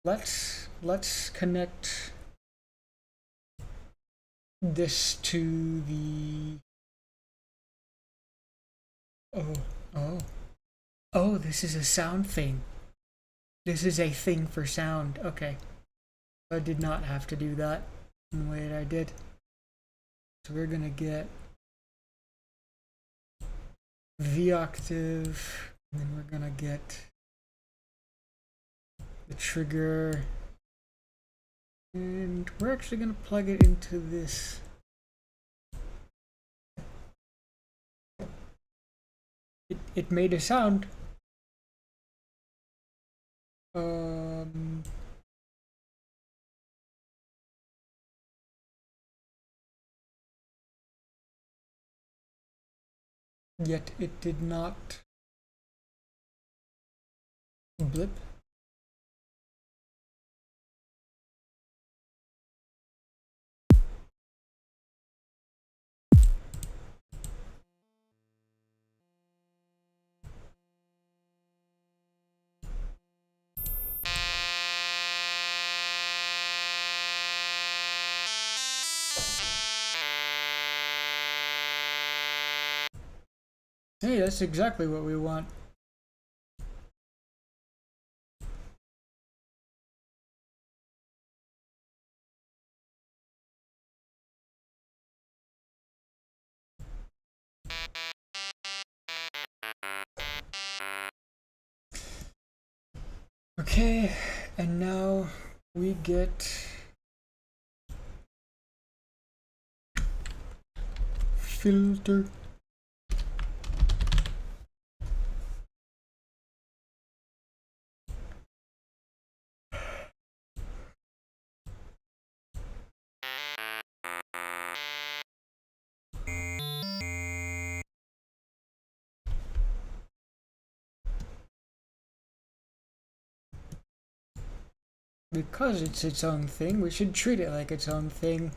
[SPEAKER 1] Let's connect this to the... Oh, this is a sound thing. This is a thing for sound. Okay. I did not have to do that in the way that I did. So we're gonna get V octave, and then we're gonna get the trigger, and we're actually gonna plug it into this. It made a sound. Yet it did not blip. Hey, that's exactly what we want. Okay, and now we get filter. Because it's its own thing, we should treat it like its own thing.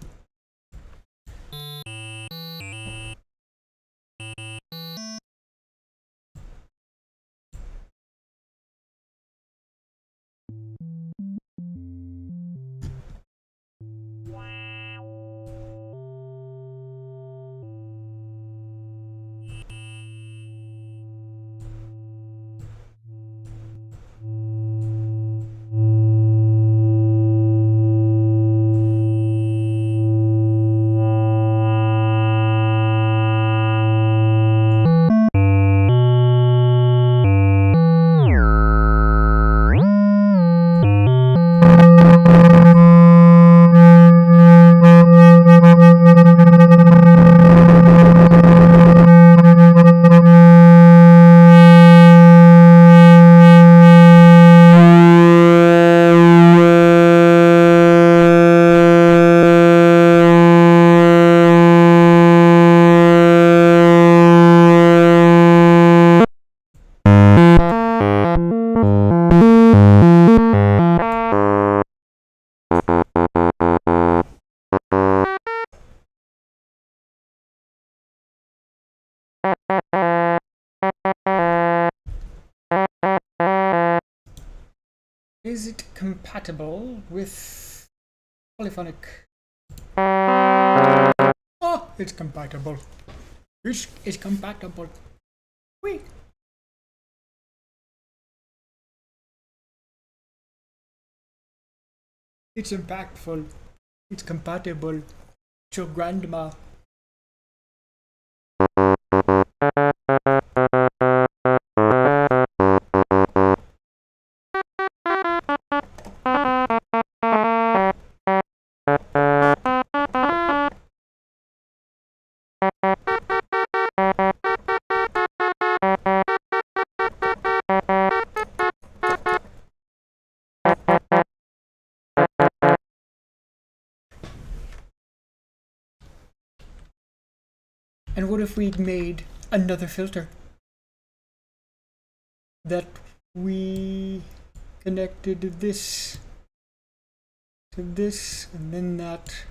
[SPEAKER 1] Is it compatible with polyphonic? Oh, it's compatible. It's compatible. Wait. It's impactful. It's compatible. It's your grandma. And what if we made another filter that we connected this to this and then that?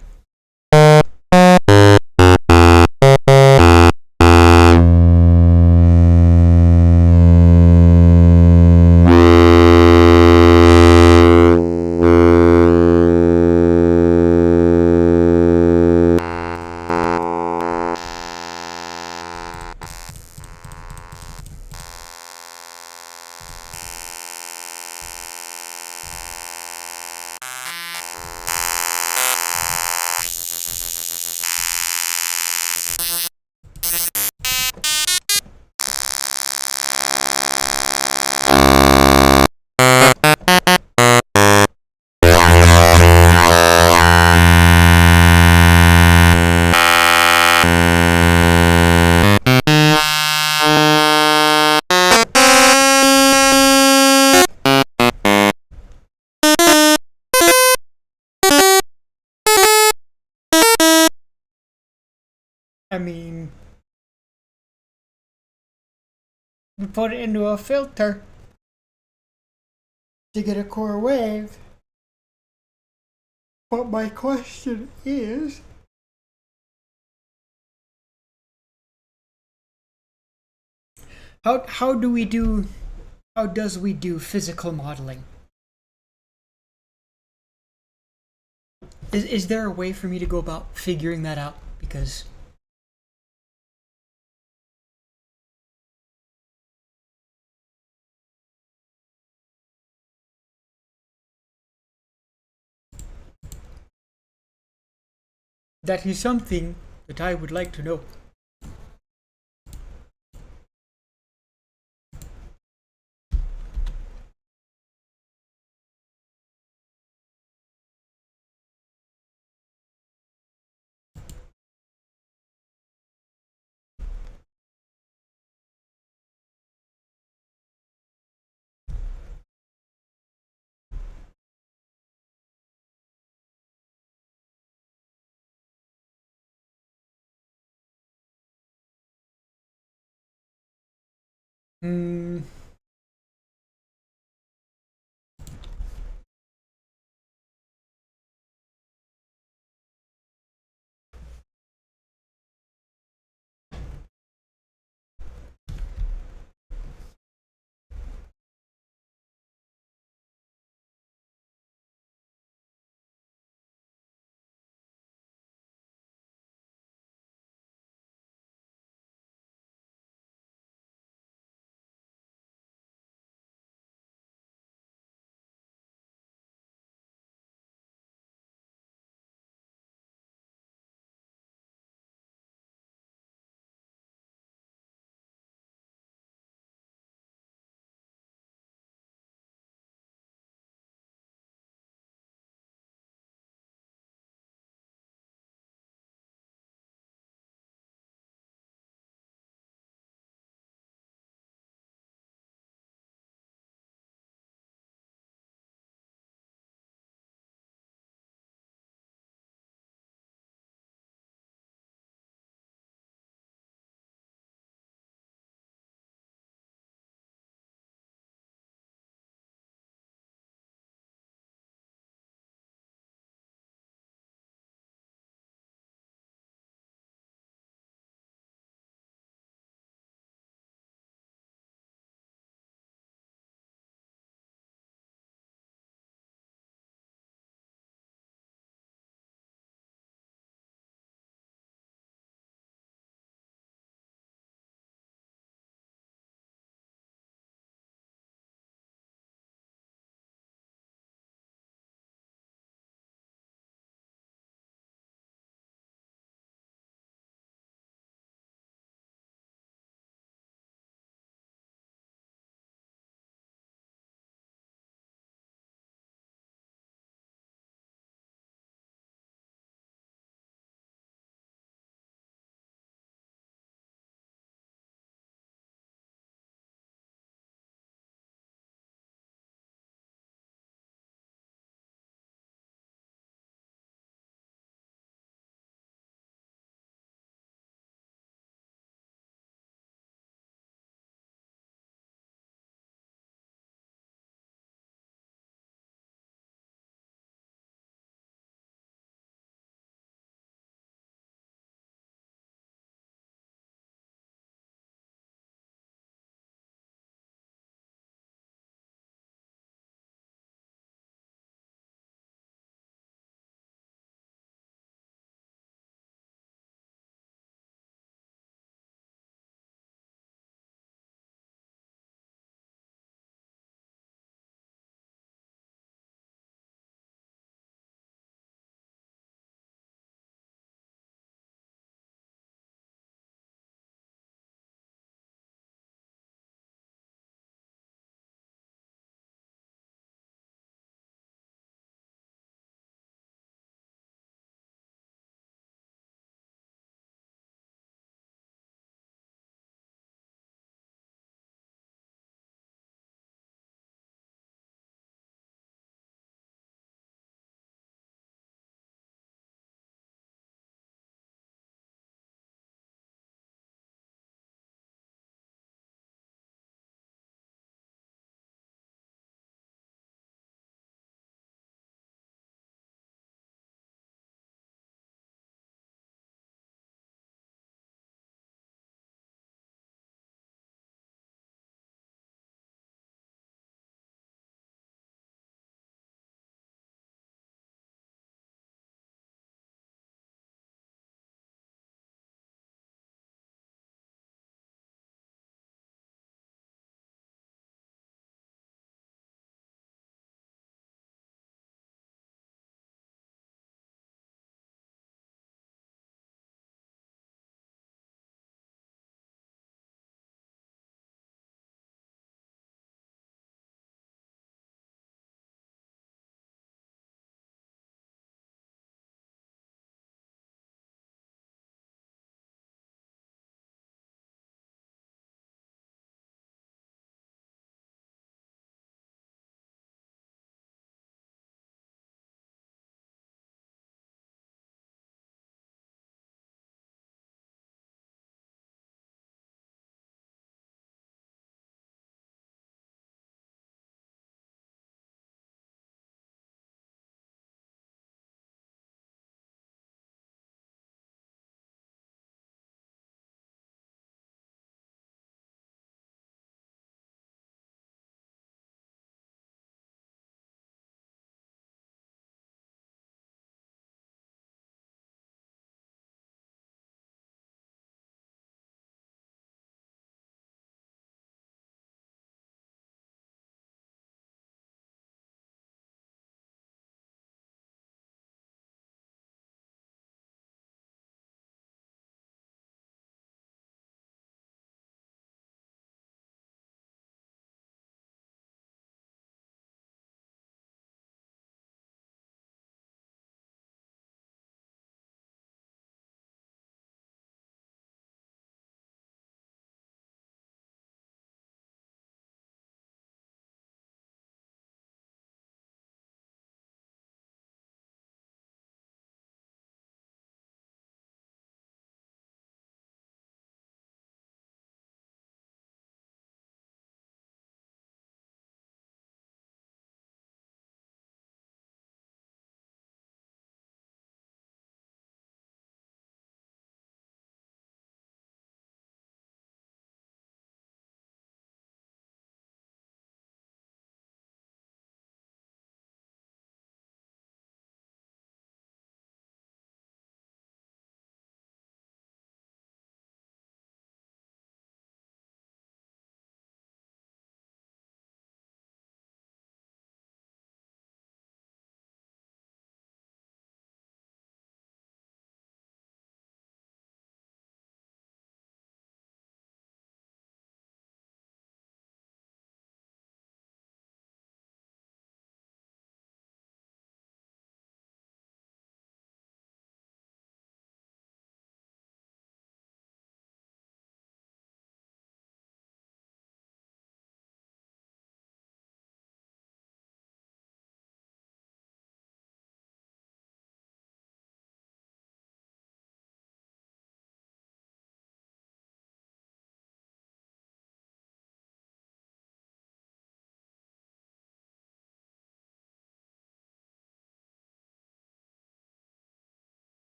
[SPEAKER 1] I mean, we put it into a filter to get a core wave. But my question is, how does we do physical modeling? Is there a way for me to go about figuring that out? Because that is something that I would like to know. Hmm.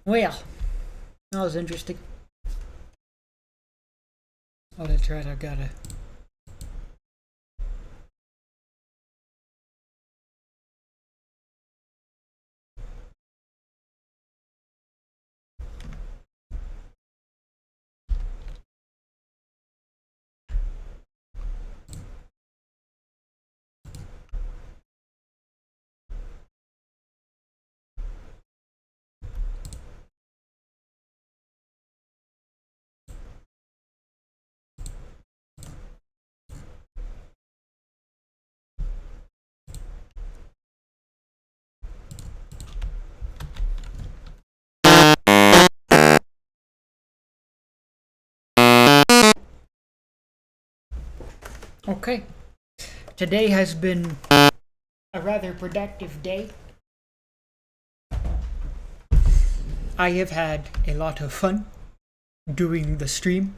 [SPEAKER 1] Well, that was interesting. Oh, that's right, I gotta. Okay. Today has been a rather productive day. I have had a lot of fun doing the stream.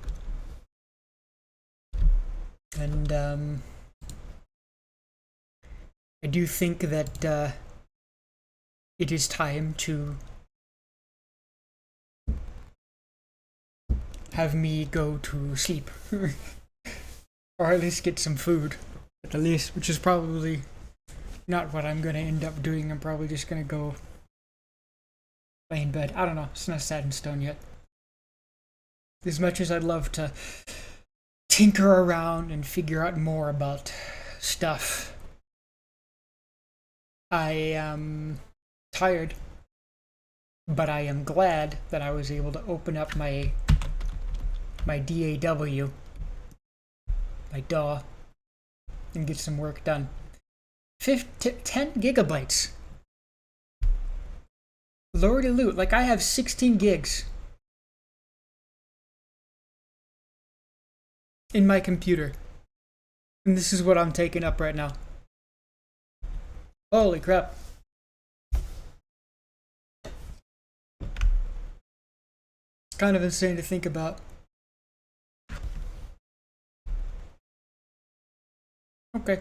[SPEAKER 1] And I do think that it is time to have me go to sleep. Or at least get some food. At the least, which is probably not what I'm gonna end up doing. I'm probably just gonna go lay in bed. I don't know. It's not set in stone yet. As much as I'd love to tinker around and figure out more about stuff, I am tired. But I am glad that I was able to open up my DAW, my DAW, and get some work done. 10 gigabytes. Lordy loot, like I have 16 gigs in my computer. And this is what I'm taking up right now. Holy crap. Kind of insane to think about. Okay.